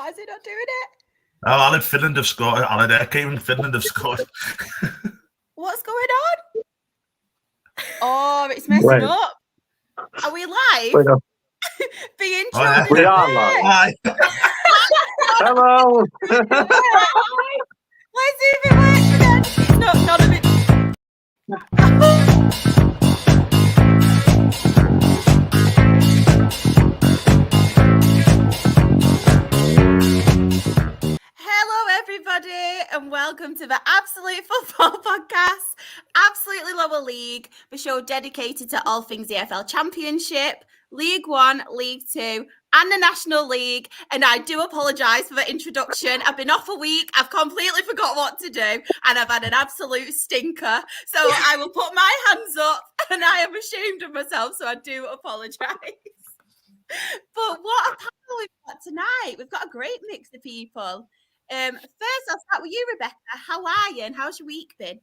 Why is he not doing it? Oh, Alan and Finland have scored. Alan Aircame and Finland have scored. What's going on? Oh, it's messing up. Are we live? The intro. Oh, yeah. We are live. Hi. Hello. Let's see if it works again. No, none of it. Hello, everybody, and welcome to the Absolute Football Podcast, Absolutely Lower League, the show dedicated to all things EFL Championship, League One, League Two, and the National League. And I do apologise for the introduction. I've been off a week. I've completely forgot what to do, and I've had an absolute stinker. So I will put my hands up, and I am ashamed of myself. So I do apologise. But what a panel we've got tonight! We've got a great mix of people. First, I'll start with you, Rebecca. How are you, and how's your week been?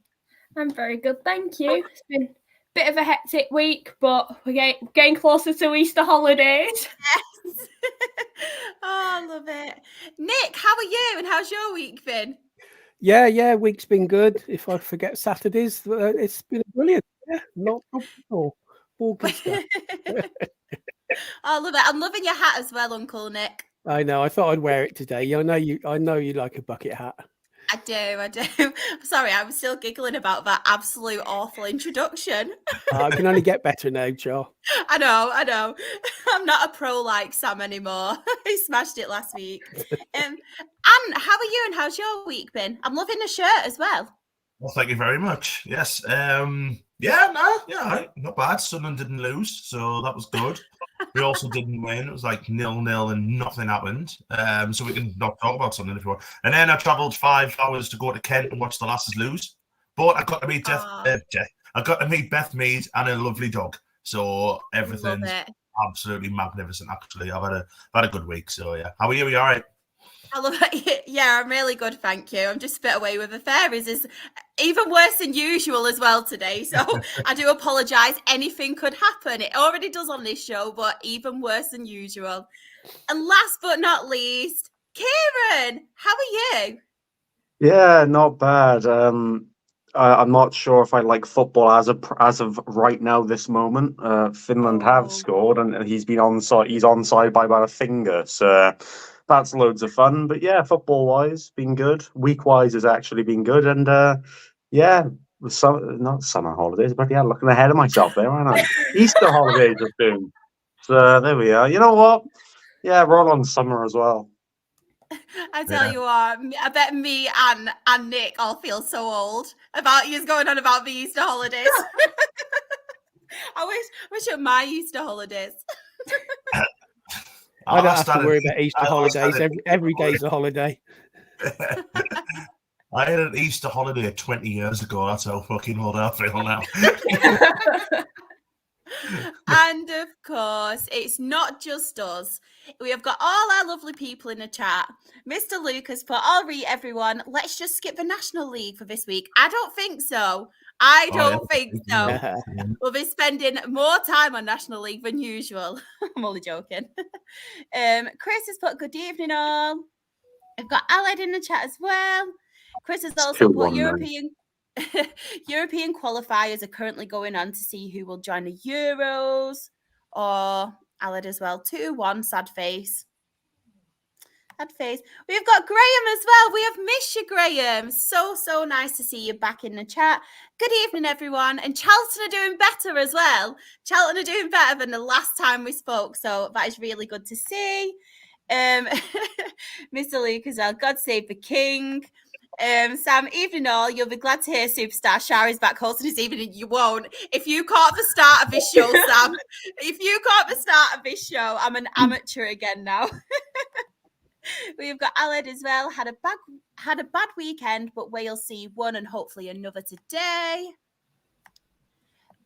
I'm very good, thank you. It's been a bit of a hectic week, but we're getting closer to Easter holidays. Yes. Oh, I love it. Nick, how are you, and how's your week been? Yeah, week's been good. If I forget Saturdays, it's been brilliant. Yeah, not all good stuff. I love it. I'm loving your hat as well, Uncle Nick. I know. I thought I'd wear it today. I know you like a bucket hat. I do. Sorry, I was still giggling about that absolute awful introduction. I can only get better now, Joe. I know. I'm not a pro like Sam anymore. He smashed it last week. Anne, how are you, and how's your week been? I'm loving the shirt as well. Well, thank you very much. Yes. Not bad. Sunderland didn't lose, so that was good. We also didn't win. It was like 0-0 and nothing happened. So we can not talk about something if you want. And then I travelled 5 hours to go to Kent and watch the lasses lose. But I got to meet I got to meet Beth Mead and a lovely dog. So everything's absolutely magnificent. Actually, I've had a good week. So yeah, how are you? Are you all right? I love it. Yeah, I'm really good, thank you. I'm just a bit away with the fairies. It's even worse than usual as well today. So I do apologise. Anything could happen. It already does on this show, but even worse than usual. And last but not least, Kieran, how are you? Yeah, not bad. I'm not sure if I like football as of right now, this moment. Finland have scored, and he's onside. He's onside by about a finger. So that's loads of fun. But yeah, football-wise, been good. Week-wise has actually been good. And not summer holidays, but yeah, looking ahead of myself there, aren't I? Easter holidays are soon. So there we are. You know what? Yeah, roll on summer as well. I tell you what, I bet me and Nick all feel so old about you going on about the Easter holidays. I wish it were my Easter holidays. I don't have to worry about Easter holidays. Every day's a holiday. I had an Easter holiday 20 years ago. That's how fucking old I feel now. And of course, it's not just us. We have got all our lovely people in the chat. Mr. Lucas put, all right, everyone, let's just skip the National League for this week. I don't think so. I don't think so. We'll be spending more time on National League than usual. I'm only joking. Chris has put, good evening all. I've got Allied in the chat as well. Chris has also put European qualifiers are currently going on to see who will join the Euros. Or Allied as well. 2-1, sad face. We've got Graham as well. We have missed you, Graham. So nice to see you back in the chat. Good evening, everyone. And Charlton are doing better as well. Charlton are doing better than the last time we spoke. So that is really good to see. Mr. Lucas, God save the king. Sam, evening all. You'll be glad to hear Superstar Shah is back hosting this evening. You won't. If you caught the start of this show, Sam, I'm an amateur again now. We've got Aled as well. Had a bad weekend, but Wales won, and hopefully another today.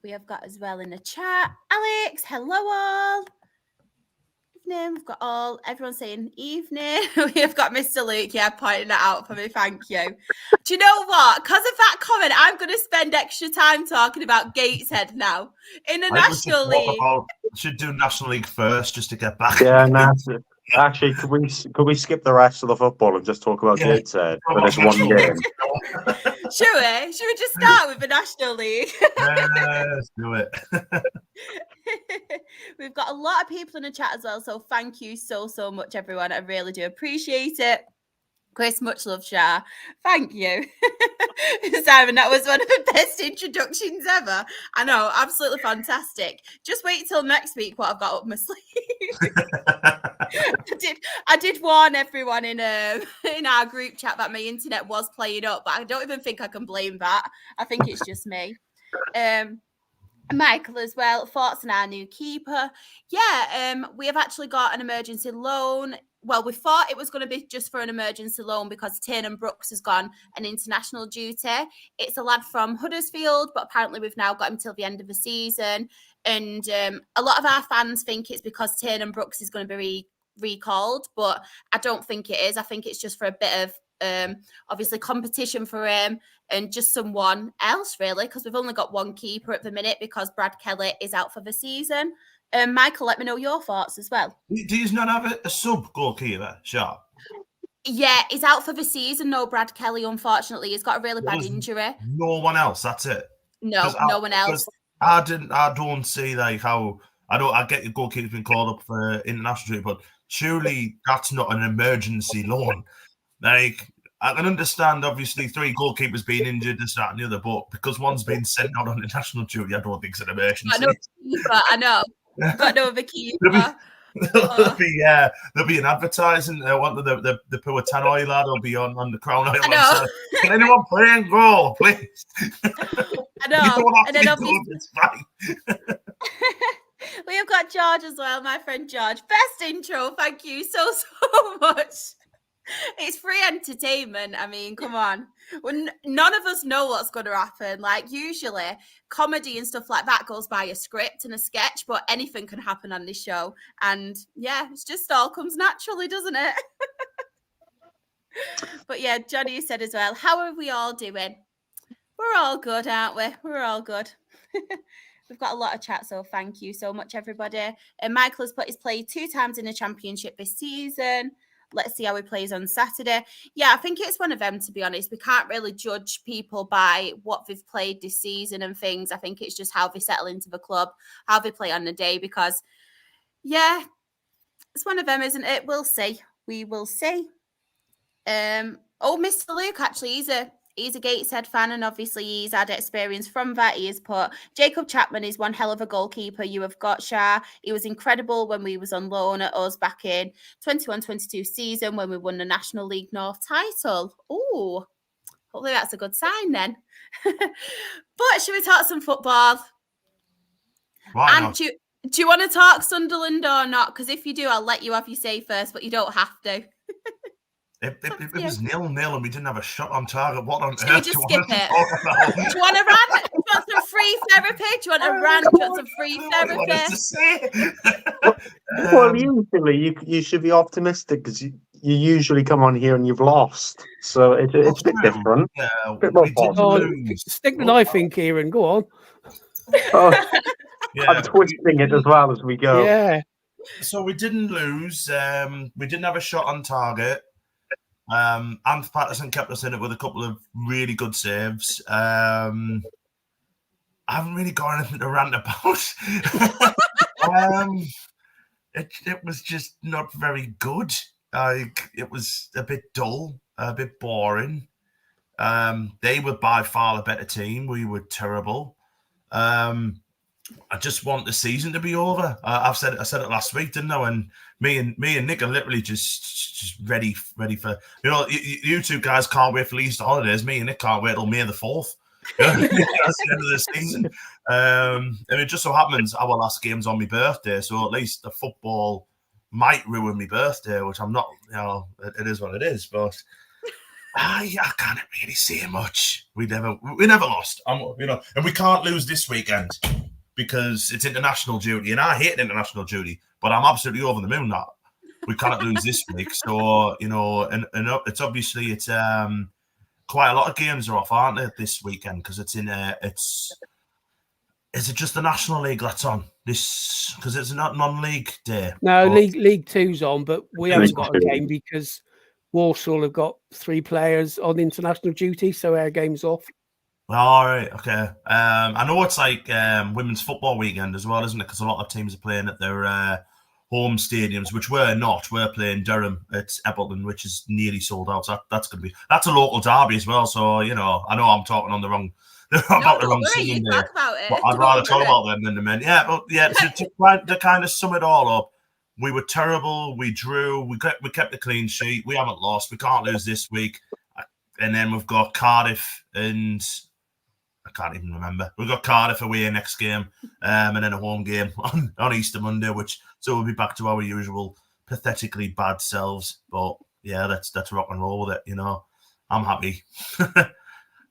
We have got as well in the chat. Alex, hello all. Evening. We've got everyone saying evening. We have got Mr. Luke, pointing that out for me. Thank you. Do you know what? Because of that comment, I'm going to spend extra time talking about Gateshead now in the National League. Should do National League first just to get back. Yeah, Actually, could we skip the rest of the football and just talk about Gateshead for this one game? Should we? Should we just start with the National League? Let's do it. We've got a lot of people in the chat as well, so thank you so much, everyone. I really do appreciate it. Chris, much love, Shah. Thank you. Simon, that was one of the best introductions ever. I know, absolutely fantastic. Just wait till next week what I've got up my sleeve. I did warn everyone in our group chat that my internet was playing up, but I don't even think I can blame that. I think it's just me. Michael as well, thoughts on our new keeper. Yeah, we have actually got an emergency loan. Well, we thought it was going to be just for an emergency loan because Tiernan Brooks has gone on international duty. It's a lad from Huddersfield, but apparently we've now got him till the end of the season. And a lot of our fans think it's because Tiernan Brooks is going to be recalled, but I don't think it is. I think it's just for a bit of obviously competition for him and just someone else, really, because we've only got one keeper at the minute because Brad Kelly is out for the season. Michael, let me know your thoughts as well. Do you not have a sub goalkeeper, Sharp? Yeah, he's out for the season. No, Brad Kelly, unfortunately. He's got a really bad injury. No one else, that's it. No one else. I don't see like how I get your goalkeeper's been called up for international duty, but surely that's not an emergency loan. Like, I can understand, obviously, 3 goalkeepers being injured, this, that, and the other, but because one's been sent out on international duty, I don't think it's an emergency. I know. Got no other keeper. There'll be an advertising. The poor Tannoy lad will be on the Crown Island. I know. Can anyone play and goal, please? I know. And then obviously, we have got George as well, my friend George. Best intro. Thank you so much. It's free entertainment. I mean, come on. When none of us know what's going to happen. Like, usually comedy and stuff like that goes by a script and a sketch, but anything can happen on this show. And yeah, it's just all comes naturally, doesn't it? But yeah, Johnny said as well, how are we all doing? We're all good, aren't we? We're all good. We've got a lot of chat, so thank you so much, everybody. And Michael has played 2 times in the championship this season. Let's see how he plays on Saturday. Yeah, I think it's one of them, to be honest. We can't really judge people by what they've played this season and things. I think it's just how they settle into the club, how they play on the day, because, yeah, it's one of them, isn't it? We'll see. We will see. Mr. Luke, actually, he's a Gateshead fan, and obviously he's had experience from that. He has put, Jacob Chapman is one hell of a goalkeeper. You have got Shah. He was incredible when we was on loan at us back in 21-22 season when we won the National League North title. Oh, hopefully that's a good sign then. But should we talk some football? Why and not? do you want to talk Sunderland or not? Because if you do, I'll let you have your say first, but you don't have to. It was 0-0 and we didn't have a shot on target. What on Should we earth just do skip you it? want Do you want to rant? Do you want some free therapy? Do you want to rant? Do you want some free therapy? Well, usually you should be optimistic because you usually come on here and you've lost, so it's a bit different. Yeah, a bit more we didn't positive. lose. Stick the knife in, Kieran. Go on. Oh, Yeah, I'm twisting it as well as we go. Yeah. So we didn't lose. We didn't have a shot on target. Anth Patterson kept us in it with a couple of really good saves. I haven't really got anything to rant about. It was just not very good. It was a bit dull, a bit boring. They were by far the better team. We were terrible. I just want the season to be over. I said it last week, didn't I? And me and Nick are literally just ready for, you 2 guys can't wait for the Easter holidays. Me and Nick can't wait till May the 4th. That's the end of the season. And it just so happens our last game's on my birthday, so at least the football might ruin my birthday, which I'm not. It is what it is. But I can't really say much. We never lost. And we can't lose this weekend because it's international duty, and I hate international duty, but I'm absolutely over the moon that we can't lose this week. So and it's obviously quite a lot of games are off, aren't they, this weekend? Because it's Is it just the National League that's on this? Because it's not non-league day. No, Or- League Two's on, but we haven't got a game because Walsall have got 3 players on international duty, so our game's off. All right, okay. I know it's like women's football weekend as well, isn't it? Because a lot of teams are playing at their home stadiums, which we're not. We're playing Durham at Appleton, which is nearly sold out. So that's a local derby as well. So I know I'm talking on the wrong about the wrong scene there. Talk about it. But I'd rather talk about them than the men. Yeah, but to kind of sum it all up, we were terrible. We drew. We kept the clean sheet. We haven't lost. We can't lose this week. And then we've got Cardiff and I can't even remember. We've got Cardiff away next game, and then a home game on Easter Monday, so we'll be back to our usual pathetically bad selves. But yeah, that's rock and roll with it. I'm happy.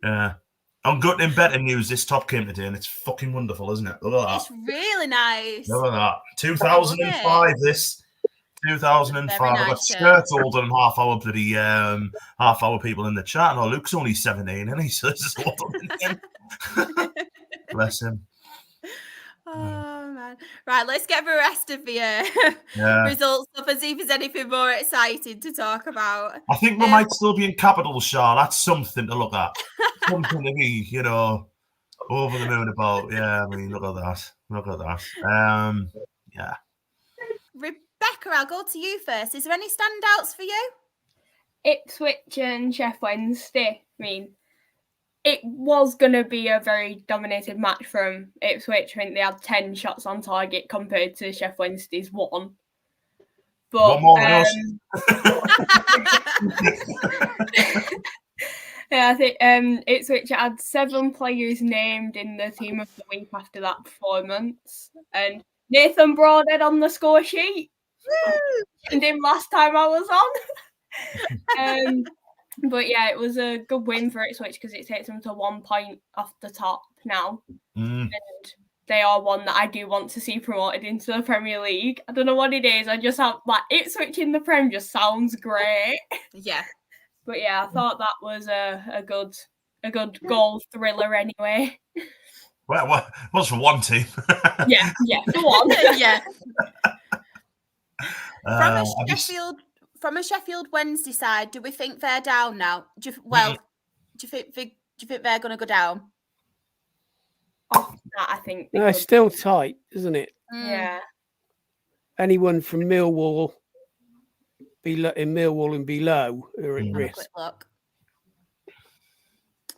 Yeah. I'm good in betting news. This top came today, and it's fucking wonderful, isn't it? Look at that. It's really nice. Look at that. 2005. This 2005. I've got skirts older than half our people in the chat. No, Luke's only 17, and so this is older than him. Bless him. Oh man! Right, let's get the rest of the results up and see if there's anything more exciting to talk about. I think we might still be in capital, Shah. That's something to look at. Something to be, over the moon about. Yeah, I mean, look at that. Yeah. Rebecca, I'll go to you first. Is there any standouts for you? Ipswich and Sheffield Wednesday. I mean, it was going to be a very dominated match from Ipswich. I think they had 10 shots on target compared to Sheffield Wednesday's 1. But one more than us. Yeah, I think Ipswich had 7 players named in the team of the week after that performance. And Nathan Broadhead on the score sheet. And him last time I was on. But yeah, it was a good win for Ipswich because it takes them to 1 point off the top now. And they are one that I do want to see promoted into the Premier League. I don't know what it is. I just have Ipswich in the Prem just sounds great. Yeah. But yeah, I thought that was a good goal thriller anyway. Well, what's for one team? yeah, for one. Yeah. From a Sheffield Wednesday side, do we think they're down now? Do you think they're going to go down? Off that, I think. No, it's still tight, isn't it? Yeah. Anyone from Millwall and below are at risk. Quick look.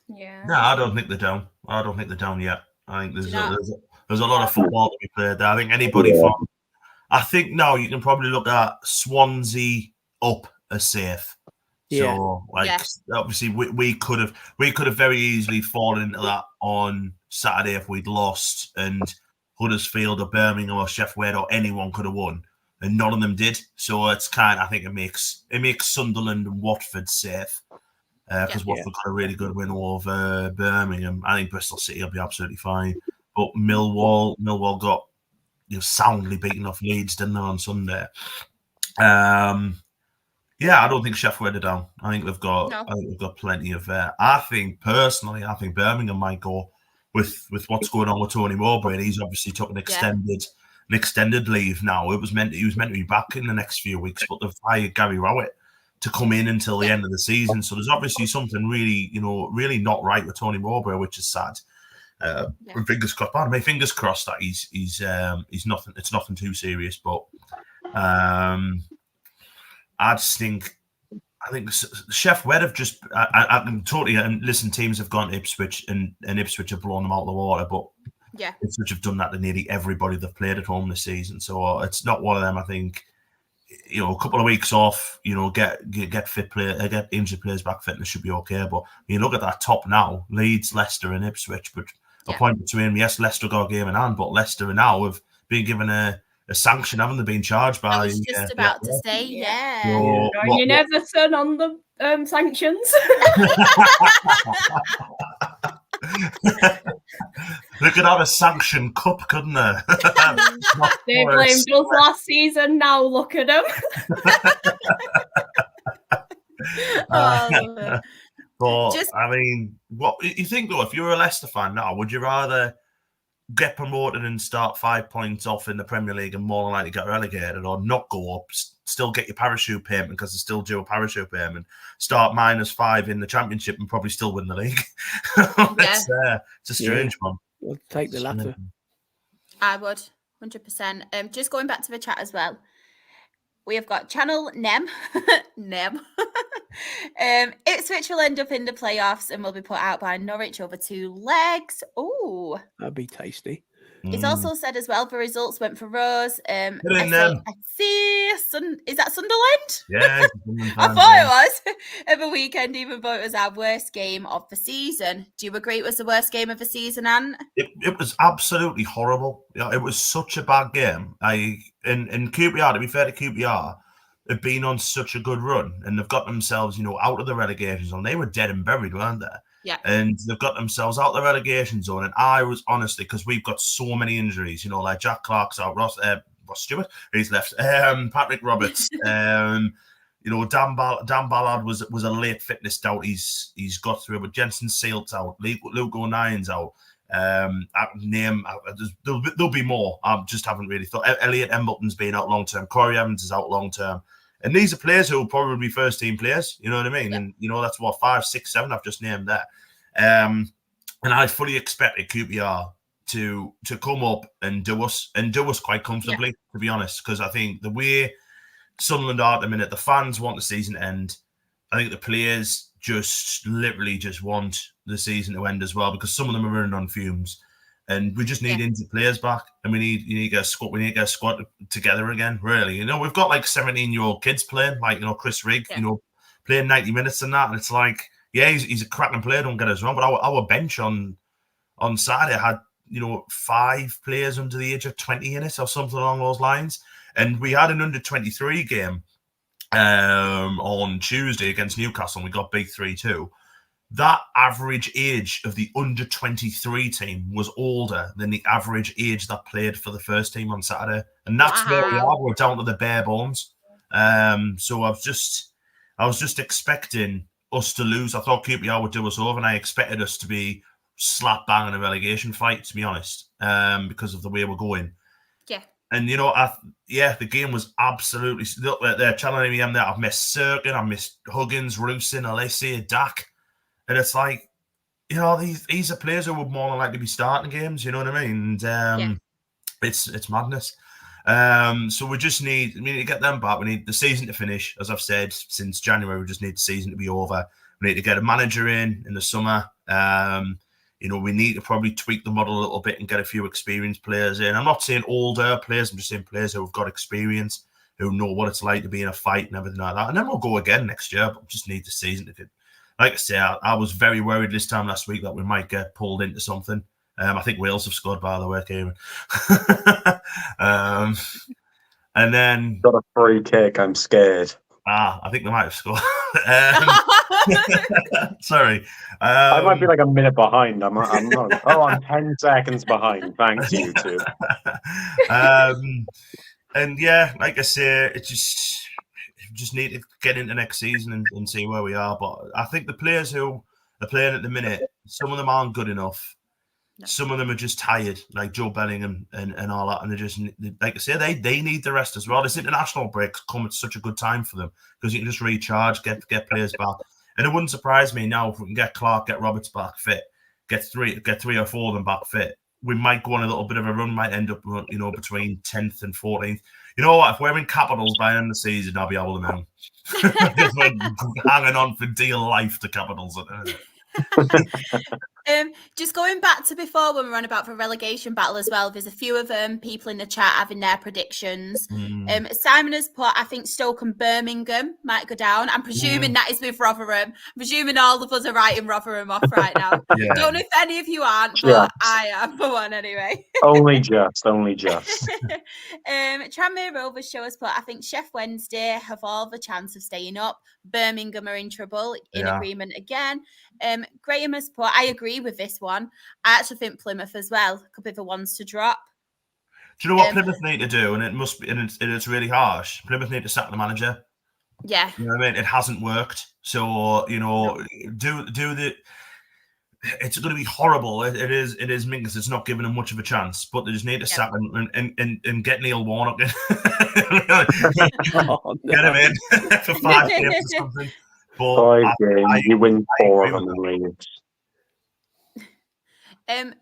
Yeah. No, I don't think they're down. I don't think they're down yet. I think there's a lot of football to be played there. I think anybody from. I think now you can probably look at Swansea up as safe. Yeah. So obviously we could have very easily fallen into that on Saturday if we'd lost, and Huddersfield or Birmingham or Sheffield or anyone could have won, and none of them did. So it's I think it makes Sunderland and Watford safe because Watford got a really good win over Birmingham. I think Bristol City will be absolutely fine, but Millwall got soundly beaten off Leeds, didn't they, on Sunday? I don't think Sheffield are down. I think we've got plenty of. I think Birmingham might go with what's going on with Tony Mowbray. He's obviously took an extended leave now. He was meant to be back in the next few weeks, but they've hired Gary Rowett to come in until the end of the season. So there's obviously something really not right with Tony Mowbray, which is sad. Fingers crossed that he's nothing. It's nothing too serious, but I think Sheffield have just. I can totally listen. Teams have gone to Ipswich and Ipswich have blown them out of the water, but Ipswich have done that to nearly everybody they've played at home this season. So it's not one of them. I think a couple of weeks off, get fit player, get injured players back fit, and it should be okay. But when you look at that top now, Leeds, Leicester, and Ipswich, but a point between. Yes, Leicester got a game in hand, but Leicester now have been given a sanction, haven't they? Been charged by. I was just about to say, you never turn on the sanctions. They could have a sanction cup, couldn't they? They blamed us last season. Now look at them. But I mean, what you think though? If you were a Leicester fan now, would you rather get promoted and start 5 points off in the Premier League and more than likely get relegated, or not go up, still get your parachute payment because there's still due a parachute payment, start -5 in the Championship and probably still win the league. It's a strange one. We'll take the latter. I would, 100%. Just going back to the chat as well. We have got Channel Nem. Ipswich will end up in the playoffs and will be put out by Norwich over 2 legs. Oh, That'd be tasty. It's also said as well the results went for Rose. I see. Is that Sunderland? Yeah, I thought it was. At the weekend, even though it was our worst game of the season. Do you agree it was the worst game of the season, Ant? It was absolutely horrible. Yeah, it was such a bad game. In QPR, to be fair to QPR, they've been on such a good run and they've got themselves, out of the relegation zone. They were dead and buried, weren't they? Yeah. And they've got themselves out of the relegation zone. And I was honestly, because we've got so many injuries, like Jack Clark's out, Ross Stewart, he's left, Patrick Roberts, Dan Ballard was a late fitness doubt. He's got through, but Jensen Sealt's out, Luke O'Nien's out. There'll be more. I just haven't really thought. Elliot Embleton's been out long term. Corey Evans is out long term. And these are players who will probably be first team players. You know what I mean? Yeah. And that's what 5, 6, 7 I've just named there. And I fully expected QPR to come up and do us quite comfortably, to be honest. Because I think the way Sunderland are at the minute, the fans want the season to end. I think the players literally just want the season to end as well, because some of them are running on fumes. And we just need injured players back, and we need to get a squad together again. Really, we've got like 17-year-old kids playing, like Chris Rigg, playing 90 minutes and that, and it's like, he's a cracking player. Don't get us wrong, but our bench on Saturday had 5 players under the age of 20 in it, or something along those lines, and we had an under-23 game on Tuesday against Newcastle, and we got big 3-2. That average age of the under-23 team was older than the average age that played for the first team on Saturday. And that's where we are. We're down to the bare bones. So I was just expecting us to lose. I thought QPR would do us over, and I expected us to be slap bang in a relegation fight, to be honest, because of the way we're going. Yeah. And, the game was absolutely... Look, they're channeling me in there. I've missed Serkin, I've missed Huggins, Rusin, Alessi, Dak. And it's like, these are players who would more than likely be starting games, you know what I mean? And it's madness. So we just need to get them back. We need the season to finish. As I've said, since January, we just need the season to be over. We need to get a manager in the summer. We need to probably tweak the model a little bit and get a few experienced players in. I'm not saying older players. I'm just saying players who have got experience, who know what it's like to be in a fight and everything like that. And then we'll go again next year, but we just need the season to like I say, I was very worried this time last week that we might get pulled into something. I think Wales have scored, by the way, Kieran. And then... Got a free kick, I'm scared. I think they might have scored. Sorry. I might be like a minute behind. I'm not. Oh, I'm 10 seconds behind. Thanks, you two. And like I say, it just need to get into next season and see where we are. But I think the players who are playing at the minute, some of them aren't good enough. No. Some of them are just tired, like Joe Bellingham and all that. And they just, like I say, they need the rest as well. This international break come at such a good time for them, because you can just recharge, get players back. And it wouldn't surprise me now if we can get Clark, get Roberts back fit, get three or four of them back fit. We might go on a little bit of a run, might end up, between 10th and 14th. You know what? If we're in Capitals by the end of the season, I'll be all the moon. Just hanging on for dear life to Capitals. Just going back to before when we were on about the relegation battle as well, there's a few of people in the chat having their predictions. Simon has put, I think Stoke and Birmingham might go down. I'm presuming that is with Rotherham. I'm presuming all of us are writing Rotherham off right now. Don't know if any of you aren't, but I am for one anyway. only just. Tranmere Rovers show us put, I think Chef Wednesday have all the chance of staying up. Birmingham are in trouble, in agreement again. Graham has put, I agree with this one. I actually think Plymouth as well could be the ones to drop. Do you know what Plymouth need to do? And it must be, and it's really harsh. Plymouth need to sack the manager. Yeah. You know what I mean? It hasn't worked. So, do the... it's going to be horrible. It is because it's not giving them much of a chance. But they just need to sack and get Neil Warnock in. Oh, no. Get him in for 5 games or something. But 5 games, you win 4 of them in Leeds.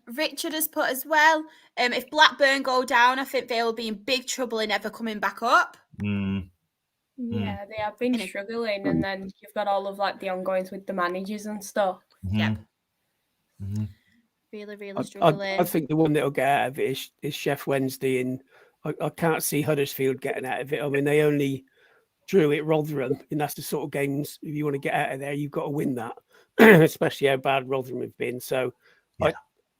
Richard has put as well, if Blackburn go down, I think they will be in big trouble in ever coming back up. Yeah, they have been struggling, and then you've got all of like the ongoings with the managers and stuff. Yep. Really struggling. I think the one that'll get out of it is Sheff Wednesday, and I can't see Huddersfield getting out of it. I mean, they only drew at Rotherham, and that's the sort of games, if you want to get out of there, you've got to win that, especially how bad Rotherham have been. So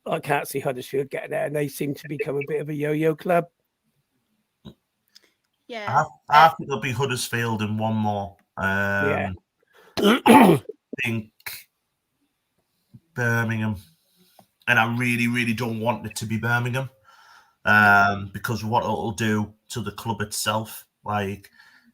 I can't see Huddersfield getting there, and they seem to become a bit of a yo-yo club. Yeah. I think there'll be Huddersfield and one more. I think Birmingham. And I really don't want it to be Birmingham because what it'll do to the club itself, like,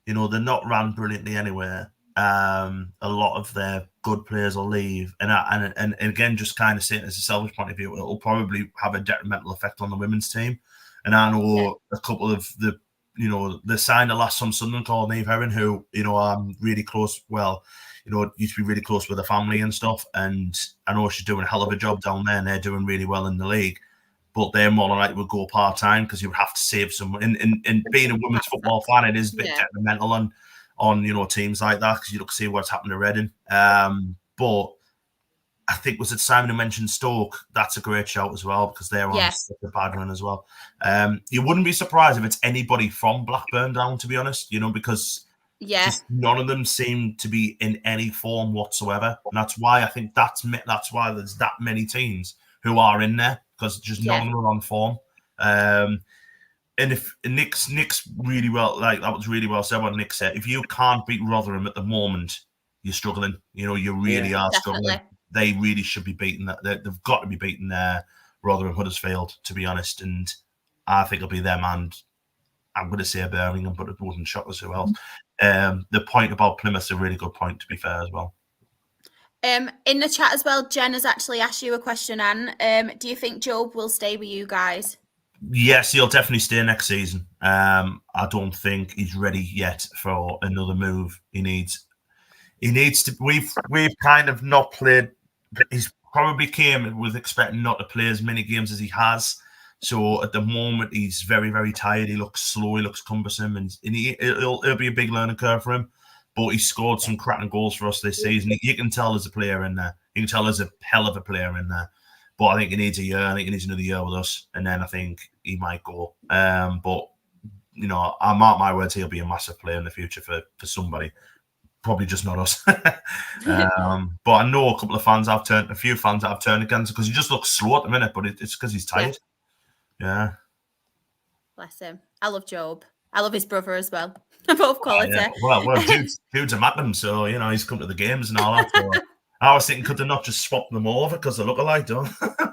you know, they're not ran brilliantly anywhere. A lot of their good players will leave. And again, just kind of saying as a selfish point of view, it'll probably have a detrimental effect on the women's team. And I know a couple of the, you know, they signed a last from Sunderland called Niamh Herron, who, you know, I'm really close. Well, you know, used to be really close with her family and stuff. And I know she's doing a hell of a job down there, and they're doing really well in the league. But they're more than likely would go part-time because you would have to save some. And being a women's football fan, it is a bit detrimental on you know, teams like that because you look see what's happened to Reading. But I think, was it Simon who mentioned Stoke? That's a great shout as well because they're on such a bad run as well. You wouldn't be surprised if it's anybody from Blackburn down, to be honest, you know, because just none of them seem to be in any form whatsoever. And that's why I think that's why there's that many teams who are in there because just none of them are on form. And if Nick's really well, like that was really well said what Nick said. If you can't beat Rotherham at the moment, you're struggling. You know, you really are struggling. They really should be beating that. They've got to be beating Rotherham, Huddersfield, to be honest. And I think it'll be them. And I'm going to say Birmingham, but it wouldn't shock us who else. The point about Plymouth is a really good point, to be fair, as well. In the chat as well, Jen has actually asked you a question, Anne. Do you think Job will stay with you guys? Yes, he'll definitely stay next season. I don't think he's ready yet for another move. He needs to. We've kind of not played. He's probably came with expecting not to play as many games as he has. So at the moment, he's very, very tired. He looks slow. He looks cumbersome, and it'll be a big learning curve for him. But he scored some cracking goals for us this season. You can tell there's a player in there. You can tell there's a hell of a player in there. But I think he needs a year. I think he needs another year with us, and then I think he might go. But you know, I mark my words, he'll be a massive player in the future for somebody. Probably just not us. But I know a couple of a few fans that have turned against because he just looks slow at the minute. But it's because he's tired. Yeah. Bless him. I love Job. I love his brother as well. Both quality. Yeah. Well, Jude's a madam, so you know he's come to the games and all that. So I was thinking, could they not just swap them over because they look alike, don't?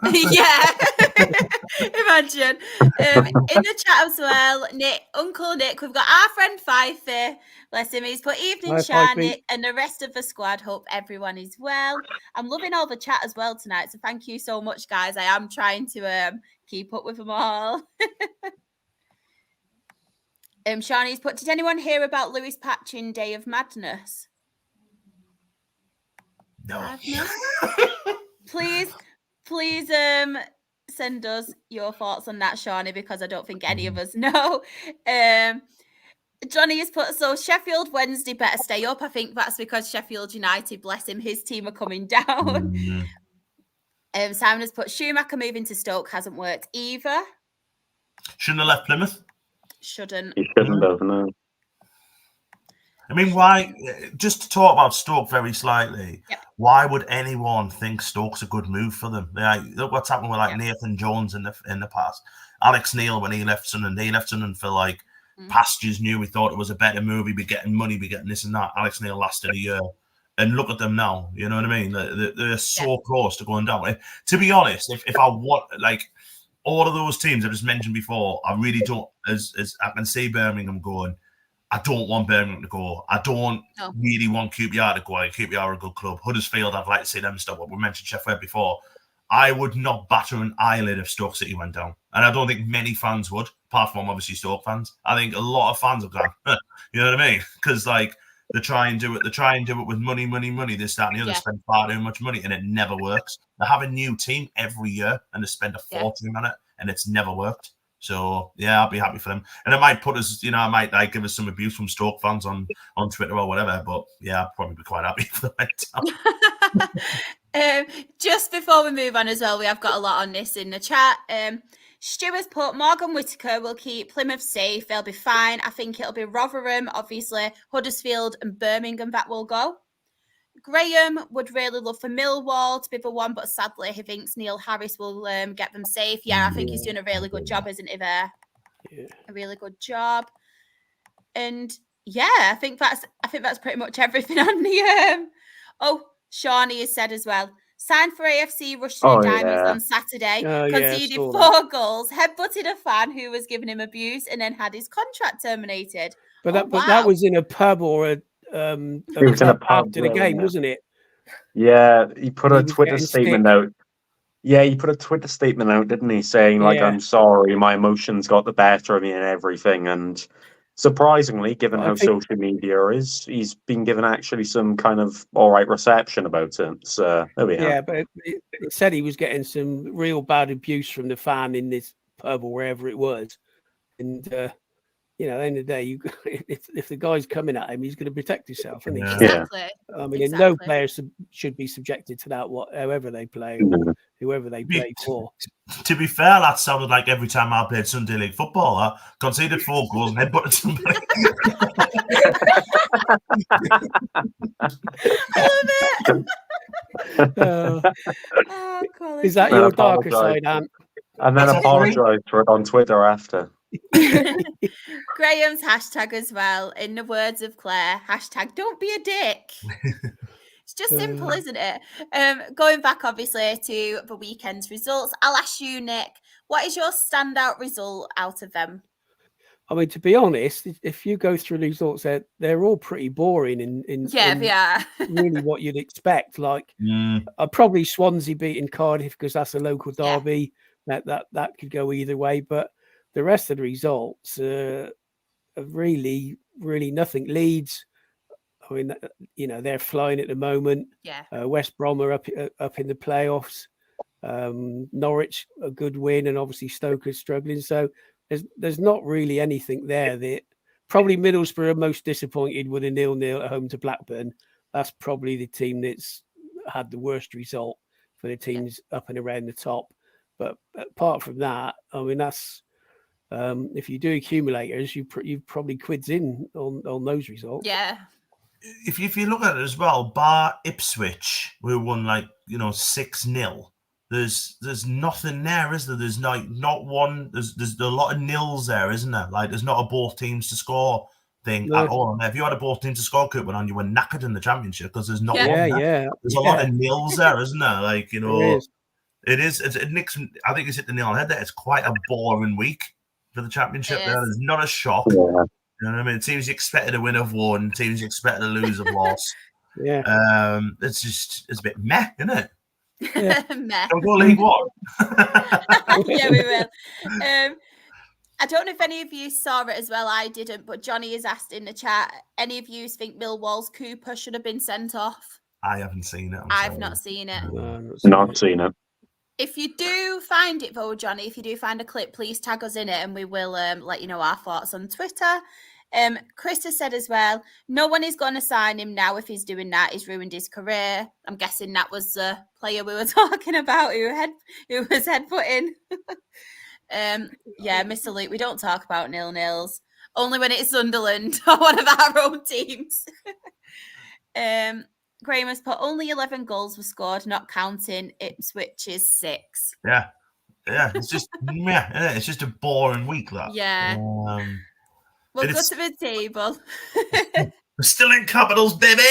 Yeah. Imagine. In the chat as well, Uncle Nick, we've got our friend Fifey. Bless him. He's put evening, Nick, and the rest of the squad. Hope everyone is well. I'm loving all the chat as well tonight, so thank you so much, guys. I am trying to keep up with them all. Shani's put, did anyone hear about Lewis Patchin Day of Madness? No. Please send us your thoughts on that, Shani, because I don't think any of us know. Johnny has put, so Sheffield Wednesday better stay up. I think that's because Sheffield United, bless him, his team are coming down. Simon has put, Schumacher moving to Stoke hasn't worked either. Shouldn't have left Plymouth. Shouldn't. He shouldn't have, no. I mean, why? Just to talk about Stoke very slightly, why would anyone think Stoke's a good move for them? Look what's happened with like Nathan Jones in the past. Alex Neil, when he left Sunderland for like pastures new, we thought it was a better move. He'd be getting money, be getting this and that. Alex Neil lasted a year. And look at them now. You know what I mean? They're so close to going down. To be honest, if I want, like, all of those teams I just mentioned before, I really don't, as I can see Birmingham going, I don't want Birmingham to go. I don't No. really want QPR to go. QPR are a good club. Huddersfield, I'd like to see them stop. We mentioned Sheffield before. I would not batter an eyelid if Stoke City went down. And I don't think many fans would, apart from obviously Stoke fans. I think a lot of fans have gone, you know what I mean? Because like they try and do it with money, this, that, and the other, spend far too much money, and it never works. They have a new team every year and they spend a fortune on it, and it's never worked. So yeah, I'll be happy for them. And it might put us, I might like give us some abuse from Stoke fans on Twitter or whatever. But yeah, I'll probably be quite happy for them. Just before we move on as well, we have got a lot on this in the chat. Stuart's put Morgan Whittaker will keep Plymouth safe. They'll be fine. I think it'll be Rotherham, obviously, Huddersfield and Birmingham that will go. Graham would really love for Millwall to be the one, but sadly he thinks Neil Harris will get them safe. Yeah, I think he's doing a really good job, isn't he, there? Yeah. A really good job. And yeah, I think that's pretty much everything on the Shawnee has said as well. Signed for AFC Rushden Diamonds on Saturday. Conceded 4 goals. Headbutted a fan who was giving him abuse and then had his contract terminated. But that was in a pub or a it was in a pub after the game, wasn't it? Yeah, he put a Twitter statement out. Yeah, he put a Twitter statement out, didn't he? Saying like, "I'm sorry, my emotions got the better of me and everything." And surprisingly, given how social media is, he's been given actually some kind of all right reception about it. So there we are. Yeah, but it said he was getting some real bad abuse from the fan in this pub or wherever it was, and. At the end of the day, if the guy's coming at him, he's going to protect himself, isn't he? Exactly. I mean, no player should be subjected to that, however they play, whoever they play for. To be fair, that sounded like every time I played Sunday League football. I conceded 4 goals and headbutted somebody. I love it. Is that your darker side, Ant? And then apologise for it on Twitter after. Graham's hashtag as well, in the words of Claire, hashtag don't be a dick. It's just simple, isn't it? Going back obviously to the weekend's results, I'll ask you, Nick, what is your standout result out of them? I mean, to be honest, if you go through the results, they're all pretty boring in they are. really what you'd expect. Like probably Swansea beating Cardiff because that's a local derby. That could go either way, but the rest of the results are really, really nothing. Leeds, I mean, they're flying at the moment. Yeah. West Brom are up in the playoffs. Norwich, a good win, and obviously Stoke is struggling. So there's not really anything there. That probably Middlesbrough are most disappointed with a 0-0 at home to Blackburn. That's probably the team that's had the worst result for the teams up and around the top. But apart from that, I mean, that's if you do accumulators, you probably quids in on those results. Yeah. If you look at it as well, bar Ipswich, who won 6-0. There's nothing there, is there? There's not one. There's a lot of nils there, isn't there? Like there's not a both teams to score thing at all. If you had a both teams to score Cooper on, you were knackered in the championship because there's not one. There. There's a lot of nils there, isn't there? It is. Nick's. I think it's hit the nail on the head there. It's quite a boring week for the championship. There's not a shock. Yeah. You know what I mean? Teams you expected to win have won. Teams you expected to lose have lost. It's a bit meh, isn't it? Yeah. Meh. We'll go League One. Yeah, we will. I don't know if any of you saw it as well. I didn't, but Johnny has asked in the chat, any of you think Millwall's Cooper should have been sent off? I haven't seen it. I've not seen it. Not seen it. If you do find it, though, Johnny, if you do find a clip, please tag us in it and we will let you know our thoughts on Twitter. Chris has said as well, no one is going to sign him now if he's doing that. He's ruined his career. I'm guessing that was the player we were talking about who was headbutting. Mr. Luke, we don't talk about 0-0s. Only when it's Sunderland or one of our own teams. Graham has put only 11 goals were scored, not counting Ipswich's 6. Yeah. It's just it's just a boring week. That. Yeah. We'll go to the table. We're still in capitals, baby.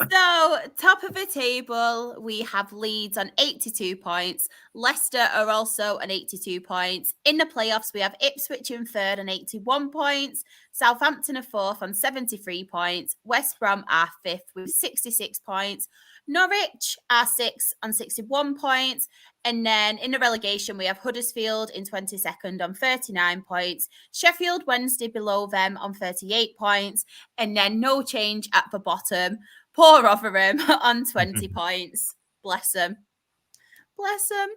So, top of the table, we have Leeds on 82 points. Leicester are also on 82 points. In the playoffs, we have Ipswich in third on 81 points. Southampton are fourth on 73 points. West Brom are fifth with 66 points. Norwich are sixth on 61 points. And then in the relegation, we have Huddersfield in 22nd on 39 points. Sheffield Wednesday below them on 38 points. And then no change at the bottom. Poor Rotherham on 20 points. Bless them. Bless them.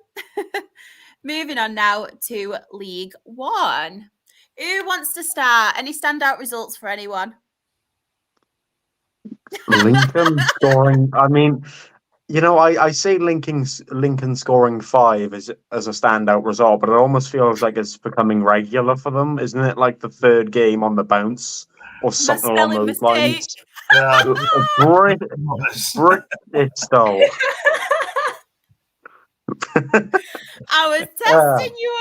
Moving on now to League One. Who wants to start? Any standout results for anyone? Lincoln scoring. I mean, I say Lincoln scoring 5 as a standout result, but it almost feels like it's becoming regular for them, isn't it? Like the third game on the bounce or something along those lines. Bristol. I was testing you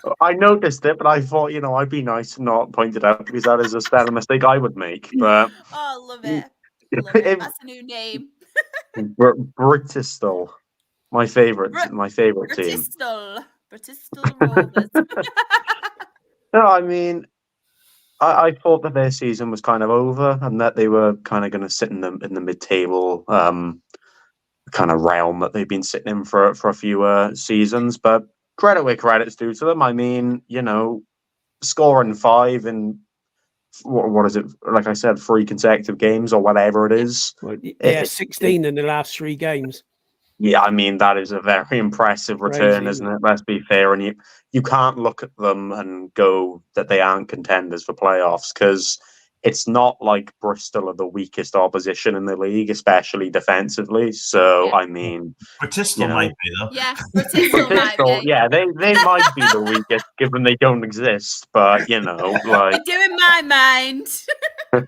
all. I noticed it, but I thought, I'd be nice and not point it out because that is a spelling mistake I would make. But love it. Love it. That's a new name. Bristol, my favorite team. Bristol Rovers. No, I mean, I thought that their season was kind of over and that they were kind of going to sit in the mid-table kind of realm that they've been sitting in for a few seasons. But credit where credit's due to them. I mean, scoring 5 in what is it? Like I said, 3 consecutive games or whatever it is. Well, yeah, 16 in the last 3 games. Yeah, I mean, that is a very impressive return, isn't it? Let's be fair. And you can't look at them and go that they aren't contenders for playoffs because it's not like Bristol are the weakest opposition in the league, especially defensively. So, I mean... Bristol might be, though. Yeah, Bristol might be. Yeah, they might be the weakest given they don't exist. But, I do in my mind. In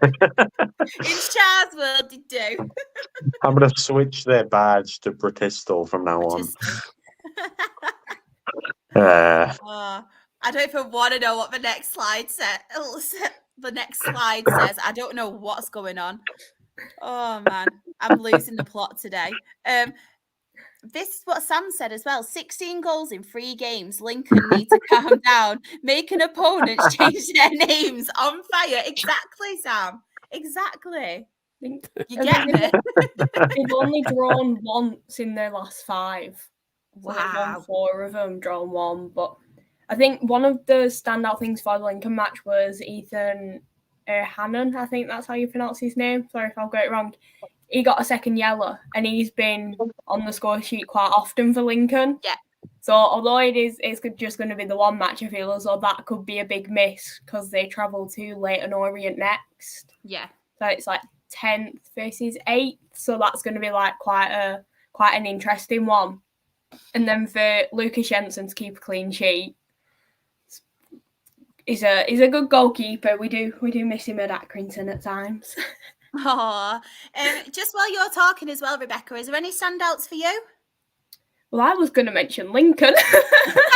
Char's world, they do. I'm going to switch their badge to Bristol from now on. I don't even want to know what the next slide says. The next slide says. I don't know what's going on. Oh, man. I'm losing the plot today. This is what Sam said as well. 16 goals in 3 games. Lincoln need to calm down. Making opponents change their names. On fire. Exactly, Sam. Exactly. You get it? They've only drawn once in their last 5. Wow. So they've won 4 of them, drawn 1. But I think one of the standout things for the Lincoln match was Ethan Hannon. I think that's how you pronounce his name. Sorry if I've got it wrong. He got a second yellow and he's been on the score sheet quite often for Lincoln. Yeah. So although it's just going to be the one match, I feel as though that could be a big miss because they travel to Leyton Orient next. Yeah. So it's like 10th versus 8th. So that's going to be like quite an interesting one. And then for Lucas Jensen to keep a clean sheet, he's a good goalkeeper. We do miss him at Accrington at times. Oh, just while you're talking as well, Rebecca, is there any standouts for you? Well, I was going to mention Lincoln.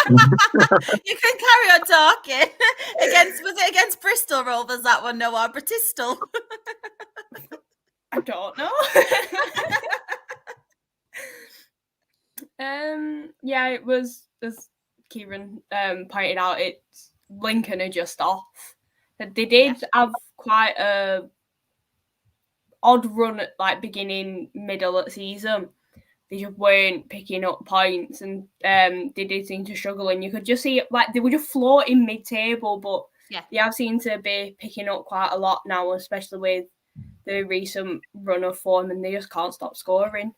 You can carry on talking. Was it against Bristol Rovers, that one? No, or Bristol? I don't know. Yeah, it was, as Kieran pointed out, Lincoln are just off. They did have quite a odd run at like beginning, middle of the season. They just weren't picking up points and they did seem to struggle. And you could just see like they were just floating mid-table, but they have seemed to be picking up quite a lot now, especially with the recent run of form, and they just can't stop scoring.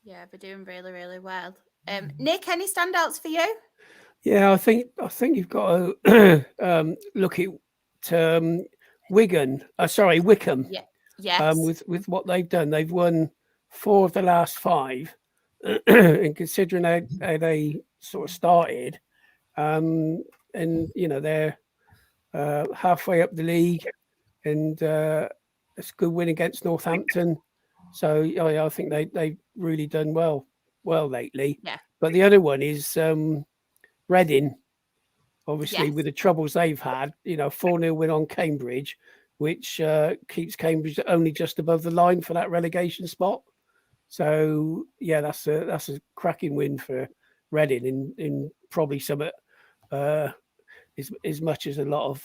Yeah, they're doing really, really well. Nick, any standouts for you? Yeah, I think you've got to look at Wickham. Yeah. Yes. With what they've done, they've won 4 of the last 5, and considering how they sort of started, and they're halfway up the league, and it's a good win against Northampton. So I think they've really done well lately. Yeah. But the other one is Reading, obviously with the troubles they've had. 4-0 win on Cambridge. which keeps Cambridge only just above the line for that relegation spot. So yeah, that's a cracking win for Reading in probably some as much as a lot of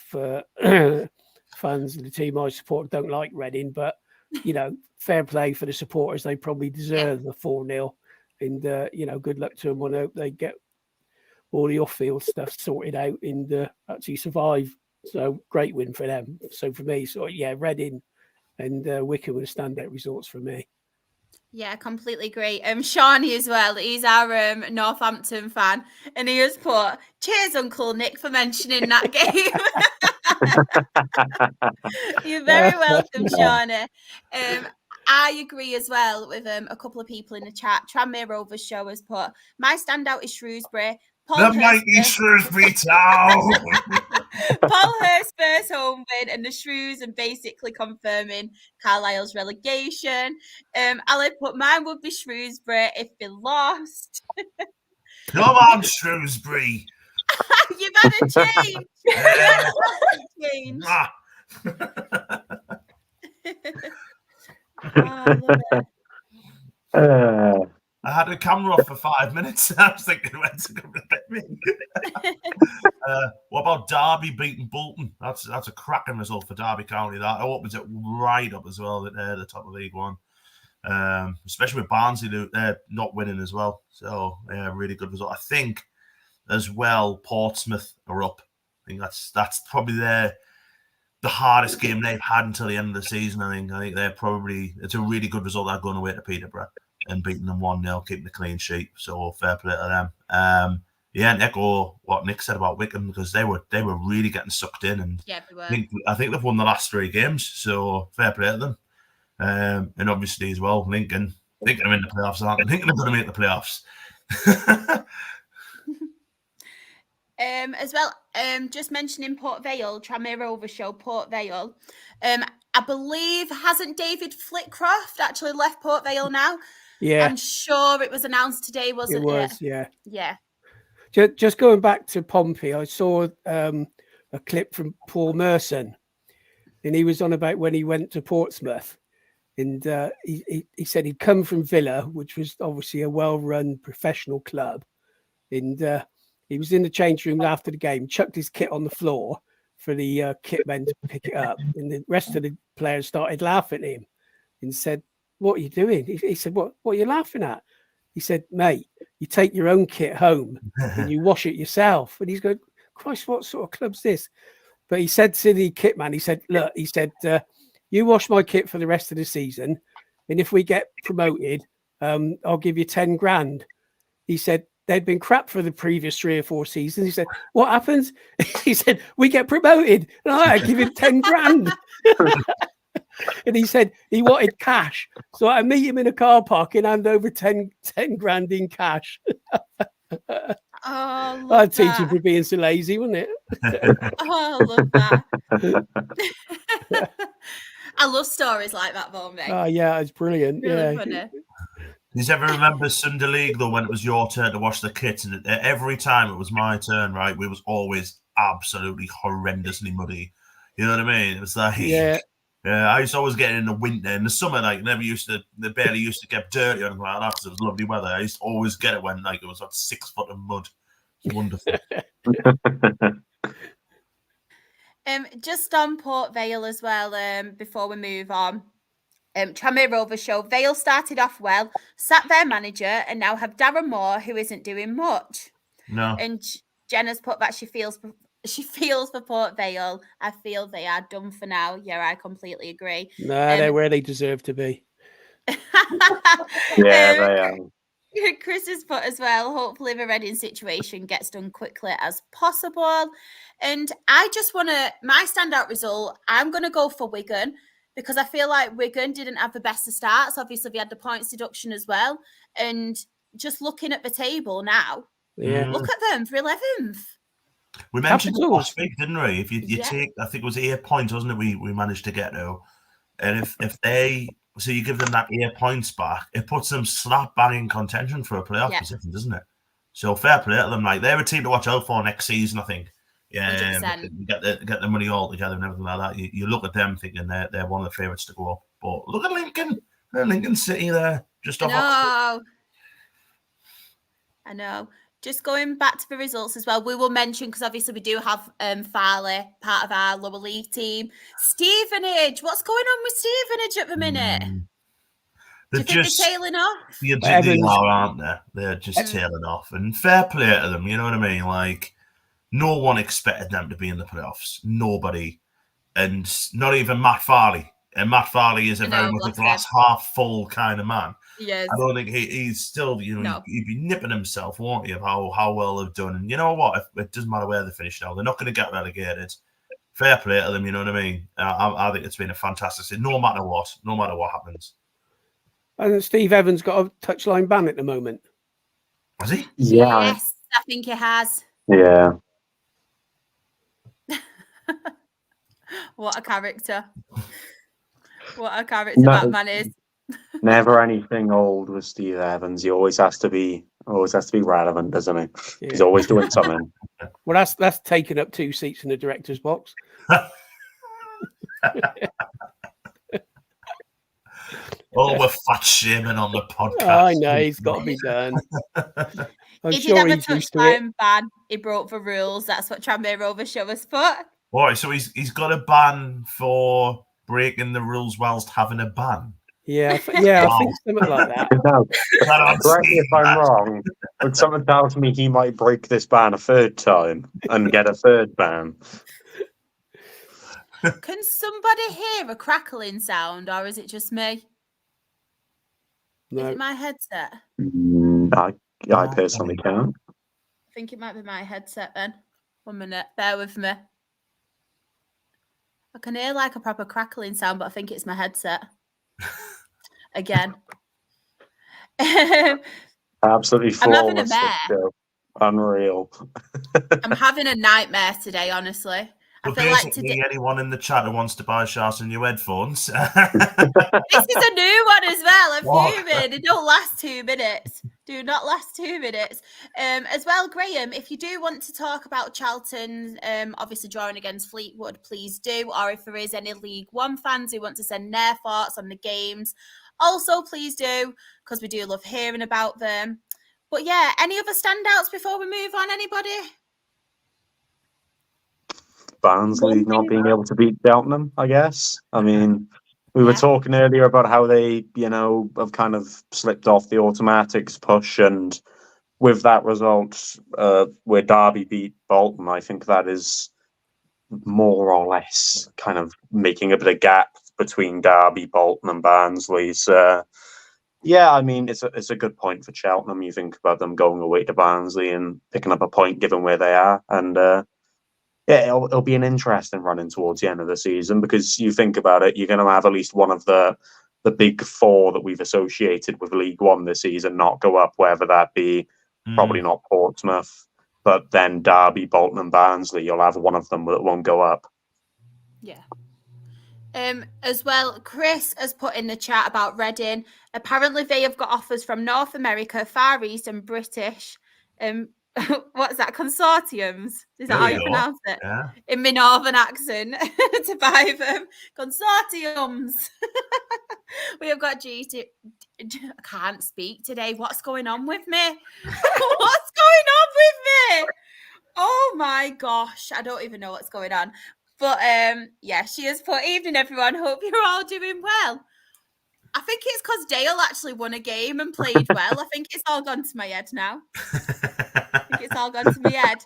fans of the team I support don't like Reading, but fair play for the supporters. They probably deserve the 4-0, and good luck to them. I hope they get all the off-field stuff sorted out and actually survive. So great win for them. So for me, Reading and Wycombe were the standout results for me. Yeah, completely agree. Shawnee as well. He's our Northampton fan, and he has put, "Cheers, Uncle Nick, for mentioning that game." You're very welcome, Shawnee. I agree as well with a couple of people in the chat. Tranmere Rovers show has put, "My standout is Shrewsbury. The mighty Shrewsbury Town." Paul Hurst's first home win and the Shrews and basically confirming Carlisle's relegation. Ali put, "Mine would be Shrewsbury if they lost." Come on, Shrewsbury. You've had a change. I love it. I had a camera off for 5 minutes. I was thinking, when's it going to get me? What about Derby beating Bolton? That's a cracking result for Derby County. That opens it right up as well at the top of League One, especially with Barnsley not winning as well. So yeah, really good result. I think as well Portsmouth are up. I think that's probably the hardest game they've had until the end of the season. I think they're probably, it's a really good result. They're going away to Peterborough and beating them 1-0, keeping the clean sheet. So fair play to them. And echo what Nick said about Wycombe, because they were really getting sucked in, and yeah, they were. I think they've won the last 3 games. So fair play to them. And obviously as well, Lincoln. I think they're in the playoffs, aren't they? Lincoln are going to make the playoffs. As well, just mentioning Port Vale, Tranmere Rovers show Port Vale. I believe, hasn't David Flitcroft actually left Port Vale now? Yeah. I'm sure it was announced today, wasn't it? It was, yeah. Yeah. Just going back to Pompey, I saw a clip from Paul Merson, and he was on about when he went to Portsmouth. And he said he'd come from Villa, which was obviously a well-run professional club. And he was in the change room after the game, chucked his kit on the floor for the kit men to pick it up. And the rest of the players started laughing at him and said, "What are you doing?" He said, What are you laughing at? He said, "Mate, you take your own kit home and you wash it yourself." And he's going, "Christ, what sort of club's this?" But he said to the kit man, he said, "Look," he said, "you wash my kit for the rest of the season. And if we get promoted, I'll give you 10 grand. He said, they'd been crap for the previous 3 or 4 seasons. He said, "What happens?" He said, "We get promoted. And I give him 10 grand. And he said he wanted cash. So I meet him in a car park and hand over 10 grand in cash. Oh, I'd teach him for being so lazy, wouldn't it? Oh, I love that. I love stories like that, though, mate. Oh, yeah, it's brilliant. Really yeah. funny. Does you ever remember Sunday League, though, when it was your turn to wash the kit? And every time it was my turn, right, we was always absolutely horrendously muddy. You know what I mean? It was like... Yeah. Yeah, I used to always get in the winter. In the summer, like, they barely used to get dirty or anything like that because it was lovely weather. I used to always get it when, like, it was like 6 foot of mud. It's wonderful. Just on Port Vale as well, before we move on. Tranmere Rovers show Vale started off well, sacked their manager, and now have Darren Moore, who isn't doing much. No. And Jenna's put that she feels for Port Vale. I feel they are done for now. Yeah, I completely agree. No, they're where they deserve to be. Yeah, they are. Chris has put as well, hopefully the Reading situation gets done quickly as possible. And I just want to, my standout result, I'm going to go for Wigan, because I feel like Wigan didn't have the best of starts. Obviously, we had the points deduction as well. And just looking at the table now, look at them for 11th. We mentioned it last week, didn't we? If you take, I think it was 8 points, wasn't it? We managed to get to. And if they, so you give them that 8 points back, it puts them slap bang in contention for a playoff position, doesn't it? So fair play to them. Like, they're a team to watch out for next season, I think. Yeah, 100%. get the money all together and everything like that. You look at them thinking they're one of the favourites to go up. But look at Lincoln. Lincoln City there. Just off. I know. Just going back to the results as well, we will mention, because obviously we do have Farley, part of our lower league team. Stevenage, what's going on with Stevenage at the minute? Do you think they're tailing off? They are, aren't they? They're just tailing off. And fair play to them, you know what I mean? Like, no one expected them to be in the playoffs. Nobody. And not even Matt Farley. And Matt Farley is a very much a glass half full kind of man. Yes. I don't think he's still, he'd be nipping himself, won't he, of how well they've done. And you know what? It doesn't matter where they finish now. They're not going to get relegated. Fair play to them, you know what I mean? I think it's been a fantastic season, no matter what happens. And Steve Evans got a touchline ban at the moment. Has he? Yeah. Yes, I think he has. Yeah. What a character. What a character that man is. Never anything old with Steve Evans. He always has to be relevant, doesn't he? Yeah. He's always doing something. Well, that's taken up 2 seats in the director's box. Oh, we're fat shaming on the podcast. I know, he's got to be done. He did have a touchline ban. He broke the rules. That's what Tranmere Rovers show us put. All right, so he's got a ban for breaking the rules whilst having a ban. Yeah, I think something like that. No, correct me if I'm wrong, but someone tells me he might break this ban a third time and get a third ban. Can somebody hear a crackling sound, or is it just me? No. Is it my headset? I personally can't. I think it might be my headset then. 1 minute, bear with me. I can hear like a proper crackling sound, but I think it's my headset. Again. Absolutely flawless. I'm having a mare. Unreal. I'm having a nightmare today, honestly. But basically, anyone in the chat who wants to buy Shars new headphones. This is a new one as well. I'm fuming. It don't last 2 minutes. Do not last 2 minutes. As well, Graham, if you do want to talk about Charlton, obviously drawing against Fleetwood, please do. Or if there is any League One fans who want to send their thoughts on the games, also please do, because we do love hearing about them. But yeah, any other standouts before we move on? Anybody? Barnsley not being able to beat Cheltenham, I guess. I mean, we were talking earlier about how they, have kind of slipped off the automatics push, and with that result, where Derby beat Bolton, I think that is more or less kind of making a bit of gap between Derby, Bolton, and Barnsley. So, yeah, I mean, it's a good point for Cheltenham. You think about them going away to Barnsley and picking up a point given where they are, and yeah, it'll be an interesting running towards the end of the season, because you think about it, you're going to have at least one of the big four that we've associated with League One this season not go up, whether that be probably not Portsmouth, but then Derby, Bolton and Barnsley, you'll have one of them that won't go up. Yeah. As well, Chris has put in the chat about Reading. Apparently they have got offers from North America, Far East and British. What's that? Consortiums? Is that how you pronounce it? Yeah. In my northern accent to buy them. Consortiums. We have got GT. I can't speak today. What's going on with me? What's going on with me? Oh my gosh. I don't even know what's going on. But yeah, she has put, evening everyone. Hope you're all doing well. I think it's because Dale actually won a game and played well. I think it's all gone to my head now. It's all gone to my head.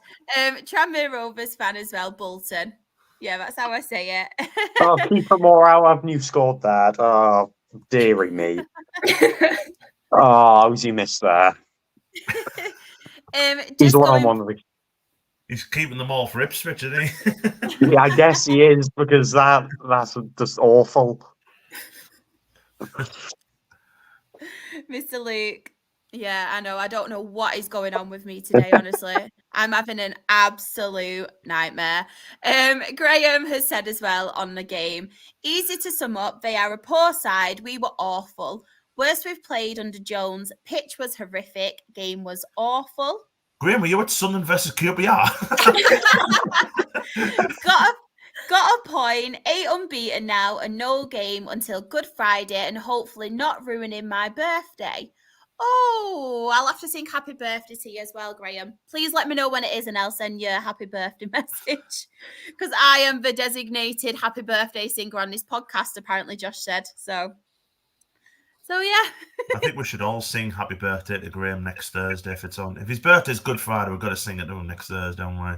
Tranmere Rovers fan as well, Bolton. Yeah, that's how I say it. Oh, Keeper Morale, haven't you scored that? Oh, dearie me. Oh, how's he missed there? He's He's keeping them all for Ipswich, isn't he? Yeah, I guess he is, because that's just awful. Mr. Luke. Yeah, I know. I don't know what is going on with me today, honestly. I'm having an absolute nightmare. Graham has said as well on the game, easy to sum up, they are a poor side. We were awful. Worst we've played under Jones. Pitch was horrific. Game was awful. Graham, were you at Sunderland versus QPR? Got a point, 8 unbeaten now, and no game until Good Friday, and hopefully not ruining my birthday. Oh, I'll have to sing happy birthday to you as well, Graham. Please let me know when it is and I'll send you a happy birthday message. Because I am the designated happy birthday singer on this podcast, apparently Josh said. So yeah. I think we should all sing happy birthday to Graham next Thursday if it's on. If his birthday's Good Friday, we've got to sing it to him next Thursday, don't we?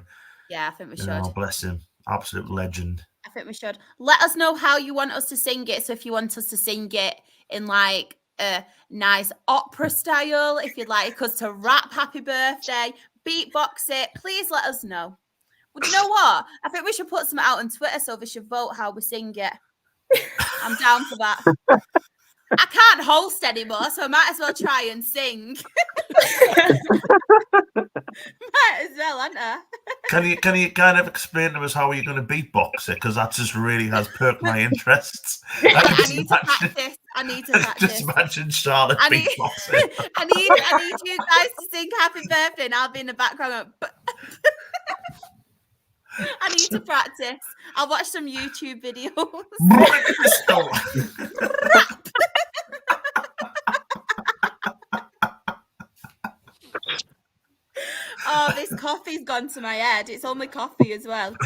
Yeah, I think we should. Oh, bless him. Absolute legend. I think we should. Let us know how you want us to sing it. So if you want us to sing it in like a nice opera style, if you'd like us to rap happy birthday, beatbox it, please let us know. Well, do you know what? I think we should put some out on Twitter so we should vote how we sing it. I'm down for that. I can't host anymore, so I might as well try and sing. Might as well, hadn't I? Can you kind of explain to us how you're going to beatbox it? Because that just really has perked my interests. I need to practice. Just imagine Charlotte beatboxing. I need you guys to sing happy birthday and I'll be in the background going, I need to practice. I'll watch some YouTube videos. Bristol. Oh, this coffee's gone to my head. It's only coffee as well.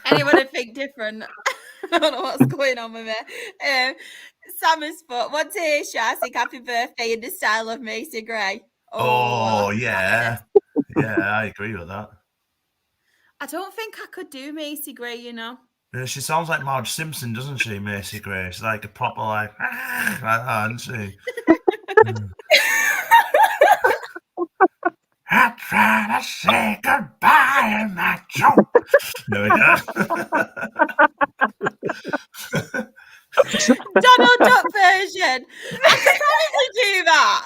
Anyone would think different. I don't know what's going on with it. Sam's foot. Want to hear Shah sing happy birthday in the style of Macy Gray? Oh yeah. Yeah, I agree with that. I don't think I could do Macy Gray, you know. Yeah, she sounds like Marge Simpson, doesn't she, Macy Gray? She's like a proper like that, isn't she? I try to say goodbye in my joke. There we go. Donald Duck version. I could probably do that.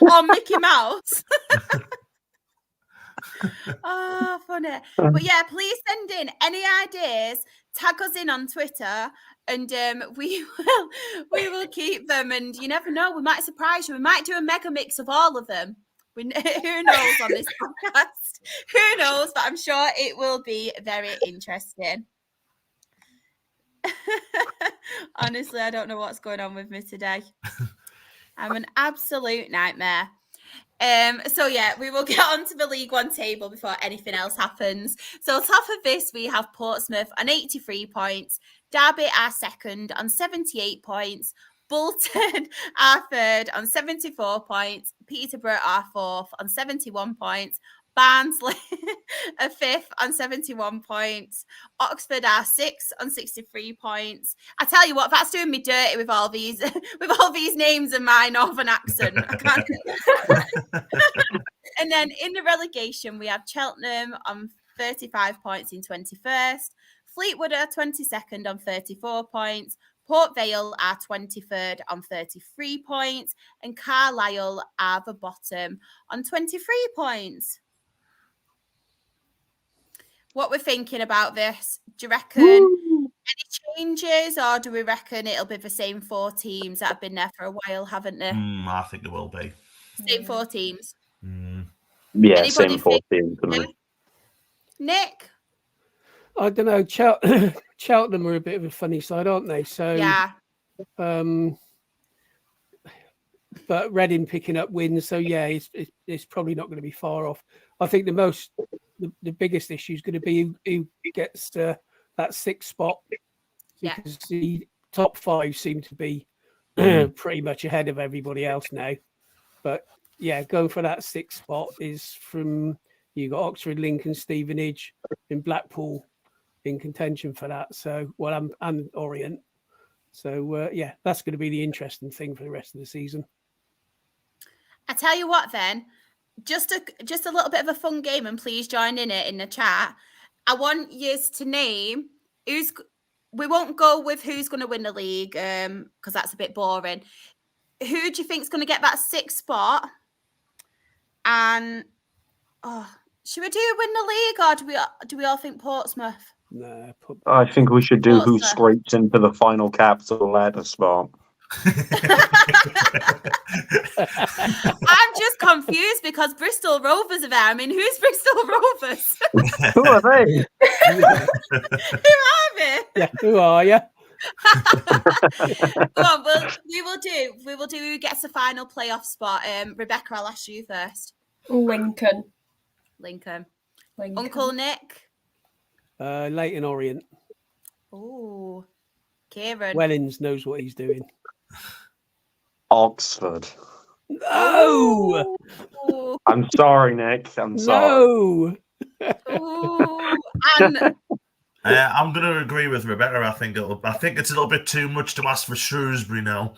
Or Mickey Mouse. Oh, funny. But yeah, please send in any ideas. Tag us in on Twitter, and we will keep them. And you never know, we might surprise you. We might do a mega mix of all of them. Who knows on this podcast? Who knows? But I'm sure it will be very interesting. Honestly, I don't know what's going on with me today. I'm an absolute nightmare. So yeah, we will get on to the League One table before anything else happens. So top of this, we have Portsmouth on 83 points, Derby are second on 78 points, Bolton are third on 74 points, Peterborough are fourth on 71 points, Barnsley are fifth on 71 points, Oxford are sixth on 63 points. I tell you what, that's doing me dirty with all these names and my northern accent. I can't. And then in the relegation, we have Cheltenham on 35 points in 21st, Fleetwood are 22nd on 34 points, Port Vale are 23rd on 33 points, and Carlisle are the bottom on 23 points. What we're thinking about this? Do you reckon any changes, or do we reckon it'll be the same 4 teams that have been there for a while, haven't they? I think it will be. Same 4 teams. Yeah, Anybody same 4 think- teams. Isn't it? Nick? I don't know. Cheltenham are a bit of a funny side, aren't they? So Yeah. But Reading picking up wins, so yeah, it's probably not going to be far off. I think the biggest issue is going to be who gets that 6th spot, because the top 5 seem to be pretty much ahead of everybody else now. But yeah, going for that 6th spot is from you got Oxford, Lincoln, Stevenage, and Blackpool in contention for that. So and Orient. So yeah, that's going to be the interesting thing for the rest of the season. I tell you what, then, just a little bit of a fun game, and please join in it in the chat. I want you to name who's. We won't go with who's going to win the league because that's a bit boring. Who do you think is going to get that 6th spot? And should we do win the league, or do we all think Portsmouth? No, I think we should do who Portsmouth. scrapes into the final capital letter spot. I'm just confused because Bristol Rovers are there. I mean, who's Bristol Rovers? Who are they? Who are they? Yeah, who are you? Go on, we will do who gets the final playoff spot. Rebecca, I'll ask you first. Lincoln. Uncle Nick. Leighton Orient. Oh, Kieran. Wellens knows what he's doing. Oxford. No! Ooh. I'm sorry, Nick. I'm sorry. No! Ooh. And I'm going to agree with Rebecca. I think it's a little bit too much to ask for Shrewsbury now.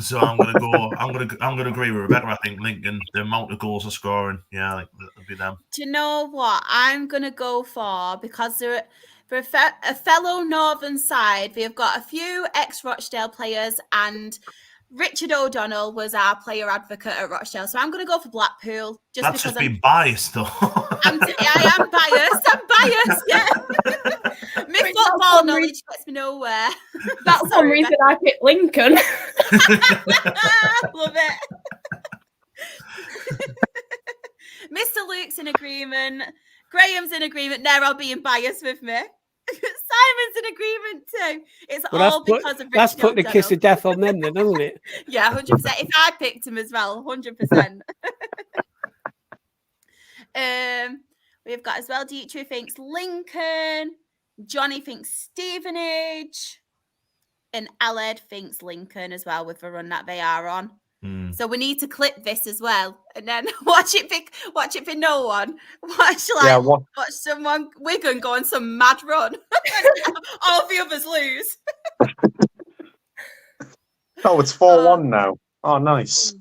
So I'm going to go. I'm going to agree with Rebecca. I think Lincoln, the amount of goals they're scoring, yeah, it'll be them. do you know what I'm going to go for? Because they're a fellow Northern side. We've got a few ex-Rochdale players, and Richard O'Donnell was our player advocate at Rochdale. So I'm going to go for Blackpool. That's just being biased, though. I am biased. Yeah. My football knowledge gets me nowhere. That's one reason I picked Lincoln. Love it. Mr. Luke's in agreement. Graham's in agreement. They're being biased with me. Simon's in agreement too. It's all because of Richard That's put the O'Donnell. kiss of death on them then, doesn't it? Yeah, 100%. If I picked him as well, 100%. We've got as well, Dietrich thinks Lincoln, Johnny thinks Stevenage, and Aled thinks Lincoln as well with the run that they are on. So we need to clip this as well, and then watch it for no one. Watch someone Wigan go on some mad run. All the others lose. Oh, it's 4-1 now. Oh, nice.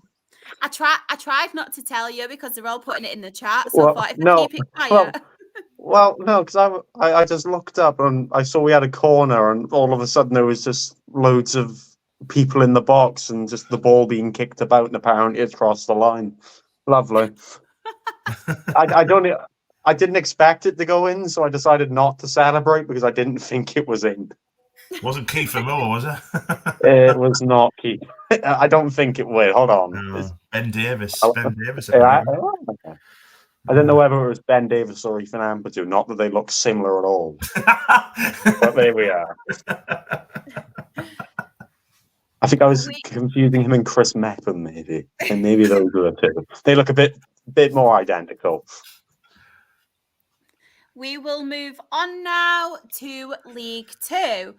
I tried not to tell you because they're all putting it in the chat. So I thought if I keep it quiet. Well, no, because I just looked up and I saw we had a corner, and all of a sudden there was just loads of people in the box and just the ball being kicked about, and apparently it's crossed the line. Lovely. I didn't expect it to go in, so I decided not to celebrate because I didn't think it was in. Wasn't Kiefer Moore, was it? It was not Keith. I don't think it will. Hold on. No, Ben Davis. Ben Davis. I don't know whether it was Ben Davis or Ethan Ampadu. Not that they look similar at all. But there we are. I think I was confusing him and Chris Mepham, maybe. And maybe those are the two. They look a bit more identical. We will move on now to League Two.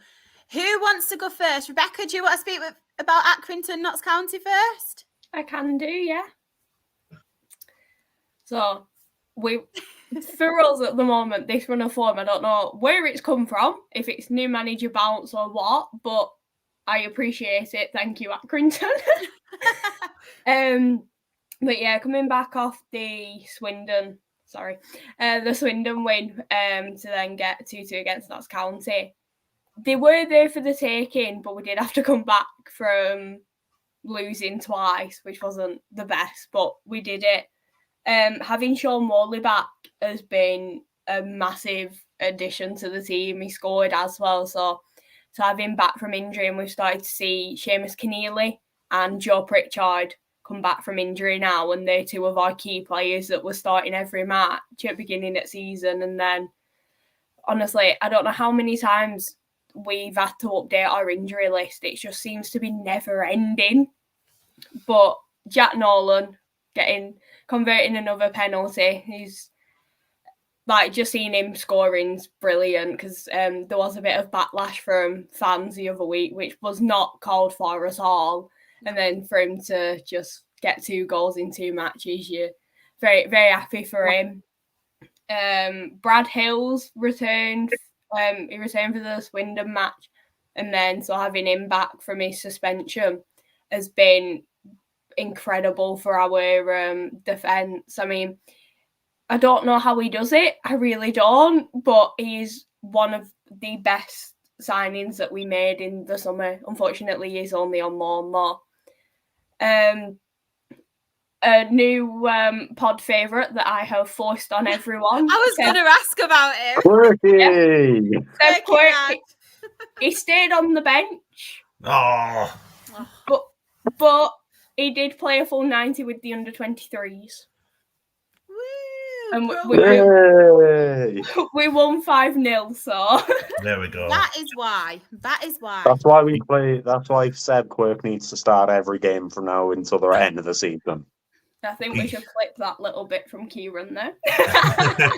Who wants to go first? Rebecca, do you want to speak about Accrington, Notts County first? I can do, yeah. So, for us at the moment, this run of form, I don't know where it's come from, if it's new manager bounce or what, but I appreciate it. Thank you, Accrington. But yeah, coming back off the Swindon win to then get 2-2 against Notts County. They were there for the taking, but we did have to come back from losing twice, which wasn't the best, but we did it. Having Sean Morley back has been a massive addition to the team. He scored as well, so having him back from injury, and we've started to see Seamus Keneally and Joe Pritchard come back from injury now, and they're two of our key players that were starting every match at the beginning of the season. And then, honestly, I don't know how many times we've had to update our injury list. It just seems to be never ending. But Jack Nolan converting another penalty. He's just seeing him scoring's brilliant, because there was a bit of backlash from fans the other week, which was not called for at all. And then for him to just get 2 goals in 2 matches, you're very, very happy for him. Brad Hills returned. He returned for the Swindon match, and then so having him back from his suspension has been incredible for our defence. I mean, I don't know how he does it. I really don't. But he's one of the best signings that we made in the summer. Unfortunately, he's only on loan though. A new pod favourite that I have forced on everyone. I was going to ask about it. Quirky! He stayed on the bench. Oh. But he did play a full 90 with the under-23s. Woo, And Yay! we won 5-0, so... There we go. That is why. That is why. That's why we play. That's why Seb Quirk needs to start every game from now until the end of the season. I think we should clip that little bit from Kieran there.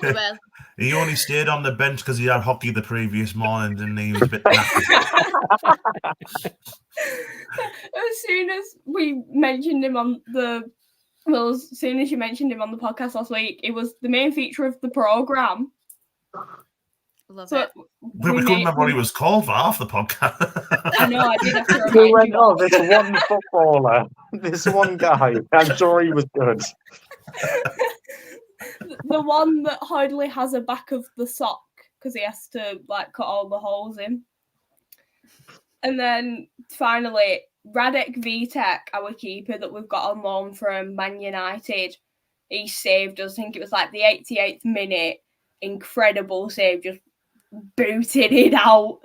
Well, He only stayed on the bench because he had hockey the previous morning, and he was a bit knackered. As soon as we mentioned him on the... Well, as soon as you mentioned him on the podcast last week, it was the main feature of the programme. love So it. We couldn't remember what he was called for half the podcast. I know, I did have to We remind went, you. oh, this one footballer, this one guy. I'm sure he was good. The one that hardly has a back of the sock because he has to like cut all the holes in. And then finally, Radek Vitek, our keeper that we've got on loan from Man United, he saved us. I think it was like the 88th minute. Incredible save, just booted it out.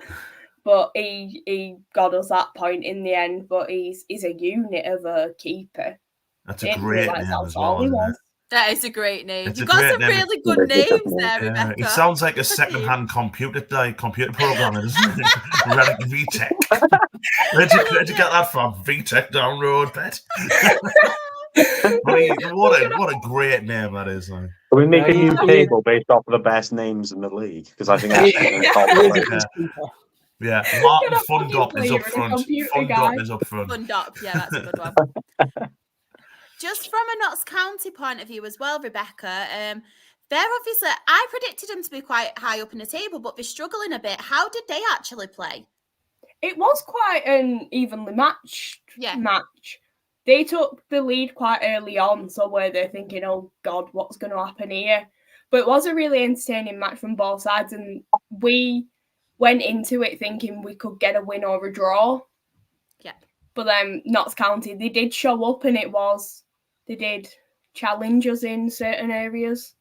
But he got us that point in the end. But he's a unit of a keeper. That's a great name as well, isn't it? That is a great name. It's You've a got great some name. really good names there, Yeah, Rebecca. it sounds like a second-hand computer programmer, doesn't it? Relic VTech. Where'd you get that from? VTech down road, pet. what a great name that is. Like. Can we make a new Yeah. table based off of the best names in the league? Because I think that's Yeah, Martin Get a fucking Fundop is player up and a front. computer Fundop guy. is up front. Fundop, yeah, that's a good one. Just from a Notts County point of view as well, Rebecca, they're obviously, I predicted them to be quite high up in the table, but they're struggling a bit. How did they actually play? It was quite an evenly matched Yeah. match. They took the lead quite early on, so where they're thinking, oh God, what's going to happen here? But it was a really entertaining match from both sides, and we went into it thinking we could get a win or a draw. Yeah. But then Notts County, they did show up, and they did challenge us in certain areas.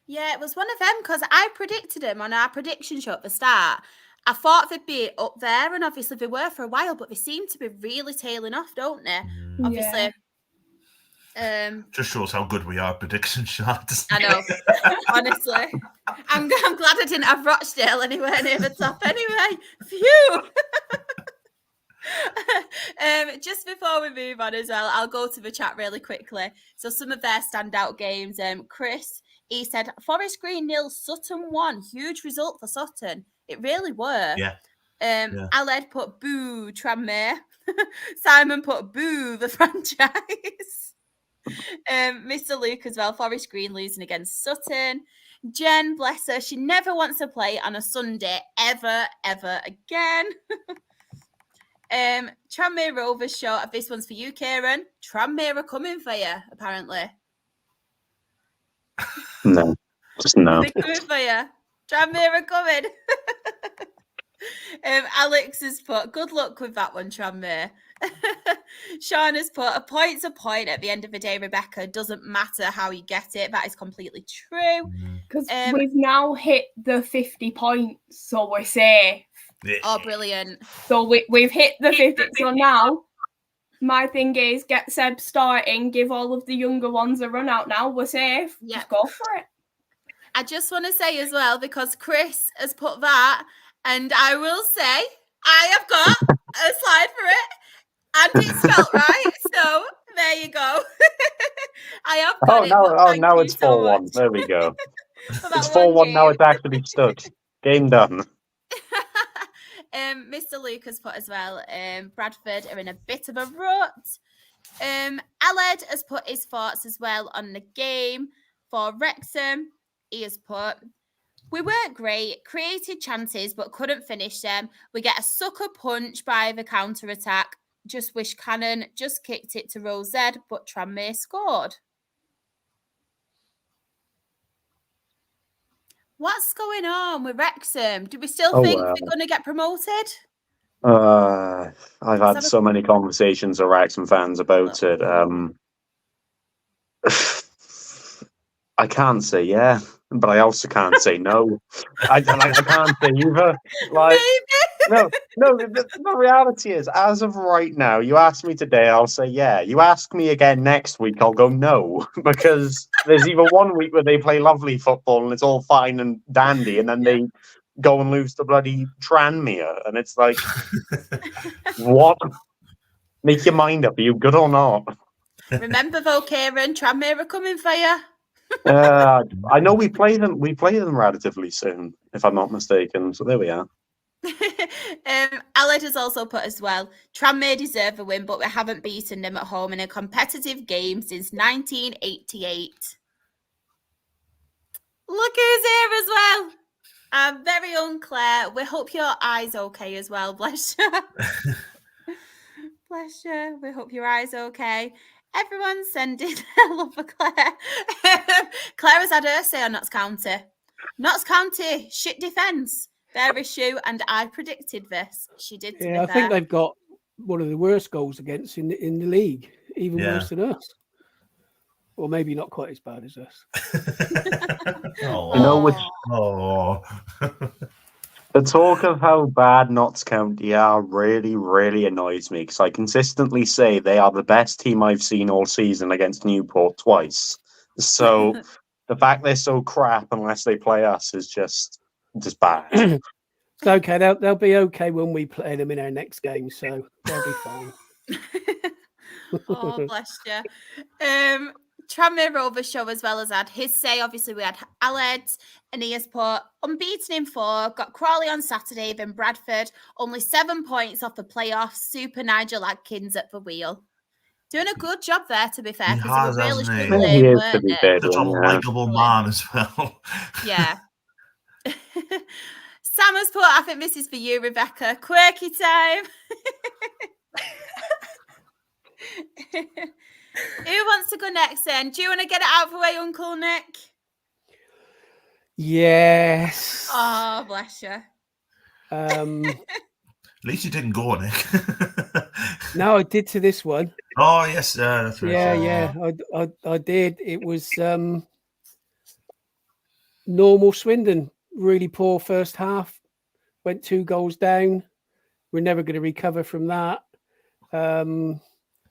Yeah, it was one of them because I predicted them on our prediction show at the start. I thought they'd be up there, and obviously they were for a while, but they seem to be really tailing off, don't they? Obviously. Just shows how good we are at prediction shots. I know. Honestly. I'm glad I didn't have Rochdale anywhere near the top anyway. Phew! Just before we move on as well, I'll go to the chat really quickly. So some of their standout games. Chris, he said, Forest Green 0, Sutton 1. Huge result for Sutton. It really were. Yeah. Aled put boo, Tranmere. Simon put boo, the franchise. Mr. Luke as well, Forest Green losing against Sutton. Jen, bless her, she never wants to play on a Sunday ever again. Tranmere Rovers short. This one's for you, Kieran. Tranmere are coming for you, apparently. No, just no. They're coming for you. Tranmere are coming. Alex has put, good luck with that one, Tranmere. Sean has put, a point's a point at the end of the day, Rebecca. Doesn't matter how you get it. That is completely true. Because we've now hit the 50 points, so we're safe. Yeah. Oh, brilliant. So we've hit the 50. So now, my thing is, get Seb starting, give all of the younger ones a run out now. We're safe. Yeah. Just go for it. I just want to say as well, because Chris has put that, and I will say, I have got a slide for it, and it's spelled right, so there you go. I have got it. Now it's 4-1. There we go. It's 4-1 now. It's actually stood. Game done. Mr. Luke has put as well, Bradford are in a bit of a rut. Aled has put his thoughts as well on the game. For Wrexham, he has put, we weren't great, created chances but couldn't finish them. We get a sucker punch by the counter-attack. Just wish Cannon just kicked it to Rose Z, but Tranmere scored. What's going on with Wrexham? Do we still think they're going to get promoted? I've had so many conversations with Wrexham fans about it. I can't say yeah, but I also can't say no. I can't say either. Like, Maybe. No, the reality is, as of right now, you ask me today, I'll say yeah. You ask me again next week, I'll go no, because there's either one week where they play lovely football and it's all fine and dandy, and then they go and lose to bloody Tranmere, and it's like, what? Make your mind up. Are you good or not? Remember though, Kieran, Tranmere are coming for you. I know we play them. We play them relatively soon, if I'm not mistaken. So there we are. Aled has also put as well, Tranmere deserve a win, but we haven't beaten them at home in a competitive game since 1988. Look who's here as well. Our very own Claire. We hope your eye's okay as well, bless you. Bless you. We hope your eye's okay. Everyone's sending their love for Claire. Claire has had her say on Notts County. Notts County, shit defence. Their issue, and I predicted this. She did. Yeah, I think they've got one of the worst goals against in the league, even worse than us. Or maybe not quite as bad as us. You know which? The talk of how bad Notts County are really, really annoys me, because I consistently say they are the best team I've seen all season against Newport twice. So the fact they're so crap unless they play us is just bad. It's okay. They'll be okay when we play them in our next game, so they'll be fine. Oh, bless you. Tranmere Rovers show as well as had his say. Obviously, we had Aled, and he has put unbeaten in 4, got Crawley on Saturday, then Bradford, only 7 points off the playoffs. Super Nigel Adkins at the wheel. Doing a good job there, to be fair, because they were really struggling, weren't they? Such a likeable man as well. Yeah. Sam has put, I think this is for you, Rebecca. Quirky time. Who wants to go next then? Do you want to get it out for way, Uncle Nick? Yes. Oh, bless you. At least you didn't go, Nick. No, I did to this one. Oh, yes. That's right. Yeah. I did. It was normal Swindon. Really poor first half. Went 2 goals down. We're never going to recover from that.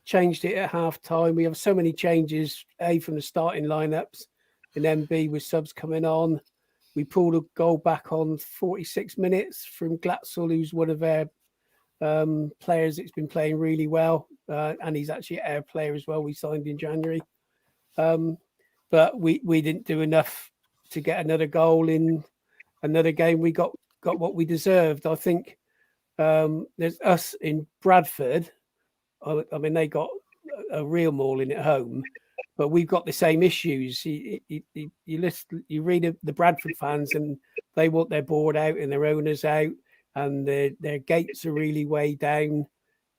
Changed it at half time. We have so many changes, A, from the starting lineups, and then B, with subs coming on. We pulled a goal back on 46 minutes from Glatzel, who's one of our players that's been playing really well. And he's actually our player as well. We signed in January. But we didn't do enough to get another goal in another game. We got what we deserved. I think there's us in Bradford. I mean, they got a real mauling at home, but we've got the same issues. You read the Bradford fans, and they want their board out and their owners out, and their gates are really way down.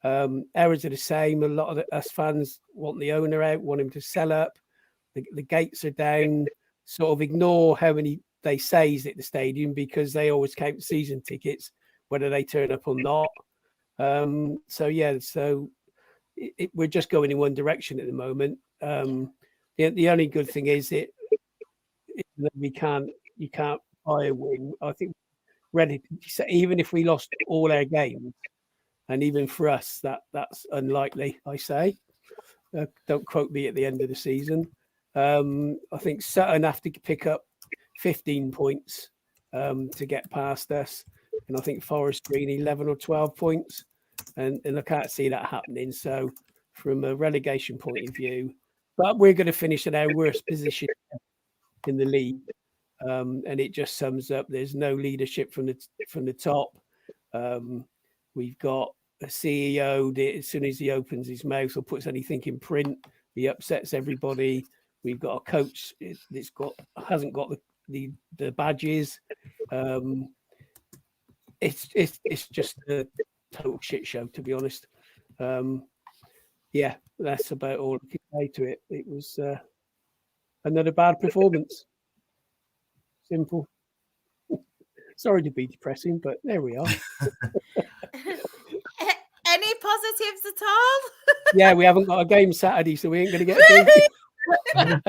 Errors are the same. A lot of us fans want the owner out, want him to sell up. The gates are down. Sort of ignore how many they say is at the stadium, because they always count season tickets, whether they turn up or not. So we're just going in one direction at the moment. The only good thing is that you can't buy a win. I think even if we lost all our games, and even for us that's unlikely. I say, don't quote me at the end of the season. I think Sutton have to pick up 15 points to get past us, and I think Forest Green 11 or 12 points. And I can't see that happening. So from a relegation point of view, but we're going to finish in our worst position in the league. And it just sums up, there's no leadership from the top. We've got a CEO that as soon as he opens his mouth or puts anything in print, he upsets everybody. We've got a coach that's hasn't got the badges. It's just a total shit show, to be honest. That's about all I can say to it. It was another bad performance. Simple. Sorry to be depressing, but there we are. Any positives at all? Yeah, we haven't got a game Saturday, so we ain't going to get a game.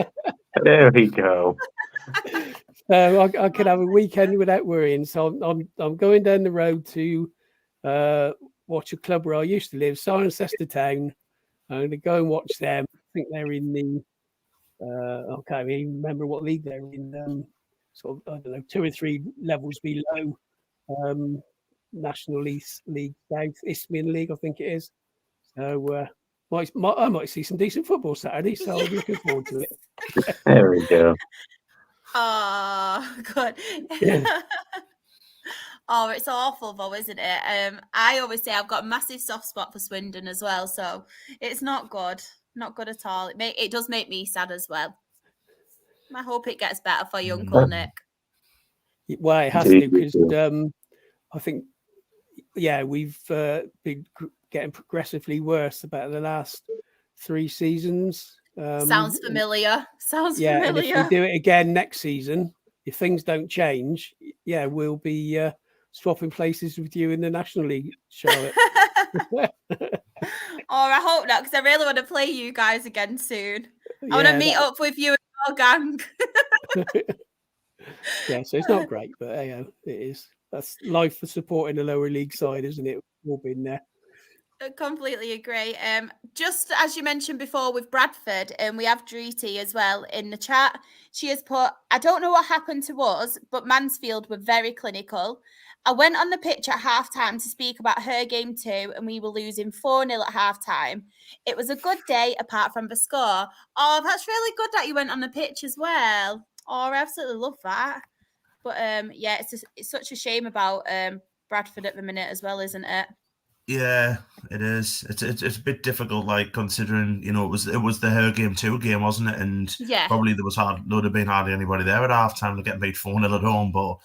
There we go. So I could have a weekend without worrying. So I'm going down the road to watch a club where I used to live, Cirencester Town. I'm going to go and watch them. I think they're in the, I can't even remember what league they're in. Sort of, I don't know, 2 or 3 levels below National League South, Isthmian League, I think it is. So I might see some decent football Saturday, so I'm looking forward to it. There we go. Oh, good. Yeah. Oh, it's awful though, isn't it? I always say I've got a massive soft spot for Swindon as well, so it's not good. Not good at all. It does make me sad as well. I hope it gets better for you, Uncle Nick. Well, it has to, because I think, we've been getting progressively worse about the last 3 seasons. Sounds familiar. Sounds familiar. familiar. And if we do it again next season, if things don't change, we'll be swapping places with you in the National League, Charlotte. I hope not, because I really want to play you guys again soon. I want to meet up with you and your gang. So it's not great, but it is. That's life for supporting a lower league side, isn't it? We've all been there. I completely agree. Just as you mentioned before with Bradford, and we have Dreety as well in the chat. She has put, I don't know what happened to us, but Mansfield were very clinical. I went on the pitch at halftime to speak about her game too, and we were losing 4-0 at halftime. It was a good day apart from the score. Oh, that's really good that you went on the pitch as well. Oh, I absolutely love that. But it's such a shame about Bradford at the minute as well, isn't it? Yeah, it is. It's a bit difficult, like considering it was the her game 2 game, wasn't it? And probably there would have been hardly anybody there at half time to get beat 4-0 at home. But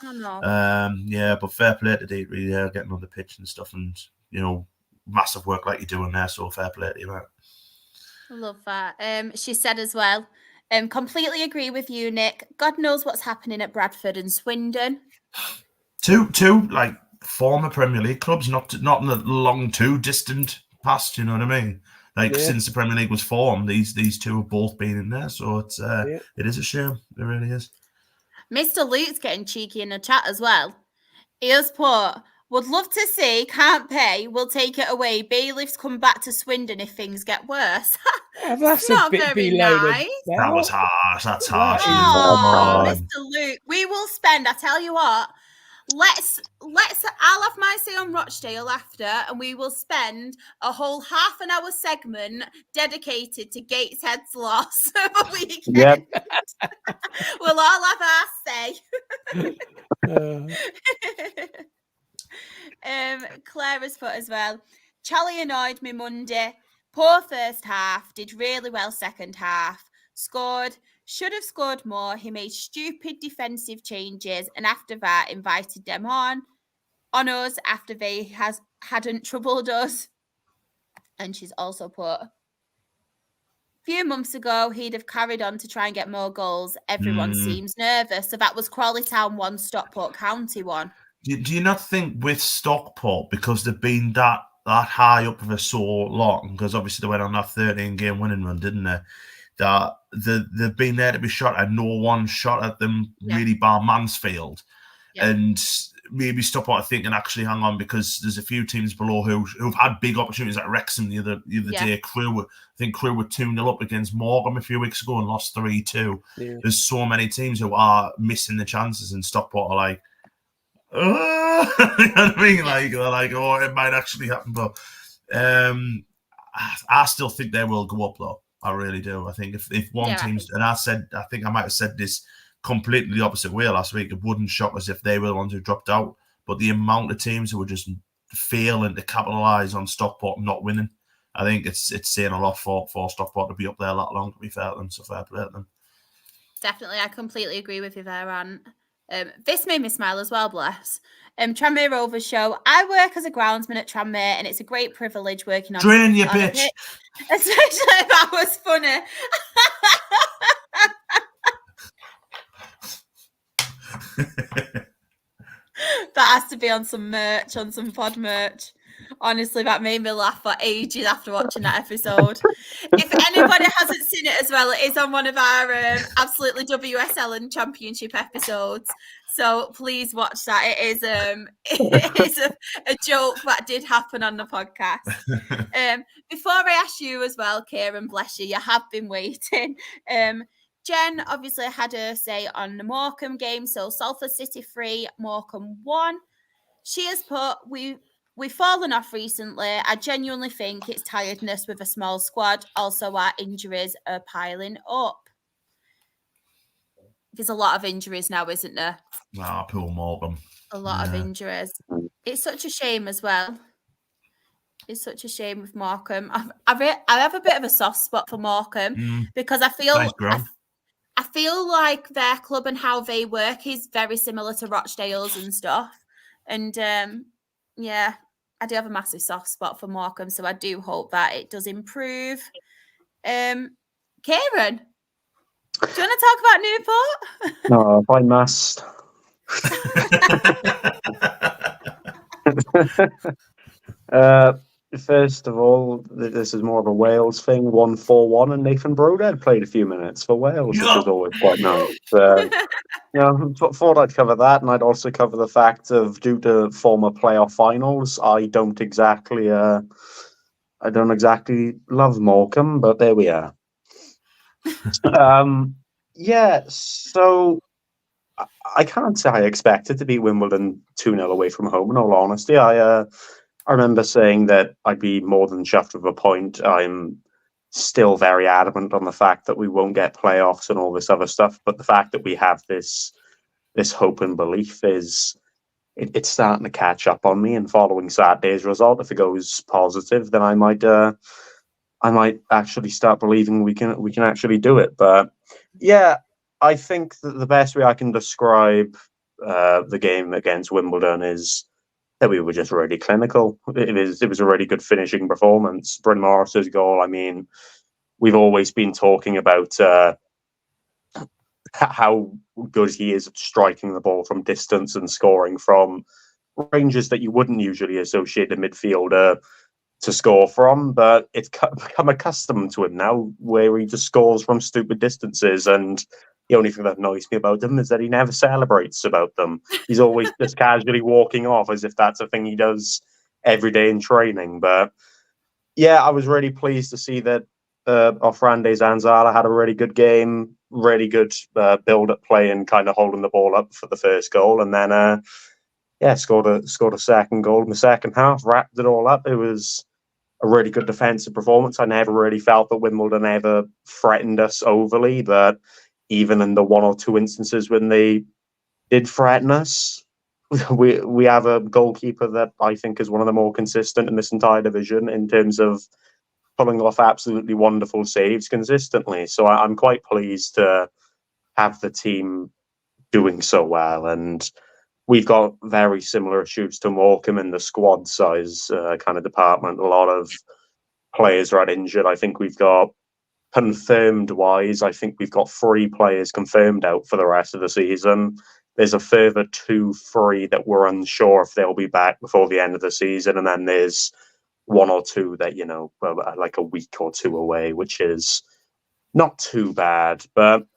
but fair play to Deidre, getting on the pitch and stuff, and massive work like you're doing there. So fair play to you, mate. I love that. She said as well, completely agree with you, Nick. God knows what's happening at Bradford and Swindon. Two like former Premier League clubs, not in the long too distant past, you know what I mean? Like since the Premier League was formed, these two have both been in there, so it's it is a shame. It really is. Mr. Luke's getting cheeky in the chat as well. He has put, would love to see, can't pay, we'll take it away. Bailiffs come back to Swindon if things get worse. That's not a bit very below nice. That was harsh. That's harsh. Oh, Mr. Luke, we will spend, I tell you what, I'll have my say on Rochdale after, and we will spend a whole half an hour segment dedicated to Gateshead's loss of a weekend. Yep. We'll all have our say. Claire has put as well, Charlie annoyed me Monday. Poor first half, did really well second half. Should have scored more. He made stupid defensive changes, and after that, invited them on us after they hadn't troubled us. And she's also put, a few months ago, he'd have carried on to try and get more goals. Everyone seems nervous. So that was Crawley Town 1, Stockport County 1. Do you not think with Stockport, because they've been that high up for so long, because obviously they went on that 13-game winning run, didn't they? That they've been there to be shot at. No one shot at them really bar Mansfield. And maybe Stockport thinking, actually, hang on, because there's a few teams below who've had big opportunities, like Wrexham the other day. Crewe were 2-0 up against Morecambe a few weeks ago and lost 3-2. There's so many teams who are missing the chances, and Stockport are like, you know what I mean? Like, they're like, oh, it might actually happen. But I still think they will go up, though. I really do. I think if one team's, and I think I might have said this completely the opposite way last week, it wouldn't shock us if they were the ones who dropped out. But the amount of teams who were just failing to capitalise on Stockport not winning, I think it's saying a lot for Stockport to be up there that long, to be fair to them. So fair play to them. Definitely, I completely agree with you there, Ant. This made me smile as well, bless. Tranmere Rovers show. I work as a groundsman at Tranmere, and it's a great privilege working on. Drain you, bitch. Especially if that was funny. That has to be on some merch, on some pod merch. Honestly, that made me laugh for ages after watching that episode. If anybody hasn't seen it as well, it is on one of our Absolutely WSL and Championship episodes. So please watch that. It is a joke that did happen on the podcast. Before I ask you as well, Kieran, bless you, you have been waiting. Jen obviously had a say on the Morecambe game. So Salford City 3, Morecambe 1. She has put, we've fallen off recently. I genuinely think it's tiredness with a small squad. Also, our injuries are piling up. There's a lot of injuries now, isn't there? Poor Morecambe. A lot of injuries. It's such a shame as well. It's such a shame with Morecambe. I have a bit of a soft spot for Morecambe because I feel I feel like their club and how they work is very similar to Rochdale's and stuff. And yeah, I do have a massive soft spot for Morecambe, so I do hope that it does improve. Kieran, do you want to talk about Newport? No, I must. First of all, this is more of a Wales thing. 1-4-1, and Nathan Broadhead played a few minutes for Wales, which was always quite nice. Thought I'd cover that, and I'd also cover the fact of, due to former playoff finals, I don't exactly love Morecambe, but there we are. So I can't say I expected to beat Wimbledon 2-0 away from home, in all honesty. I remember saying that I'd be more than chuffed with a point. I'm still very adamant on the fact that we won't get playoffs and all this other stuff, but the fact that we have this hope and belief it's starting to catch up on me. And following Saturday's result, if it goes positive, then I might actually start believing we can actually do it. But yeah, I think that the best way I can describe the game against Wimbledon is that we were just really clinical. It was a really good finishing performance. Bryn Morris's goal, I mean, we've always been talking about how good he is at striking the ball from distance and scoring from ranges that you wouldn't usually associate a midfielder to score from, but it's become accustomed to him now, where he just scores from stupid distances. And the only thing that annoys me about him is that he never celebrates about them. He's always just casually walking off as if that's a thing he does every day in training. But yeah, I was really pleased to see that Ofrande Zanzala had a really good game, really good build-up play and kind of holding the ball up for the first goal. And then, scored a second goal in the second half, wrapped it all up. It was a really good defensive performance. I never really felt that Wimbledon ever threatened us overly, but even in the one or two instances when they did threaten us, we have a goalkeeper that I think is one of the more consistent in this entire division in terms of pulling off absolutely wonderful saves consistently. So I'm quite pleased to have the team doing so well. And we've got very similar issues to Morecambe in the squad size kind of department. A lot of players are injured. I think we've got confirmed wise, I think we've got 3 players confirmed out for the rest of the season. There's a further 2-3 that we're unsure if they'll be back before the end of the season. And then there's 1 or 2 that, like a week or 2 away, which is not too bad. But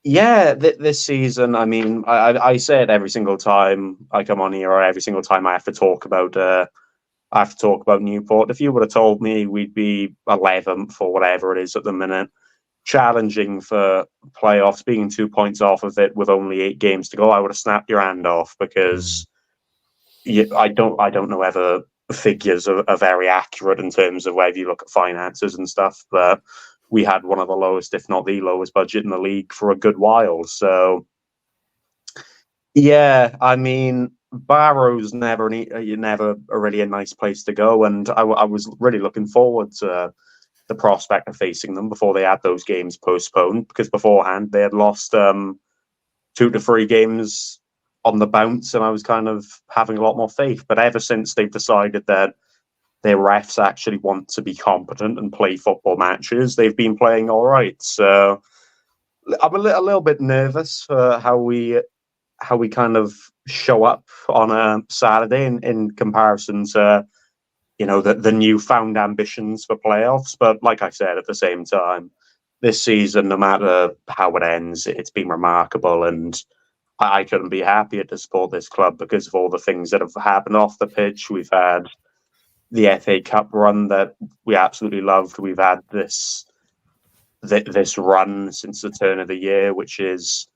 yeah, this season, I mean, I say it every single time I come on here, or every single time I have to talk about Newport. If you would have told me we'd be 11th or whatever it is at the minute, challenging for playoffs, being 2 points off of it with only 8 games to go, I would have snapped your hand off, because I don't know whether figures are very accurate in terms of whether you look at finances and stuff, but we had one of the lowest, if not the lowest budget in the league for a good while. So yeah, I mean, Barrow's never really a nice place to go, and I was really looking forward to the prospect of facing them before they had those games postponed, because beforehand they had lost 2 to 3 games on the bounce, and I was kind of having a lot more faith. But ever since they've decided that their refs actually want to be competent and play football matches, they've been playing all right. So I'm a little bit nervous for how we kind of show up on a Saturday in comparison to the newfound ambitions for playoffs. But like I said, at the same time, this season, no matter how it ends, it's been remarkable, and I couldn't be happier to support this club because of all the things that have happened off the pitch. We've had the FA Cup run that we absolutely loved. We've had this run since the turn of the year, which is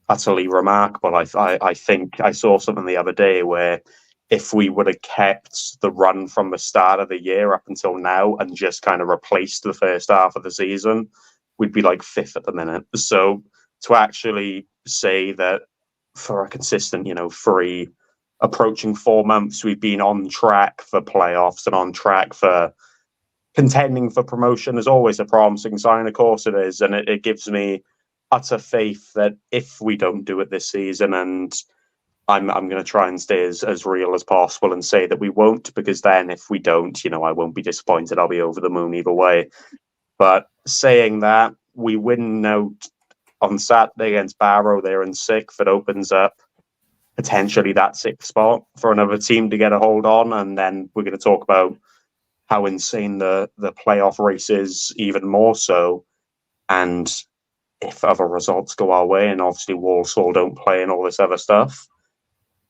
utterly remarkable. I think I saw something the other day where if we would have kept the run from the start of the year up until now and just kind of replaced the first half of the season, we'd be like fifth at the minute. So to actually say that for a consistent, approaching 4 months, we've been on track for playoffs and on track for contending for promotion is always a promising sign. Of course it is. And it gives me utter faith that if we don't do it this season, and I'm going to try and stay as real as possible and say that we won't, because then if we don't, I won't be disappointed. I'll be over the moon either way. But saying that, we win out on Saturday against Barrow. They're in sixth. It opens up potentially that sixth spot for another team to get a hold on. And then we're going to talk about how insane the playoff race is even more so. And if other results go our way, and obviously Walsall don't play and all this other stuff,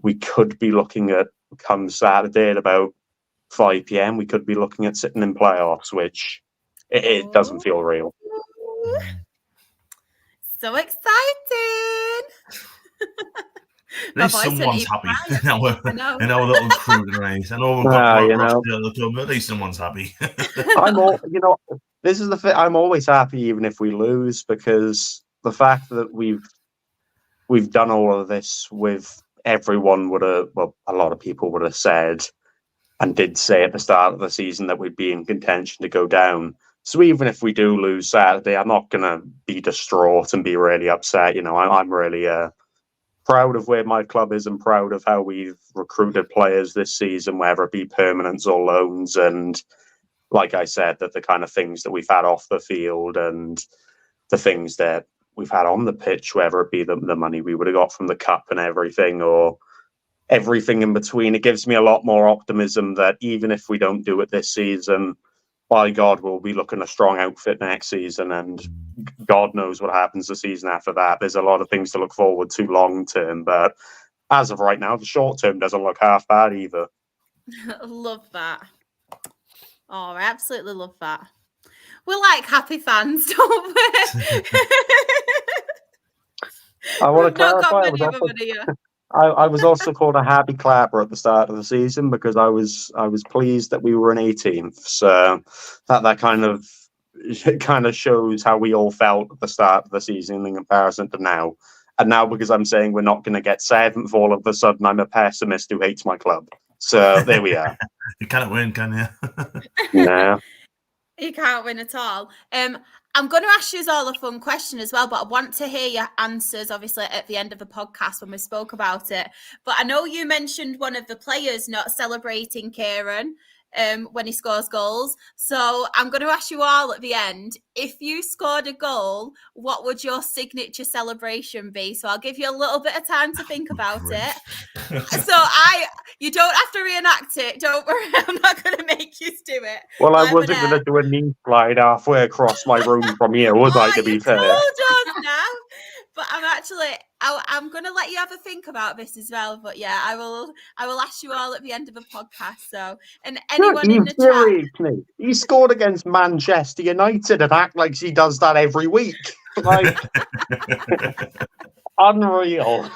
we could be looking at, come Saturday at about 5 p.m, we could be looking at sitting in playoffs, which it doesn't feel real. So excited! At least someone's happy in our little crew race. I know we've got the club, but at least someone's happy. This is the thing. I'm always happy even if we lose, because the fact that we've done all of this with everyone a lot of people would have said and did say at the start of the season that we'd be in contention to go down. So even if we do lose Saturday, I'm not going to be distraught and be really upset. I'm really proud of where my club is and proud of how we've recruited players this season, whether it be permanents or loans. And like I said, that the kind of things that we've had off the field and the things that we've had on the pitch, whether it be the money we would have got from the cup and everything, or everything in between, it gives me a lot more optimism that even if we don't do it this season, by God, we'll be looking a strong outfit next season, and God knows what happens the season after that. There's a lot of things to look forward to long term, but as of right now, the short term doesn't look half bad either. Love that. Oh, I absolutely love that. We're like happy fans, don't we? I want to clarify. I was also called a happy clapper at the start of the season because I was pleased that we were in 18th. So that kind of shows how we all felt at the start of the season in comparison to now. And now, because I'm saying we're not going to get 7th, all of a sudden I'm a pessimist who hates my club. So there we are. You can't win, can you? No. You can't win at all. I'm going to ask you all a fun question as well, but I want to hear your answers, obviously, at the end of the podcast when we spoke about it. But I know you mentioned one of the players not celebrating Kieran when he scores goals. So I'm going to ask you all at the end, if you scored a goal, what would your signature celebration be? So I'll give you a little bit of time to think about it. So you don't have to reenact it. Don't worry, I'm not going to make you do it. Well, I wasn't going to do a knee slide halfway across my room from here, was I, to be fair? Told us now. But I'm going to let you have a think about this as well. But yeah, I will ask you all at the end of the podcast. So, and anyone in the chat. He scored against Manchester United and act like he does that every week. Like, unreal.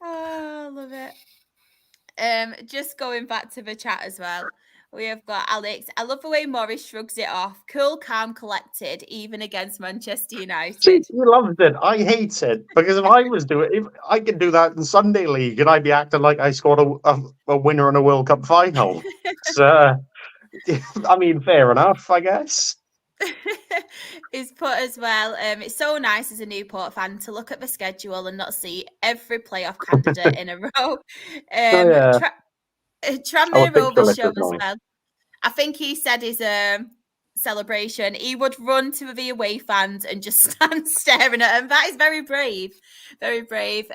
Oh, I love it. Just going back to the chat as well. We have got Alex. I love the way Morris shrugs it off. Cool, calm, collected, even against Manchester United. See, he loves it. I hate it because if I was doing it, I could do that in Sunday League and I'd be acting like I scored a winner in a World Cup final. So, I mean, fair enough, I guess. Is put as well. It's so nice as a Newport fan to look at the schedule and not see every playoff candidate in a row. Tranmere Rovers show as well. I think he said his celebration, he would run to the away fans and just stand staring at them. That is very brave. Very brave.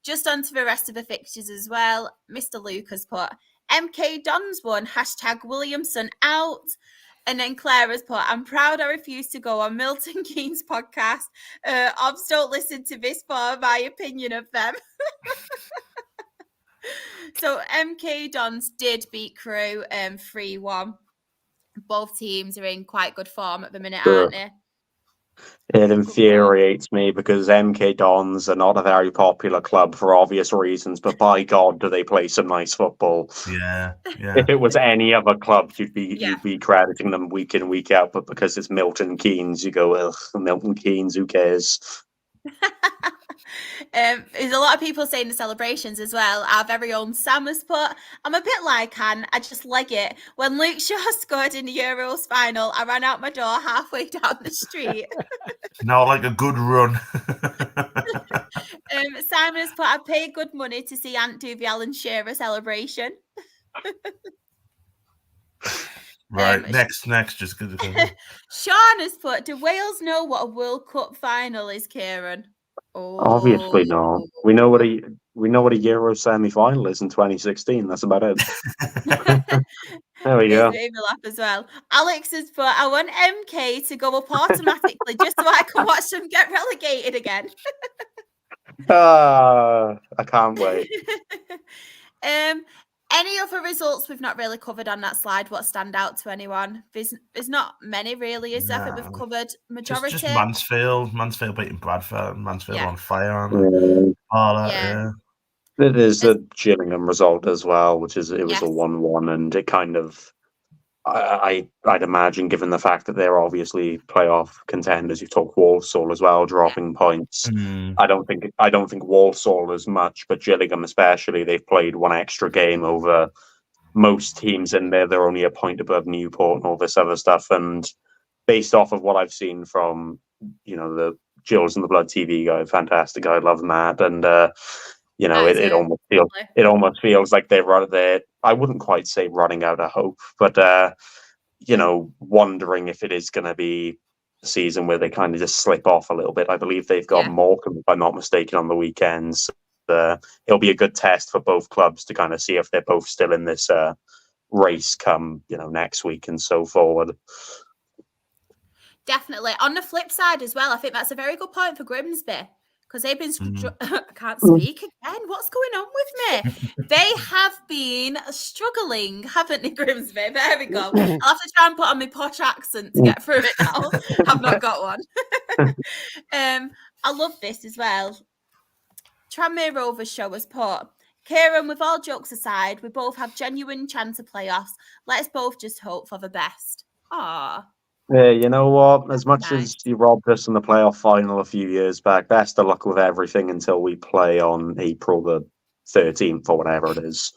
Just on to the rest of the fixtures as well. Mr. Luke has put, MK Dons won, #Williamson out. And then Claire has put, I'm proud I refused to go on Milton Keynes' podcast. Obs don't listen to this for my opinion of them. So MK Dons did beat Crewe 3-1. Both teams are in quite good form at the minute, aren't they? It infuriates me because MK Dons are not a very popular club for obvious reasons, but by God, do they play some nice football. Yeah. If it was any other club, you'd be crediting them week in, week out, but because it's Milton Keynes, you go, ugh, Milton Keynes, who cares? There's a lot of people saying the celebrations as well. Our very own Sam has put, I'm a bit like Anne, I just leg it. When Luke Shaw scored in the Euros final, I ran out my door halfway down the street. No, like a good run. Simon has put, I paid good money to see Ant do the Alan Shearer celebration. Right, next, just good. Sean has put, do Wales know what a World Cup final is, Kieran? Oh. Obviously not. We know what a Euro semi-final is in 2016. That's about it. There we go. Made me laugh as well. Alex has put, I want MK to go up automatically just so I can watch them get relegated again. I can't wait. Any other results we've not really covered on that slide? What stand out to anyone? There's not many really, is there? I think we've covered majority. Just Mansfield beating Bradford. Mansfield on fire. There's a Gillingham result as well, which is it was a 1-1, and it kind of I'd imagine, given the fact that they're obviously playoff contenders, you talk Walsall as well, dropping points. I don't think Walsall as much, but Gillingham especially, they've played one extra game over most teams in there. They're only a point above Newport and all this other stuff. And based off of what I've seen from, the Gills and the Blood TV guy, fantastic. I love Matt, and it almost feels like they're I wouldn't quite say running out of hope, but wondering if it is going to be a season where they kind of just slip off a little bit. I believe they've got Morecambe, if I'm not mistaken, on the weekends. It'll be a good test for both clubs to kind of see if they're both still in this race come next week and so forward. Definitely. On the flip side as well, I think that's a very good point for Grimsby. Because they've been, I can't speak again. What's going on with me? They have been struggling, haven't they, Grimsby? There we go. I'll have to try and put on my posh accent to get through it now. I've not got one. I love this as well. Tranmere Rovers show us put, Kieran, with all jokes aside, we both have genuine chance of playoffs. Let's both just hope for the best. Aww. Yeah, you know what? As much as you robbed us in the playoff final a few years back, best of luck with everything until we play on April the 13th or whatever it is.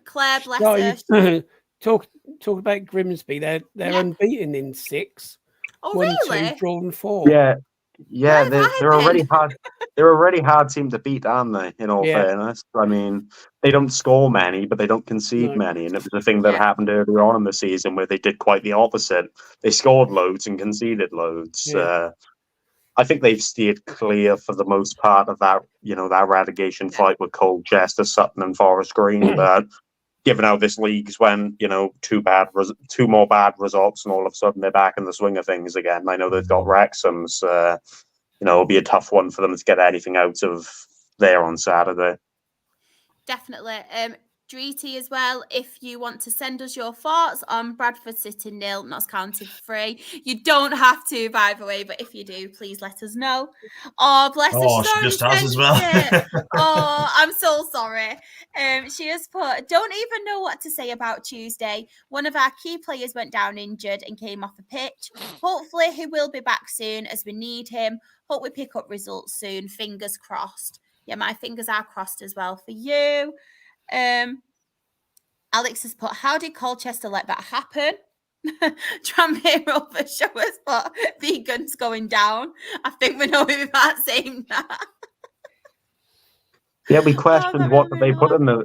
Claire, bless her. Talk about Grimsby. They're unbeaten in 6. Oh, 1, really? 2, drawn 4. Yeah, they're already hard. They're a really hard team to beat, aren't they? In all fairness, I mean, they don't score many, but they don't concede many, and it was a thing that happened earlier on in the season where they did quite the opposite. They scored loads and conceded loads. I think they've steered clear for the most part of that, that relegation fight with Colchester, Sutton, and Forest Green. But given how this league's went, two more bad results, and all of a sudden they're back in the swing of things again. I know they've got Wrexham's. It'll be a tough one for them to get anything out of there on Saturday. Definitely. Dreety as well, if you want to send us your thoughts on Bradford City 0, Notts County 3. You don't have to, by the way, but if you do, please let us know. Oh, bless her. She just has as well. Oh, I'm so sorry. She has put, don't even know what to say about Tuesday. One of our key players went down injured and came off the pitch. Hopefully he will be back soon as we need him. Hope we pick up results soon. Fingers crossed. Yeah, my fingers are crossed as well for you. Alex has put, how did Colchester let that happen? Tranmere Rovers show us put, vegans going down. I think we know without saying that. Yeah, we questioned what they put in the.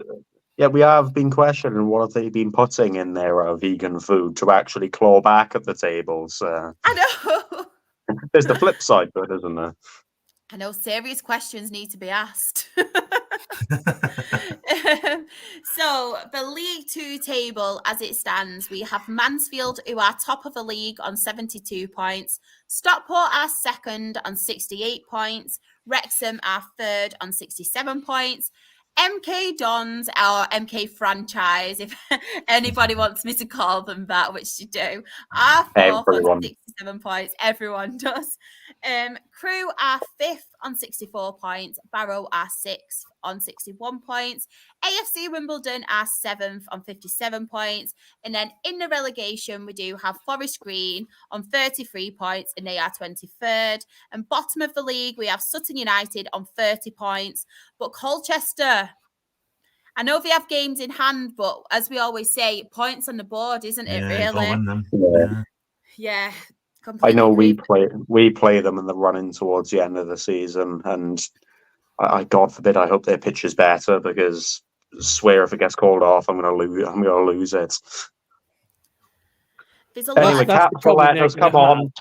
Yeah, we have been questioning what have they been putting in their vegan food to actually claw back at the tables. I know. There's the flip side to it, isn't there? I know serious questions need to be asked. So the League Two table as it stands, we have Mansfield, who are top of the league on 72 points. Stockport are second on 68 points. Wrexham are third on 67 points. MK Dons, our MK franchise, if anybody wants me to call them that, which you do, are fourth on 67 points. Everyone does. Crew are fifth on 64 points. Barrow are sixth on 61 points. AFC Wimbledon are seventh on 57 points. And then in the relegation, we do have Forest Green on 33 points, and they are 23rd. And bottom of the league, we have Sutton United on 30 points. But Colchester, I know they have games in hand, but as we always say, points on the board, isn't it, really? Go win them. Yeah. I know we play them in the run-in towards the end of the season, and I God forbid, I hope their pitch is better, because I swear if it gets called off, I'm gonna lose it. There's a Anyway, capital letters, come on.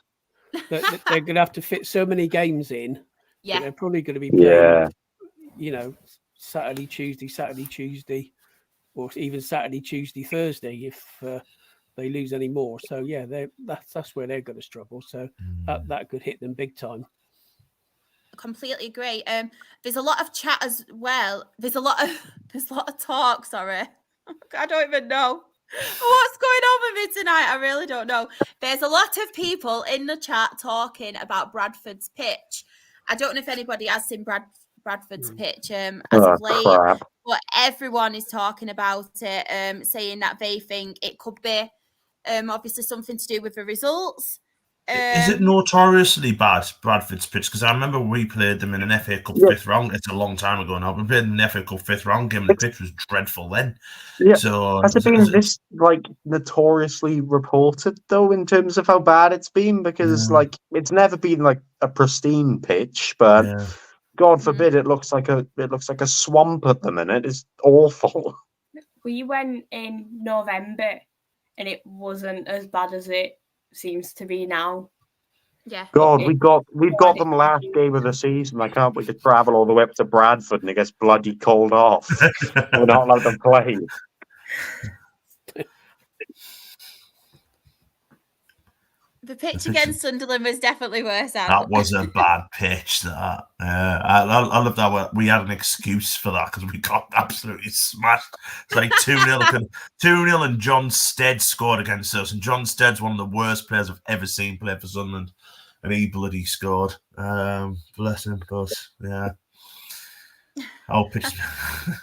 They're going to have to fit so many games in. Yeah, they're probably going to be playing, Saturday, Tuesday, or even Saturday, Tuesday, Thursday if they lose any more. So yeah, that's where they're going to struggle. So that could hit them big time. Completely agree. There's a lot of chat as well. There's a lot of talk. Sorry, I don't even know what's going on with me tonight. I really don't know. There's a lot of people in the chat talking about Bradford's pitch. I don't know if anybody has seen Bradford's pitch as of late, but everyone is talking about it, saying that they think it could be obviously something to do with the results. Is it notoriously bad, Bradford's pitch? Because I remember we played them in an FA Cup fifth round. It's a long time ago now. We played in an FA Cup fifth round game, and the pitch was dreadful then. Yeah. So has it been this notoriously reported though, in terms of how bad it's been? Because it's never been a pristine pitch, but God forbid it looks like a swamp at the minute. It's awful. We went in November, and it wasn't as bad as it seems to be now. Yeah. God, we've got them last game of the season. I can't wait to travel all the way up to Bradford and it gets bloody cold off. We're not allowed to play. The pitch against Sunderland was definitely worse. That was a bad pitch. That I love that we had an excuse for that because we got absolutely smashed. It's like 2-0, 2-0, and John Stead scored against us. And John Stead's one of the worst players I've ever seen play for Sunderland, and he bloody scored. Bless him, but yeah. I'll pitch.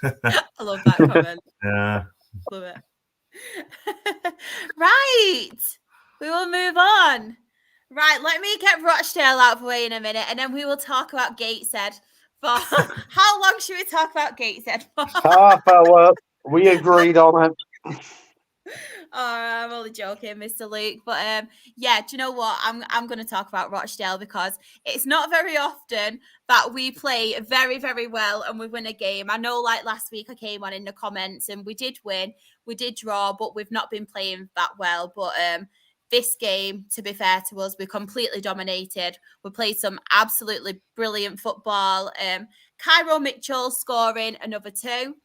I love that comment. Yeah, love it. Right. We will move on. Right, let me get Rochdale out of the way in a minute, and then we will talk about Gateshead. For how long should we talk about Gateshead for? Half hour. We agreed on it. I'm only joking, Mr. Luke. But yeah, do you know what? I'm going to talk about Rochdale because it's not very often that we play very, very well and we win a game. I know, like last week, I came on in the comments and we did win, we did draw, but we've not been playing that well. But this game, to be fair to us, we completely dominated. We played some absolutely brilliant football. Cairo Mitchell scoring another 2.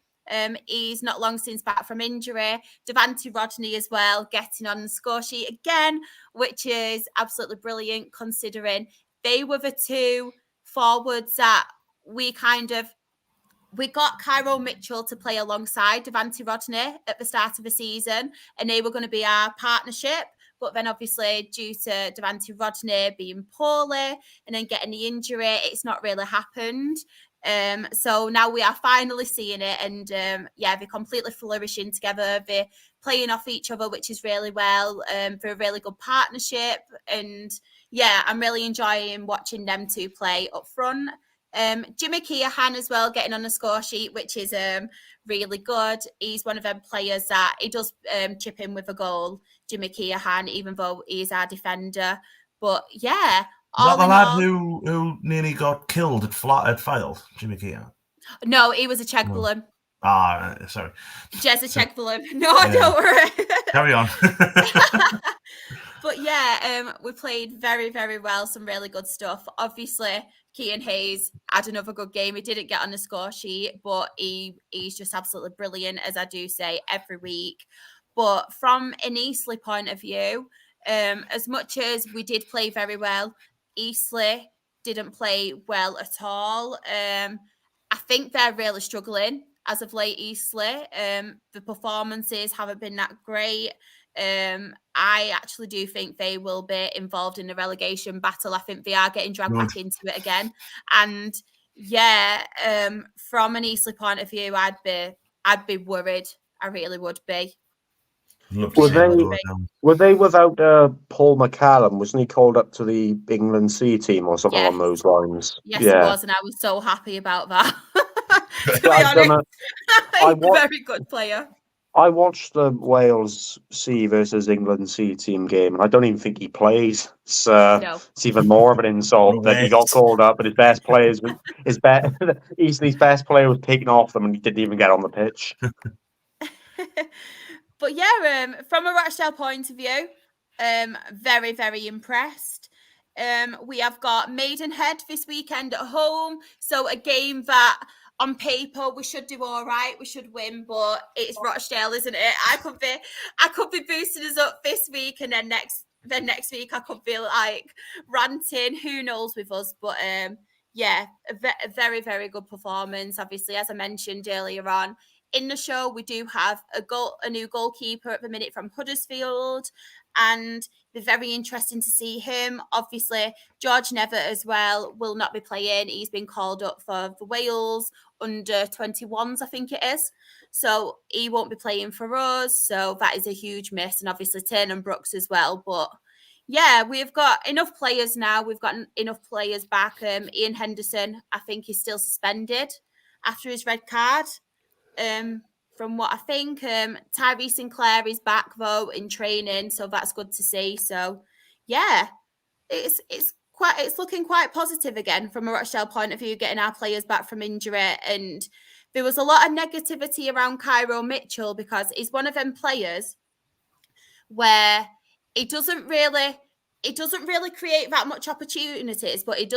He's not long since back from injury. Devante Rodney as well, getting on the score sheet again, which is absolutely brilliant considering they were the 2 forwards that we got Cairo Mitchell to play alongside Devante Rodney at the start of the season, and they were going to be our partnership. But then obviously due to Devante Rodney being poorly and then getting the injury, it's not really happened. So now we are finally seeing it, and they're completely flourishing together. They're playing off each other, which is really well. They're a really good partnership, and yeah, I'm really enjoying watching them 2 play up front. Jimmy Keohan as well getting on the score sheet, which is really good. He's one of them players that he does chip in with a goal, Jimmy Keohan, even though he's our defender. But yeah, all the lad who nearly got killed at Fylde, Jimmy Keohan. No, he was a Chegbourne. Sorry. Just a Chegbourne. No, don't worry. Carry on. But yeah, we played very, very well. Some really good stuff. Obviously, Kean Hayes had another good game. He didn't get on the score sheet, but he's just absolutely brilliant, as I do say every week. But from an Eastleigh point of view, as much as we did play very well, Eastleigh didn't play well at all. I think they're really struggling as of late, Eastleigh. The performances haven't been that great. I actually do think they will be involved in the relegation battle. I think they are getting dragged back into it again. And from an Eastleigh point of view, I'd be worried. I really would be. Were they without Paul McCallum? Wasn't he called up to the England C team or something on those lines? Yes, he was, and I was so happy about that. To be honest, he's a very good player. I watched the Wales C versus England C team game, and I don't even think he played. So it's even more of an insult that he got called up, but his best players, Eastleigh's best player was taken off them, and he didn't even get on the pitch. But yeah, from a Rochdale point of view, very, very impressed. We have got Maidenhead this weekend at home, so a game that on paper we should do all right, we should win, but it's Rochdale, isn't it? I could be boosting us up this week, and then next week I could be like ranting. Who knows with us? But a very, very good performance. Obviously, as I mentioned earlier on in the show, we do have a new goalkeeper at the minute from Huddersfield, and it's very interesting to see him. Obviously, George Nevitt as well will not be playing. He's been called up for the Wales under 21s, I think it is. So he won't be playing for us. So that is a huge miss. And obviously Turner and Brooks as well. But yeah, we've got enough players now. We've got enough players back. Ian Henderson, I think, is still suspended after his red card. From what I think, Tyree Sinclair is back though in training, so that's good to see. So yeah, it's looking quite positive again from a Rochdale point of view, getting our players back from injury. And there was a lot of negativity around Cairo Mitchell because he's one of them players where it doesn't really create that much opportunities, but it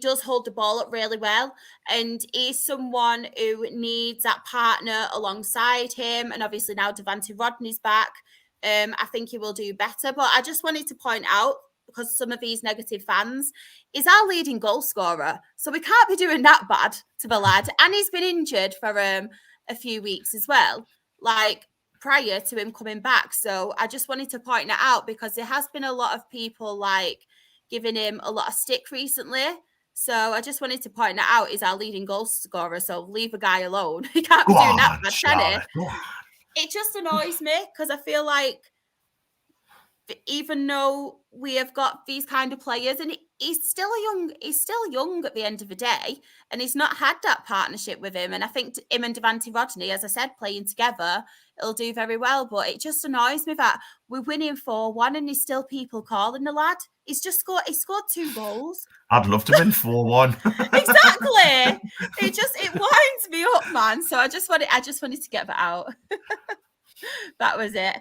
does hold the ball up really well, and he's someone who needs that partner alongside him. And obviously now Devante Rodney's back, I think he will do better. But I just wanted to point out, because some of these negative fans, is our leading goal scorer, so we can't be doing that bad to the lad. And he's been injured for a few weeks as well, like prior to him coming back. So I just wanted to point that out, because there has been a lot of people like giving him a lot of stick recently. So I just wanted to point that out. Is our leading goal scorer, so leave a guy alone. He can't be doing that bad, can he? It just annoys me, because I feel like even though we have got these kind of players, and he's still young at the end of the day, and he's not had that partnership with him. And I think him and Devante Rodney, as I said, playing together, it'll do very well. But it just annoys me that we're winning 4-1 and there's still people calling the lad. He scored 2 goals. I'd love to win 4-1. Exactly. It winds me up, man. So I just wanted to get that out. That was it.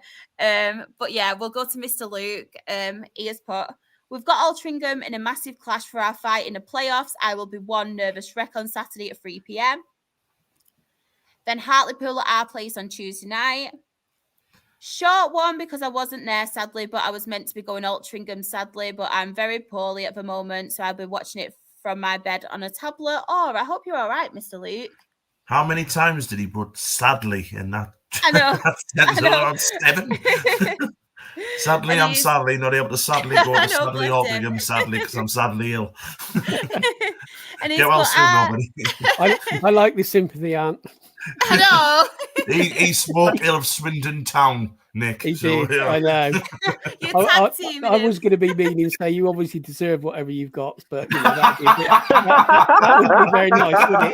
But yeah, we'll go to Mr. Luke. He has put, we've got Altrincham in a massive clash for our fight in the playoffs. I will be one nervous wreck on Saturday at 3 p.m. Then Hartlepool at our place on Tuesday night. Short one because I wasn't there, sadly, but I was meant to be going Altrincham, sadly, but I'm very poorly at the moment, so I'll be watching it from my bed on a tablet. I hope you're all right, Mr. Luke. How many times did he put sadly in that? I know. 7. Sadly, I'm sadly not able to sadly go to sadly Altrincham, sadly, because I'm sadly ill. And get well soon, nobody. I like the sympathy, Aunt. I know. he spoke ill of Swindon Town, Nick. He did. Yeah. I know. I was going to be mean and say you obviously deserve whatever you've got, but you know, that would be very nice, wouldn't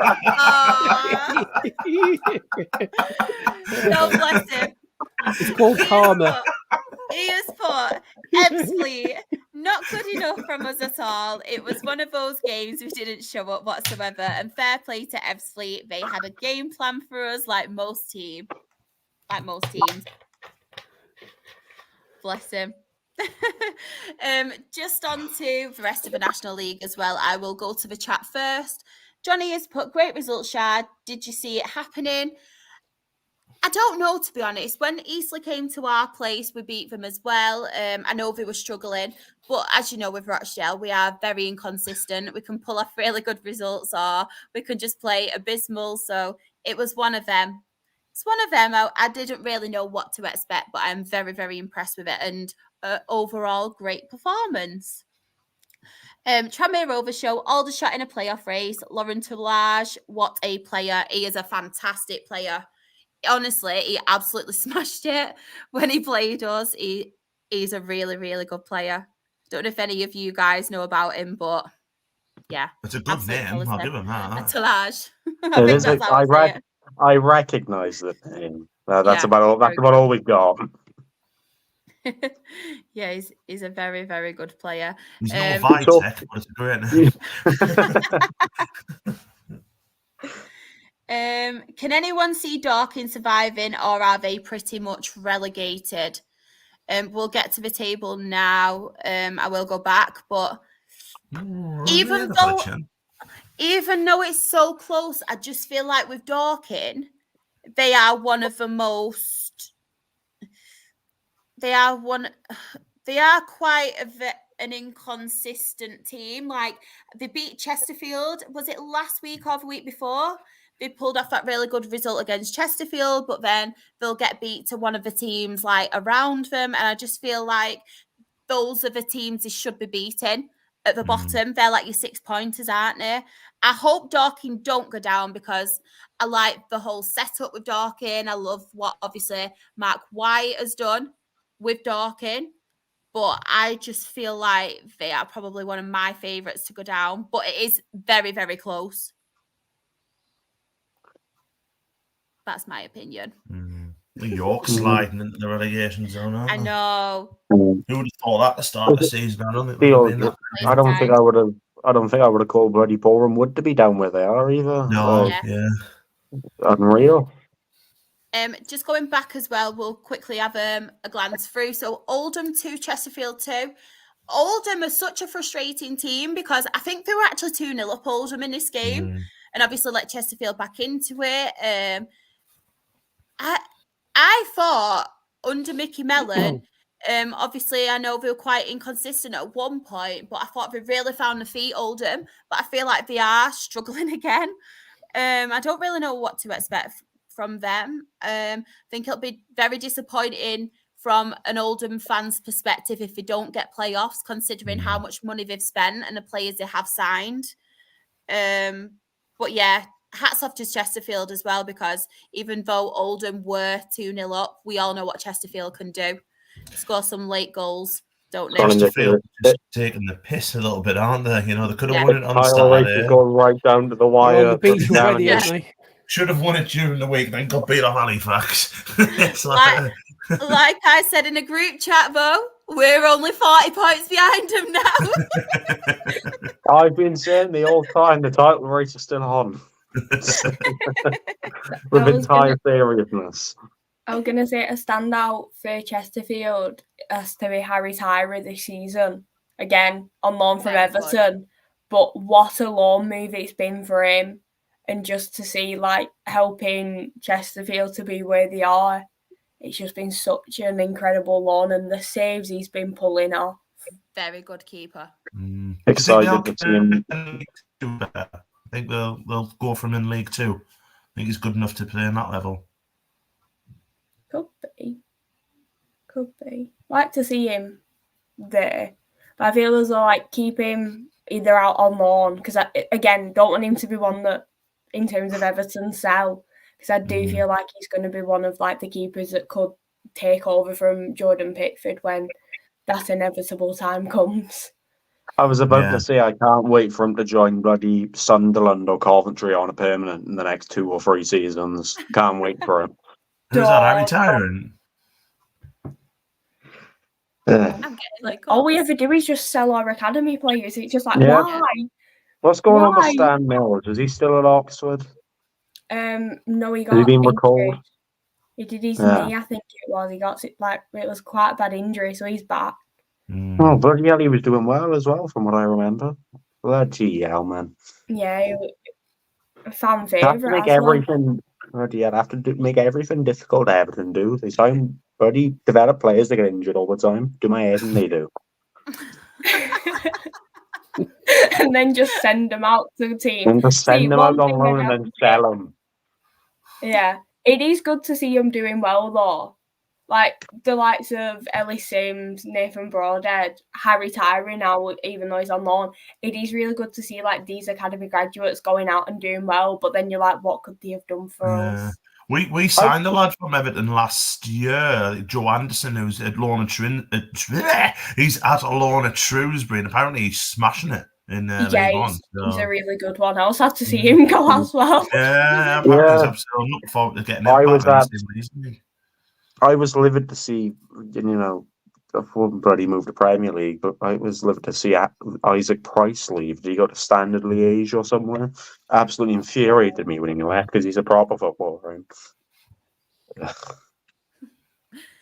it? No, bless him. It's called karma. He has put Ebbsfleet, not good enough from us at all. It was one of those games we didn't show up whatsoever. And fair play to Ebbsfleet. They had a game plan for us like most teams. Bless him. Just on to the rest of the National League as well. I will go to the chat first. Johnny has put great results, Shad. Did you see it happening? I don't know, to be honest. When Eastleigh came to our place, we beat them as well. I know they were struggling, but as you know, with Rochdale, we are very inconsistent. We can pull off really good results, or we can just play abysmal. So it was one of them. It's one of them. I didn't really know what to expect, but I'm very, very impressed with it. And overall, great performance. Tranmere Rovers show Aldershot in a playoff race. Lauren Toulage, what a player. He is a fantastic player. Honestly, he absolutely smashed it when he played us. He's a really, really good player. Don't know if any of you guys know about him, but yeah. It's a good name. quality. I'll give him that. Toulage. It is. I recognise the name. That's about all. That's about all we've got. Yeah, he's a very, very good player. He's no Vitek, but it's a great name. Can anyone see Dorking surviving, or are they pretty much relegated? We'll get to the table now. I will go back, but even though it's so close, I just feel like with Dorking, they are one of the most. They are quite an inconsistent team. Like, they beat Chesterfield. Was it last week or the week before? They pulled off that really good result against Chesterfield, but then they'll get beat to one of the teams like around them. And I just feel like those are the teams they should be beating at the bottom. They're like your 6-pointers, aren't they? I hope Dorking don't go down, because I like the whole setup with Dorking. I love what obviously Mark White has done with Dorking, but I just feel like they are probably one of my favourites to go down. But it is very, very close. That's my opinion. York sliding into the relegation zone. I know. Who would have thought that at the start of the season? I don't think I would have called bloody Boreham Wood to be down where they are either. No, unreal. Just going back as well, we'll quickly have a glance through. So Oldham 2, Chesterfield 2. Oldham are such a frustrating team, because I think they were actually 2-0 up Oldham in this game, and obviously let Chesterfield back into it. I thought under Mickey Mellon, obviously I know they were quite inconsistent at one point, but I thought they really found the feet, Oldham. But I feel like they are struggling again. I don't really know what to expect from them. I think it'll be very disappointing from an Oldham fan's perspective if they don't get playoffs, considering how much money they've spent and the players they have signed. But yeah, hats off to Chesterfield as well, because even though Oldham were 2-0 up, we all know what Chesterfield can do. Score some late goals, don't they? Chesterfield just taking the piss a little bit, aren't they? You know, they could have won it on Saturday. Going right down to the wire. Should have won it during the week, then got beat off Halifax. Like I said in a group chat, though, we're only 40 points behind them now. I've been saying the whole time the title race is still on. With entire seriousness. I was going to say a standout for Chesterfield has to be Harry Tyra this season. Again, on loan from Everton. But what a loan move it's been for him. And just to see, like, helping Chesterfield to be where they are, it's just been such an incredible loan. And the saves he's been pulling off. Very good keeper. Excited to see him. I think they'll go from in League 2. I think he's good enough to play in that level. Could be. Like to see him there. But I feel as though, like, keep him either out on loan, because again, don't want him to be one that, in terms of Everton, sell, because I do feel like he's going to be one of, like, the keepers that could take over from Jordan Pickford when that inevitable time comes. I was about to say I can't wait for him to join bloody Sunderland or Coventry on a permanent in the next 2 or 3 seasons. Can't wait for him. Who's that, retiring? All we ever do is just sell our academy players. It's just like, why? What's going on with Stan Mills? Is he still at Oxford? No, he got. Has he been recalled? He did his knee, I think it was. He got it was quite a bad injury, so he's back. Oh, bloody hell, he was doing well as well, from what I remember. Bloody hell, man. Yeah, a fan Have to favourite make as well. everything. Bloody hell, have to make everything difficult Everton do. They sign bloody develop players that get injured all the time. Do my head, and they do. And then just send them out to the team. And just See, send them one out on thing loan I and have then to sell say- them. Yeah, it is good to see them doing well though. Like the likes of Ellie Sims, Nathan Broadhead, Harry Tyree now, even though he's on loan. It is really good to see like these academy graduates going out and doing well. But then you're like, what could they have done for us? We signed a lad from Everton last year, Joe Anderson, who's at loan at he's at a loan at Shrewsbury, and apparently he's smashing it in League One. He's a really good one. I also had to see him go as well. Yeah, apparently he's absolutely. I'm looking forward to getting him back. I was livid to see, I wouldn't bloody move to Premier League, but I was livid to see Isaac Price leave. Did he go to Standard Liège or somewhere? Absolutely infuriated me when he left because he's a proper footballer.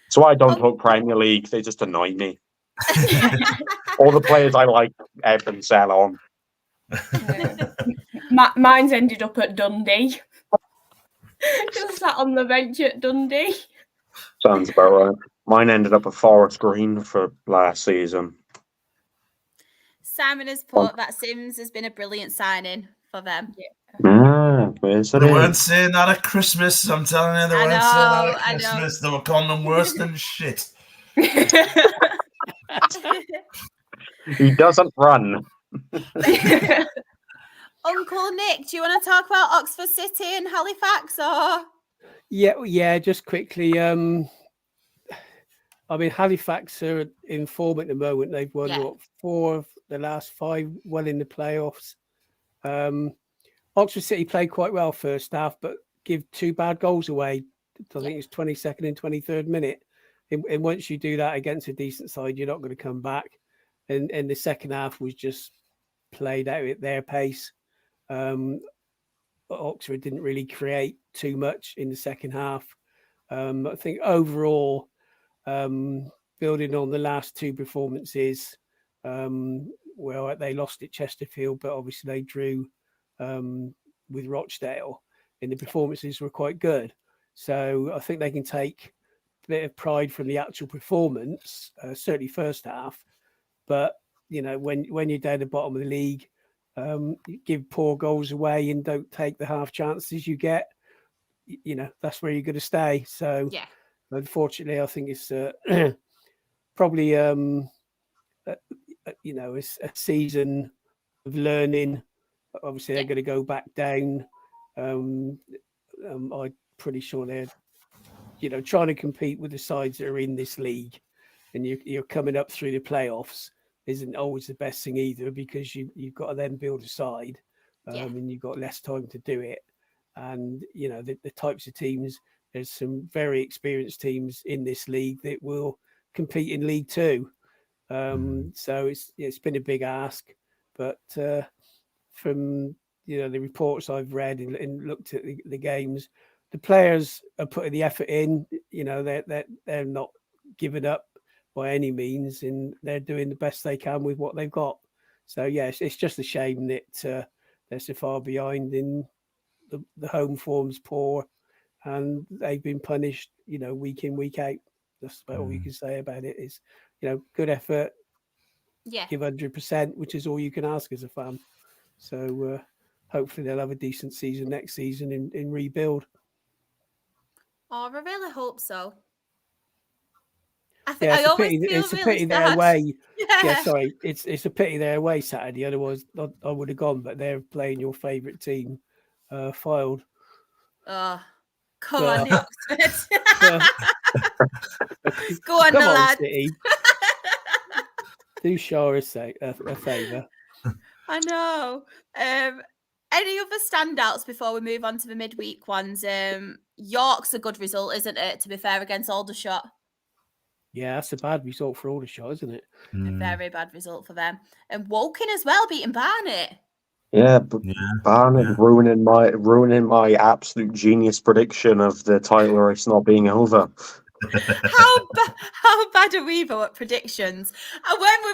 So I don't talk Premier League. They just annoy me. All the players I like, Everton sell on. Mine's ended up at Dundee. Just sat on the bench at Dundee. Sounds about right. Mine ended up at Forest Green for last season. Simon has put that Sims has been a brilliant signing for them. Yes, They weren't saying that at Christmas. I'm telling you, they weren't saying that at Christmas. They were calling them worse than shit. He doesn't run. Uncle Nick, do you want to talk about Oxford City and Halifax, or? Yeah, just quickly. I mean, Halifax are in form at the moment. They've won 4 of the last 5, well in the playoffs. Oxford City played quite well first half, but give 2 bad goals away. I think it's 22nd and 23rd minute. And once you do that against a decent side, you're not going to come back. And the second half was just played out at their pace. Oxford didn't really create too much in the second half. I think overall, building on the last 2 performances, well, they lost at Chesterfield, but obviously they drew with Rochdale, and the performances were quite good. So I think they can take a bit of pride from the actual performance, certainly first half. But when you're down the bottom of the league, you give poor goals away and don't take the half chances you get, that's where you're going to stay. So unfortunately, I think it's probably a season of learning. Obviously, they're going to go back down. I'm pretty sure they're trying to compete with the sides that are in this league, and you're coming up through the playoffs isn't always the best thing either, because you've got to then build a side, and you've got less time to do it. And the types of teams, there's some very experienced teams in this league that will compete in League Two. So it's been a big ask, but from the reports I've read and looked at the games, the players are putting the effort in. They're not giving up by any means, and they're doing the best they can with what they've got. So yes, it's just a shame that they're so far behind in the home form's poor, and they've been punished, week in, week out. That's about all you can say about it. Is good effort, give 100%, which is all you can ask as a fan. So hopefully they'll have a decent season next season in rebuild. Oh, I really hope so. It's a pity they're away. Sorry, it's a pity they're away Saturday. Otherwise, I would have gone. But they're playing your favourite team, Fylde. Oh, come on, the Oxford. Go on, come the on, lad. City. Do Shaw a favour. I know. Any other standouts before we move on to the midweek ones? York's a good result, isn't it? To be fair, against Aldershot. Yeah, that's a bad result for Aldershot, isn't it? A very bad result for them. And Woking as well, beating Barnet. Yeah, but Barnet ruining my absolute genius prediction of the title race not being over. How bad are we though at predictions? And when we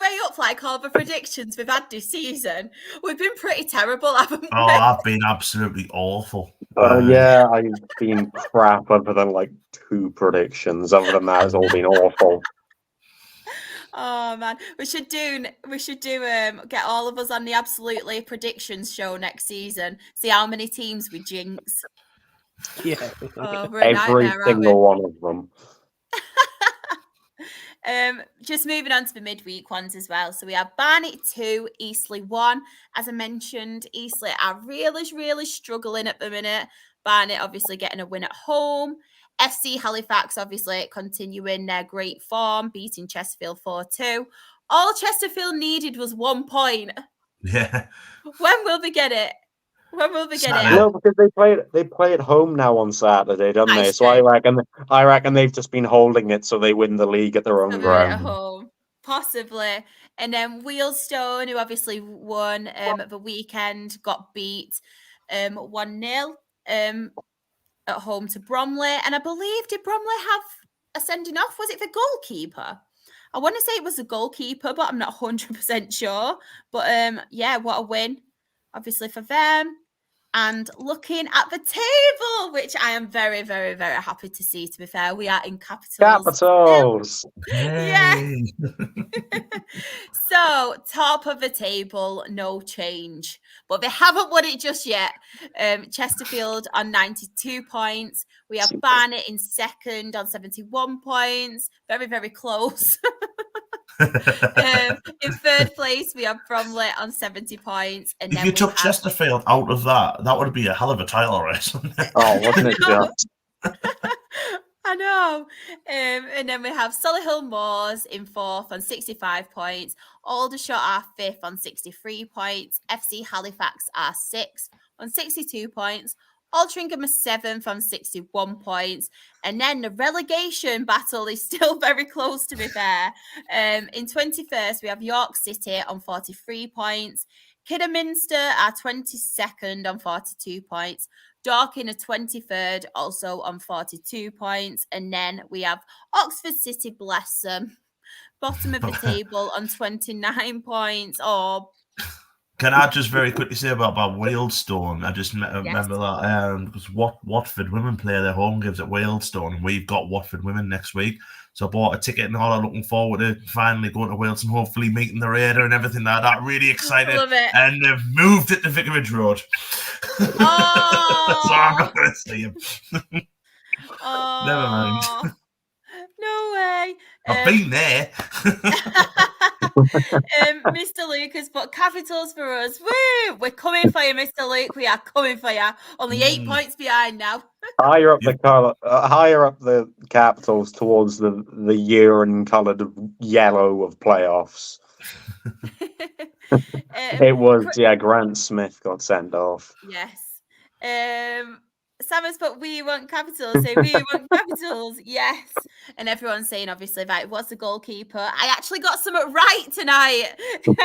weigh up like all the predictions we've had this season, we've been pretty terrible, haven't we? Oh, I've been absolutely awful. Yeah, I've been crap other than like 2 predictions. Other than that, it's all been awful. Oh man, we should get all of us on the Absolutely predictions show next season. See how many teams we jinx. Yeah. Oh, we're a Every nightmare, aren't we? single one of them. Just moving on to the midweek ones as well. So we have Barnet 2, Eastleigh 1. As I mentioned, Eastleigh are really struggling at the minute. Barnet obviously getting a win at home. FC Halifax obviously continuing their great form, beating Chesterfield 4-2. All Chesterfield needed was 1 point. Yeah. When will they get it? When will they get Saturday. it? No, because they play at home now on Saturday, don't they? That's So true. I reckon they've just been holding it so they win the league at their own So we win it at ground. home, possibly. And then Wealdstone, who obviously won at the weekend, got beat 1-0 at home to Bromley. And I believe, did Bromley have a sending off? Was it the goalkeeper? I want to say it was the goalkeeper, but I'm not 100% sure. But yeah, what a win, obviously, for them. And looking at the table, which I am very happy to see, to be fair. We are in capitals. Capitals! Yeah. So, top of the table, no change. But they haven't won it just yet. Chesterfield on 92 points. We have Barnet in second on 71 points. Very close. In third place, we have Bromley on 70 points. And If then you took Chesterfield out of that would be a hell of a title race. Oh, wasn't it just? I know. And then we have Solihull Moors in fourth on 65 points. Aldershot are fifth on 63 points. FC Halifax are sixth on 62 points. Altrincham are seventh on 61 points. And then the relegation battle is still very close, to be fair. In 21st, we have York City on 43 points. Kidderminster are 22nd on 42 points. Dorking are 23rd, also on 42 points. And then we have Oxford City, bless them, bottom of the table on 29 points. Oh, Can I just very quickly say about Wealdstone? I just remember that because Watford women play their home games at Wealdstone, and we've got Watford women next week. So I bought a ticket and all. I'm looking forward to finally going to Wales and hopefully meeting the Raider and everything like that. Really excited. Love it. And they've moved it to Vicarage Road. Oh. So I'm not going to see him. Oh. Never mind. No way. I've been there. Mr. Lucas, but capitals for us. Woo! We're coming for you, Mr. Luke. We are coming for you. Only 8 points behind now. Higher up the capitals towards the urine coloured yellow of playoffs. It was Grant Smith got sent off. Yes. Sam has put we want capitals, so we want capitals, yes. And everyone's saying obviously that it was the goalkeeper. I actually got something right tonight. And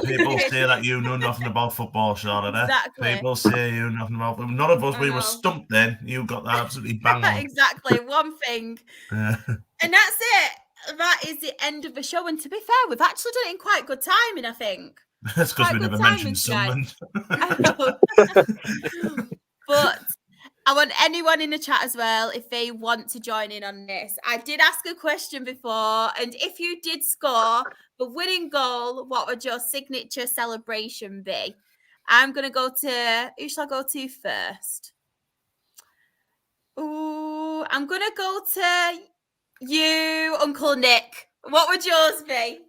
people say that you know nothing about football, Charlotte. Exactly. People say you know nothing about football. None of us, we were stumped then. You got that absolutely bang on. Exactly, one thing. And that's it. That is the end of the show. And to be fair, we've actually done it in quite good timing, I think. That's because we never mentioned Sunderland. But I want anyone in the chat as well, if they want to join in on this. I did ask a question before, and if you did score the winning goal, what would your signature celebration be? I'm going to go to, who shall I go to first? Ooh, I'm going to go to you, Uncle Nick. What would yours be?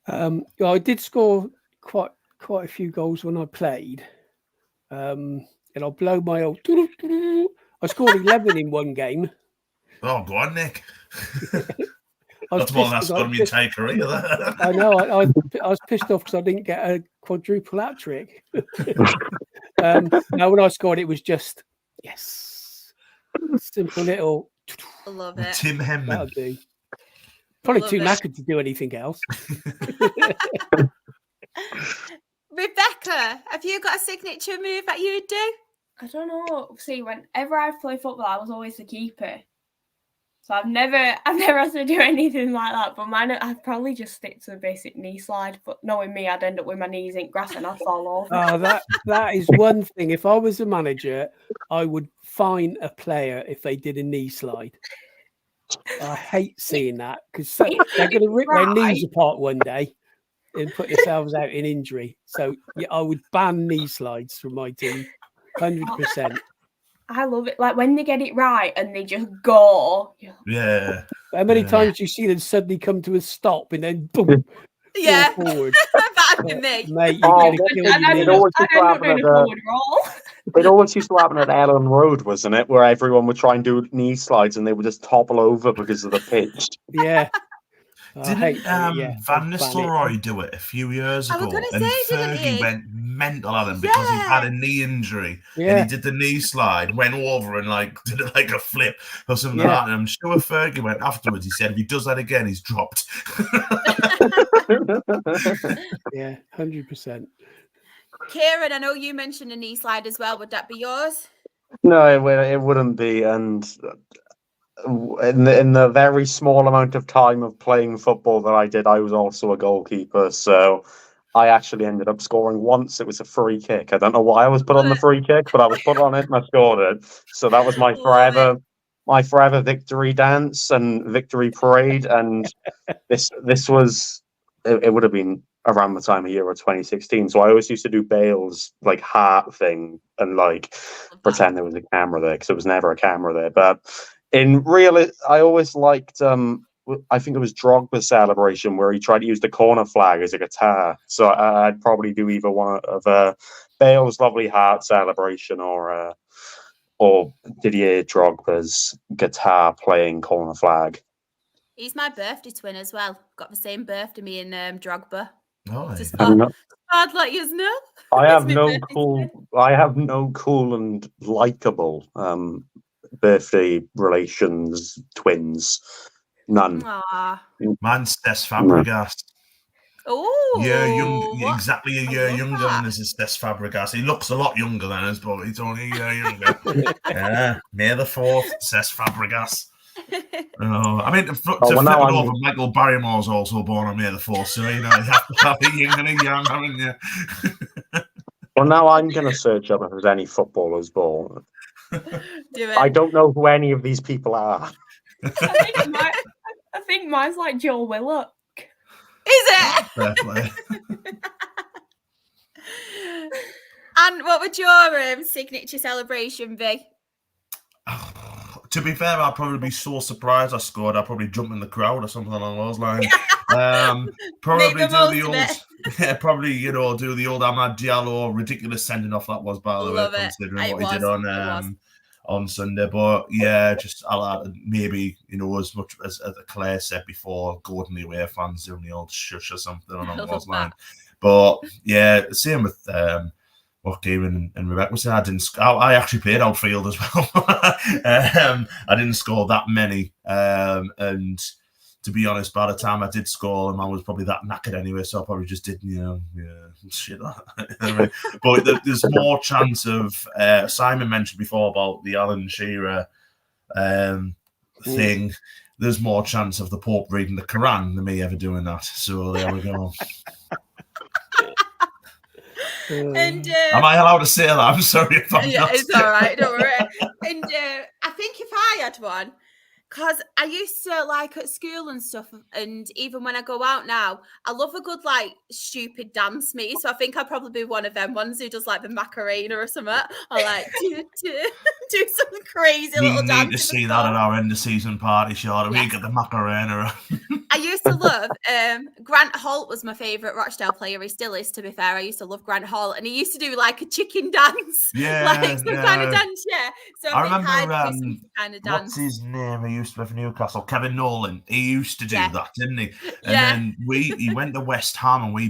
Well, I did score quite a few goals when I played. And I'll blow my old... I scored 11 in one game. Oh, go on, Nick. That's more than that's got to be a entire career. I know. I was pissed off because I didn't get a quadruple hat trick. Now, when I scored, it was just, yes. Simple little... I love it. Tim Henman. That'll do. Probably too knackered to do anything else. Rebecca, have you got a signature move that you'd do? I don't know. See, whenever I've played football, I was always the keeper. So I've never had to do anything like that. But mine, I'd probably just stick to the basic knee slide. But knowing me, I'd end up with my knees in grass and I'd fall over. That is one thing. If I was a manager, I would fine a player if they did a knee slide. I hate seeing that because they're going to rip their knees apart one day and put themselves out in injury. So yeah, I would ban knee slides from my team, 100%. I love it. Like when they get it right and they just go. Yeah. How many times do you see them suddenly come to a stop and then boom, Yeah, fall forward? that'd be me. Mate, you're going to kill I'd your end knees. up doing a forward roll. It always used to happen at Ellen Road, wasn't it? Where everyone would try and do knee slides and they would just topple over because of the pitch. Yeah. Didn't Van Nistelrooy do it a few years ago? I was going to And say, didn't Fergie he? went mental at him because he had a knee injury. Yeah. And he did the knee slide, went over and did it like a flip or something like that. And I'm sure Fergie went afterwards. He said if he does that again, he's dropped. Yeah, 100%. Kieran, I know you mentioned a knee slide as well. Would that be yours? No, it wouldn't be. And in the very small amount of time of playing football that I did, I was also a goalkeeper. So I actually ended up scoring once. It was a free kick. I don't know why I was put on the free kick, but I was put on it and I scored it. So that was my forever victory dance and victory parade. And this was it would have been around the time of year of 2016. So I always used to do Bale's heart thing and pretend there was a camera there because there was never a camera there. But in real, I always liked, I think it was Drogba's celebration where he tried to use the corner flag as a guitar. So I'd probably do either one of Bale's lovely heart celebration or Didier Drogba's guitar playing corner flag. He's my birthday twin as well. Got the same birthday, me and Drogba. Oh, Just I'd let you know. I have no cool and likable birthday relations twins. None. Aww. Mine's Des Fabregas. Oh, Yeah, exactly a year younger than us is Des Fabregas. He looks a lot younger than us, but he's only a year younger. Yeah, May the 4th, Des Fabregas. I mean, to flip it over, Michael Barrymore's also born on May the 4th, so you have to have a yin and a yang, haven't you? Well, now I'm going to search up if there's any footballers born. Do it. I don't know who any of these people are. I think mine's like Joel Willock. Is it? Fair play. And what would your signature celebration be? To be fair, I'd probably be so surprised I scored. I'd probably jump in the crowd or something along those lines. Probably do the old, do the old Amad Diallo ridiculous sending off that was, by the way, considering what he did on Sunday. But yeah, just maybe as much as Claire said before, Gordon away fans doing the old shush or something along those lines. But yeah, same with what Kieran and Rebecca was saying. I actually played outfield as well. I didn't score that many, and to be honest, by the time I did score them, I was probably that knackered anyway, so I probably just did, shit. But there's more chance of Simon mentioned before about the Alan Shearer thing. There's more chance of the Pope reading the Quran than me ever doing that. So there we go. And am I allowed to say that? I'm sorry if I'm not. It's all right, don't worry. And I think if I had one, because I used to at school and stuff, and even when I go out now, I love a good stupid dance me. So I think I'll probably be one of them ones who does the Macarena or something, or do some crazy little dance. We need to see that at our end of season party, Charlotte. We get the Macarena. I used to love Grant Holt was my favourite Rochdale player. He still is, to be fair. I used to love Grant Holt, and he used to do a chicken dance, kind of dance. Yeah. So I remember some kind of dance. What's his name? He used to have Newcastle. Kevin Nolan. He used to do that, didn't he? And then he went to West Ham, and we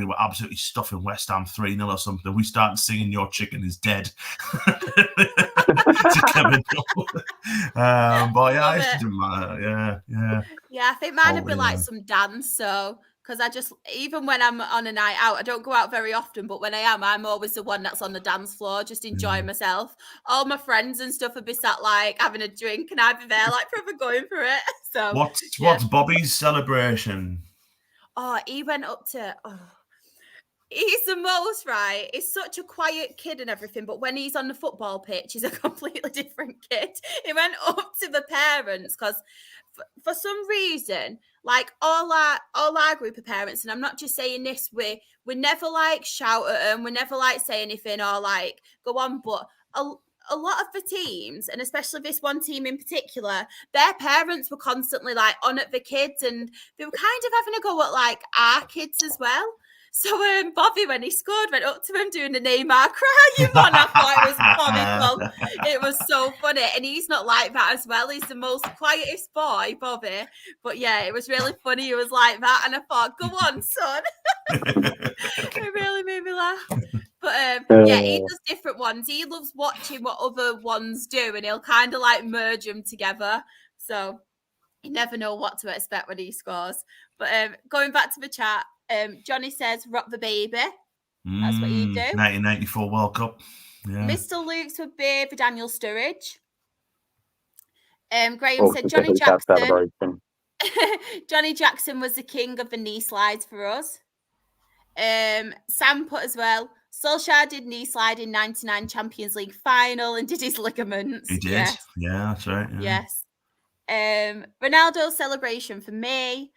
were absolutely stuffing West Ham 3-0 or something. We started singing "Your Chicken Is Dead" to Kevin Nolan. But yeah, I used to do that. Yeah. Yeah, I think mine would be some dance. So because I just, even when I'm on a night out, I don't go out very often, but when I am, I'm always the one that's on the dance floor, just enjoying myself. All my friends and stuff would be sat like having a drink, and I'd be there like proper going for it. So What's Bobby's celebration? Oh, he went up to. He's the most, right? He's such a quiet kid and everything, but when he's on the football pitch, he's a completely different kid. He went up to the parents because for some reason, like all our group of parents, and I'm not just saying this, we never like shout at them, we never like say anything or like go on, but a lot of the teams, and especially this one team in particular, their parents were constantly like on at the kids, and they were kind of having a go at like our kids as well. So Bobby, when he scored, went up to him doing the Neymar crying one. I thought it was comical. It was so funny. And he's not like that as well. He's the most quietest boy, Bobby. But yeah, it was really funny. He was like that. And I thought, go on, son. It really made me laugh. But yeah, he does different ones. He loves watching what other ones do. And he'll kind of like merge them together. So you never know what to expect when he scores. But going back to the chat, Johnny says, rock the baby. That's what you do. 1994 World Cup. Yeah. Mr. Luke's would be for Daniel Sturridge. Graham said Johnny Jackson. Johnny Jackson was the king of the knee slides for us. Sam put as well, Solskjaer did knee slide in 99 Champions League final and did his ligaments. He did. Yes. Yeah, that's right. Yeah. Yes. Ronaldo's celebration for me.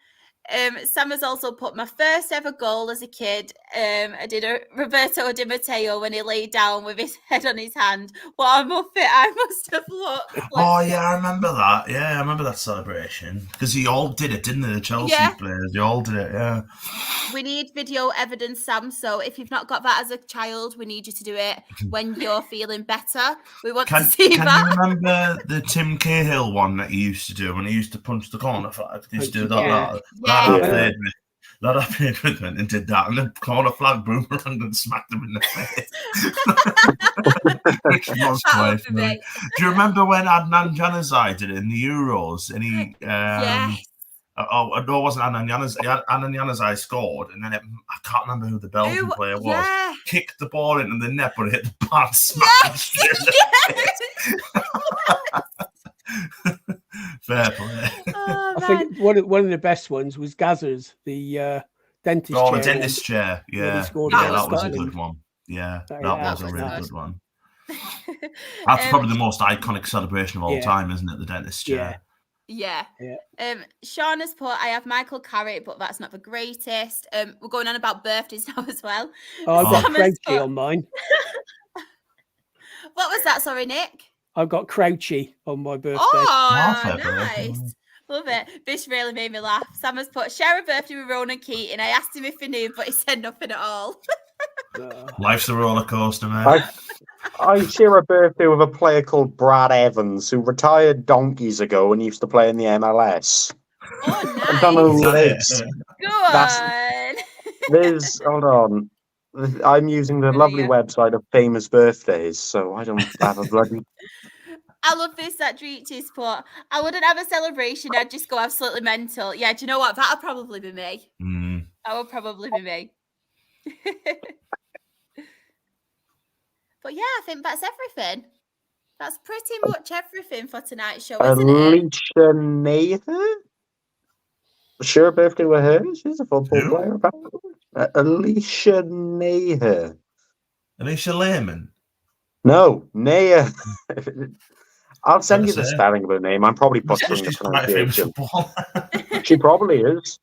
Sam has also put my first ever goal as a kid. I did a Roberto Di Matteo when he laid down with his head on his hand. What a muppet I must have looked. Oh, yeah, I remember that. Yeah, I remember that celebration. Because he all did it, didn't they? The Chelsea players, they all did it, yeah. We need video evidence, Sam. So if you've not got that as a child, we need you to do it when you're feeling better. We want to see that. Can you remember the Tim Cahill one that he used to do when he used to punch the corner flag? He used to do that. That I played with him and did that, and the corner flag boomerang and smacked him in the face. Which was quite funny. Do you remember when Adnan Januzaj did it in the Euros? And he, yes. No, it wasn't Adnan Januzaj. Adnan Januzaj scored, and then I can't remember who the Belgian player was. Yeah. Kicked the ball into the net, but it hit the bar and smacked Fair play. Oh, I think one of the best ones was Gazza's, the dentist chair. Oh, the dentist chair. Yeah, that was a good one. Yeah, that was a really good one. That's probably the most iconic celebration of all time, isn't it? The dentist chair. Yeah. Sean has put, I have Michael Carrick, but that's not the greatest. We're going on about birthdays now as well. Oh, I've got Crouchy on mine. What was that? Sorry, Nick. I've got Crouchy on my birthday. Oh, nice. Love it. This really made me laugh. Sam has put, share a birthday with Ronan Keating. I asked him if he knew, but he said nothing at all. Life's a roller coaster, man. I share a birthday with a player called Brad Evans, who retired donkeys ago and used to play in the MLS. Oh, nice. I don't know who lives. Go on. Hold on. I'm using the lovely website of famous birthdays, so I don't have a bloody... I love this that Dreechy's put. I wouldn't have a celebration, I'd just go absolutely mental. Yeah, do you know what? That'll probably be me. That would probably be me. But yeah, I think that's everything. That's pretty much everything for tonight's show, isn't it? Alicia Nathan? Share a birthday with her? She's a football player, apparently. Alicia Naher. Alicia Lehman? No, Naher. I'll send you the spelling of her name. I'm probably butchering the pronunciation. She probably is.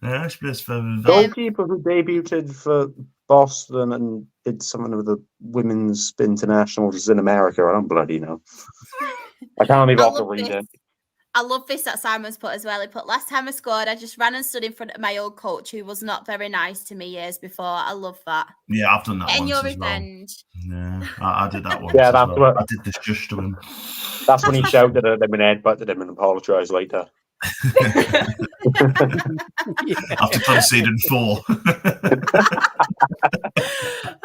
Yeah, she plays for... Goalkeeper who debuted for Boston and did something with the women's internationals in America. I don't bloody know. I can't even bother reading. I love this that Simon's put as well. He put, last time I scored, I just ran and stood in front of my old coach who was not very nice to me years before. I love that. Yeah, I've done that once your revenge. Well. Yeah, I did that once. Yeah, that's well. I did this just to him. That's when he shouted at him and headbutted him and apologised later. After conceding 4.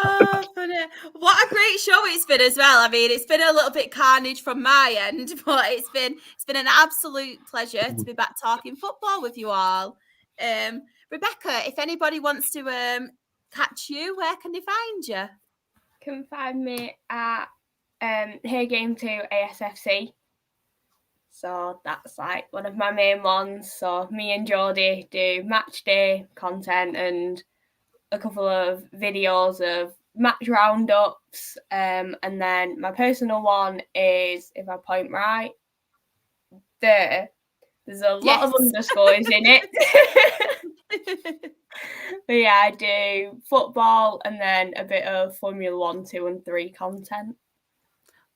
Oh, funny. What a great show it's been as well. I mean, it's been a little bit carnage from my end, but it's been an absolute pleasure to be back talking football with you all. Rebecca, if anybody wants to catch you, where can they find you? Can find me at Here Game 2 ASFC. So that's like one of my main ones. So me and Geordie do match day content and a couple of videos of match roundups. And then my personal one is, if I point right, there's a lot of underscores in it. But yeah, I do football and then a bit of Formula 1, 2 and 3 content.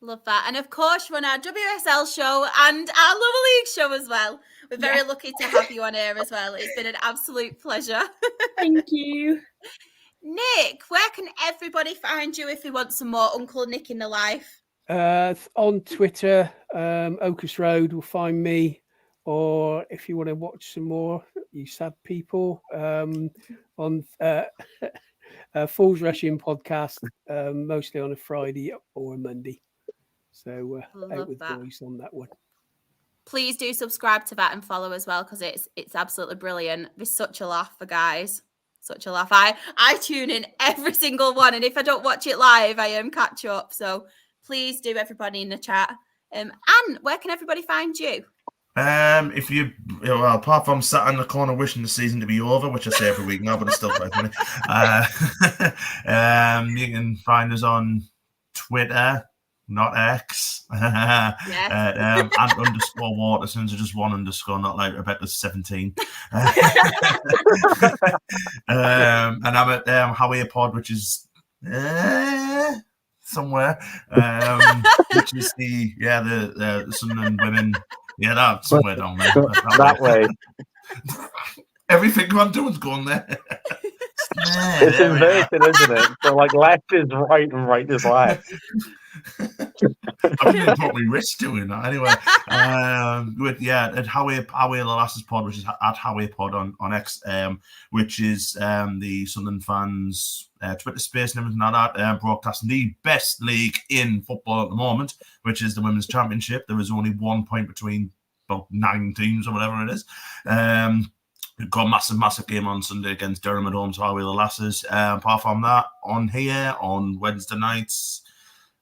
Love that. And of course, you run our WSL show and our Lower League show as well. We're very lucky to have you on here as well. It's been an absolute pleasure. Thank you. Nick, where can everybody find you if they want some more Uncle Nick in their life? On Twitter, Oakus Road will find me. Or if you want to watch some more, you sad people, on Fools Rushing podcast, mostly on a Friday or a Monday. So out with voice on that one. Please do subscribe to that and follow as well, because it's absolutely brilliant. There's such a laugh for guys. Such a laugh. I tune in every single one, and if I don't watch it live, I catch up. So please do, everybody in the chat. Anne, where can everybody find you? If you, well, apart from sat in the corner wishing the season to be over, which I say every week now, but it's still quite funny. You can find us on Twitter, not X. And underscore Watersons, or just one underscore, not like Rebecca's 17. And I'm at Howie Pod, which is somewhere, which is the Sunderland women. Yeah, that's somewhere down there. That way. Everything I'm doing's going there. It's inverted, isn't it? So like left is right and right is left. I didn't put my wrist doing that anyway. At Howie the Lasses Pod, which is at Howie Pod on X, which is the Sunderland fans Twitter space and everything like that, broadcasting the best league in football at the moment, which is the Women's Championship. There is only 1 point between about 9 teams or whatever it is. We've got a massive game on Sunday against Durham at home, so Howie the Lasses. Apart from that, on here on Wednesday nights,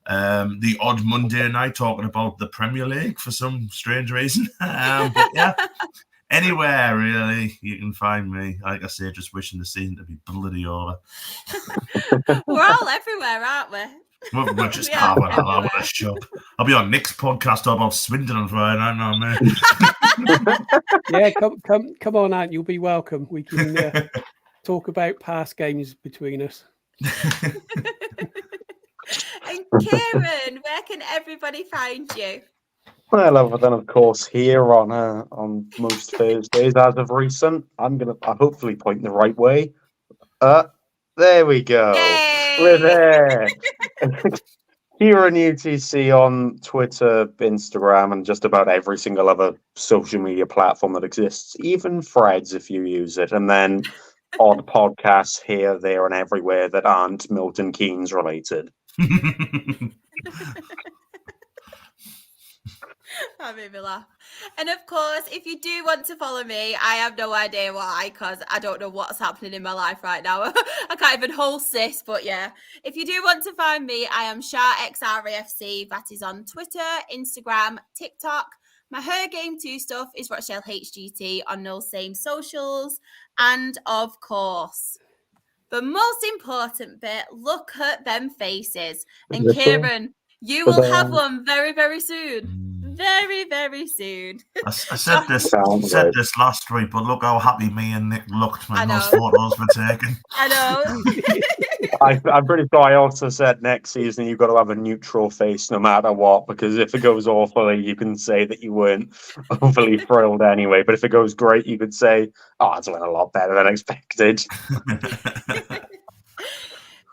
the odd Monday night talking about the Premier League for some strange reason. But yeah, anywhere really you can find me. Like I say, just wishing the season to be bloody over. We're all everywhere, aren't we? We're just carving out loud with a shop. I'll be on Nick's podcast about Swindon on Friday night, no, man. Yeah, come on out. You'll be welcome. We can talk about past games between us. And Kieran, where can everybody find you? Well, other than of course here on most Thursdays as of recent, I'm gonna hopefully point the right way. There we go. Yay! We're there. Kieran UTC on Twitter, Instagram, and just about every single other social media platform that exists, even Threads if you use it, and then odd podcasts here, there, and everywhere that aren't Milton Keynes related. That made me laugh. And of course, if you do want to follow me, I have no idea why, because I don't know what's happening in my life right now. I can't even hold this, but yeah. If you do want to find me, I am SharXRAFC. That is on Twitter, Instagram, TikTok. My Her Game 2 stuff is Rochdale HGT on those same socials. And of course, the most important bit, look at them faces. And Kieran, you will have one very, very soon. Very, very soon. I said this last week, but look how happy me and Nick looked when those photos were taken. I know. I'm pretty sure I also said next season you've got to have a neutral face no matter what, because if it goes awfully, you can say that you weren't overly thrilled anyway. But if it goes great, you could say, "Oh, it's went a lot better than expected."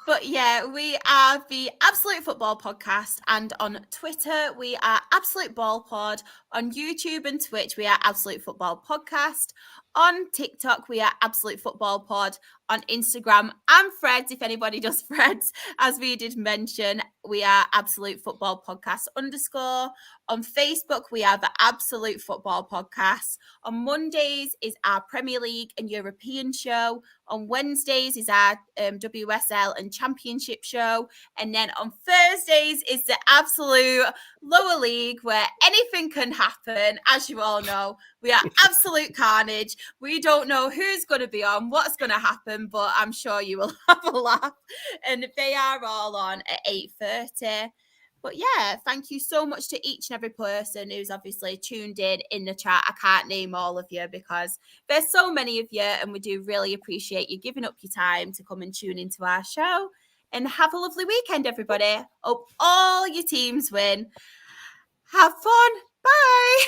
But yeah, we are the Absolute Football Podcast, and on Twitter, we are Absolute Ball Pod. On YouTube and Twitch, we are Absolute Football Podcast. On TikTok, we are Absolute Football Pod. on Instagram and Threads, if anybody does Threads, as we did mention. We are Absolute Football Podcast _. On Facebook, we are the Absolute Football Podcast. On Mondays is our Premier League and European show. On Wednesdays is our WSL and Championship show. And then on Thursdays is the Absolute Lower League, where anything can happen. As you all know, we are absolute carnage. We don't know who's going to be on, what's going to happen, but I'm sure you will have a laugh. And they are all on at 8:30. But yeah, thank you so much to each and every person who's obviously tuned in the chat. I can't name all of you because there's so many of you, and we do really appreciate you giving up your time to come and tune into our show. And have a lovely weekend, everybody. Hope all your teams win. Have fun. Bye.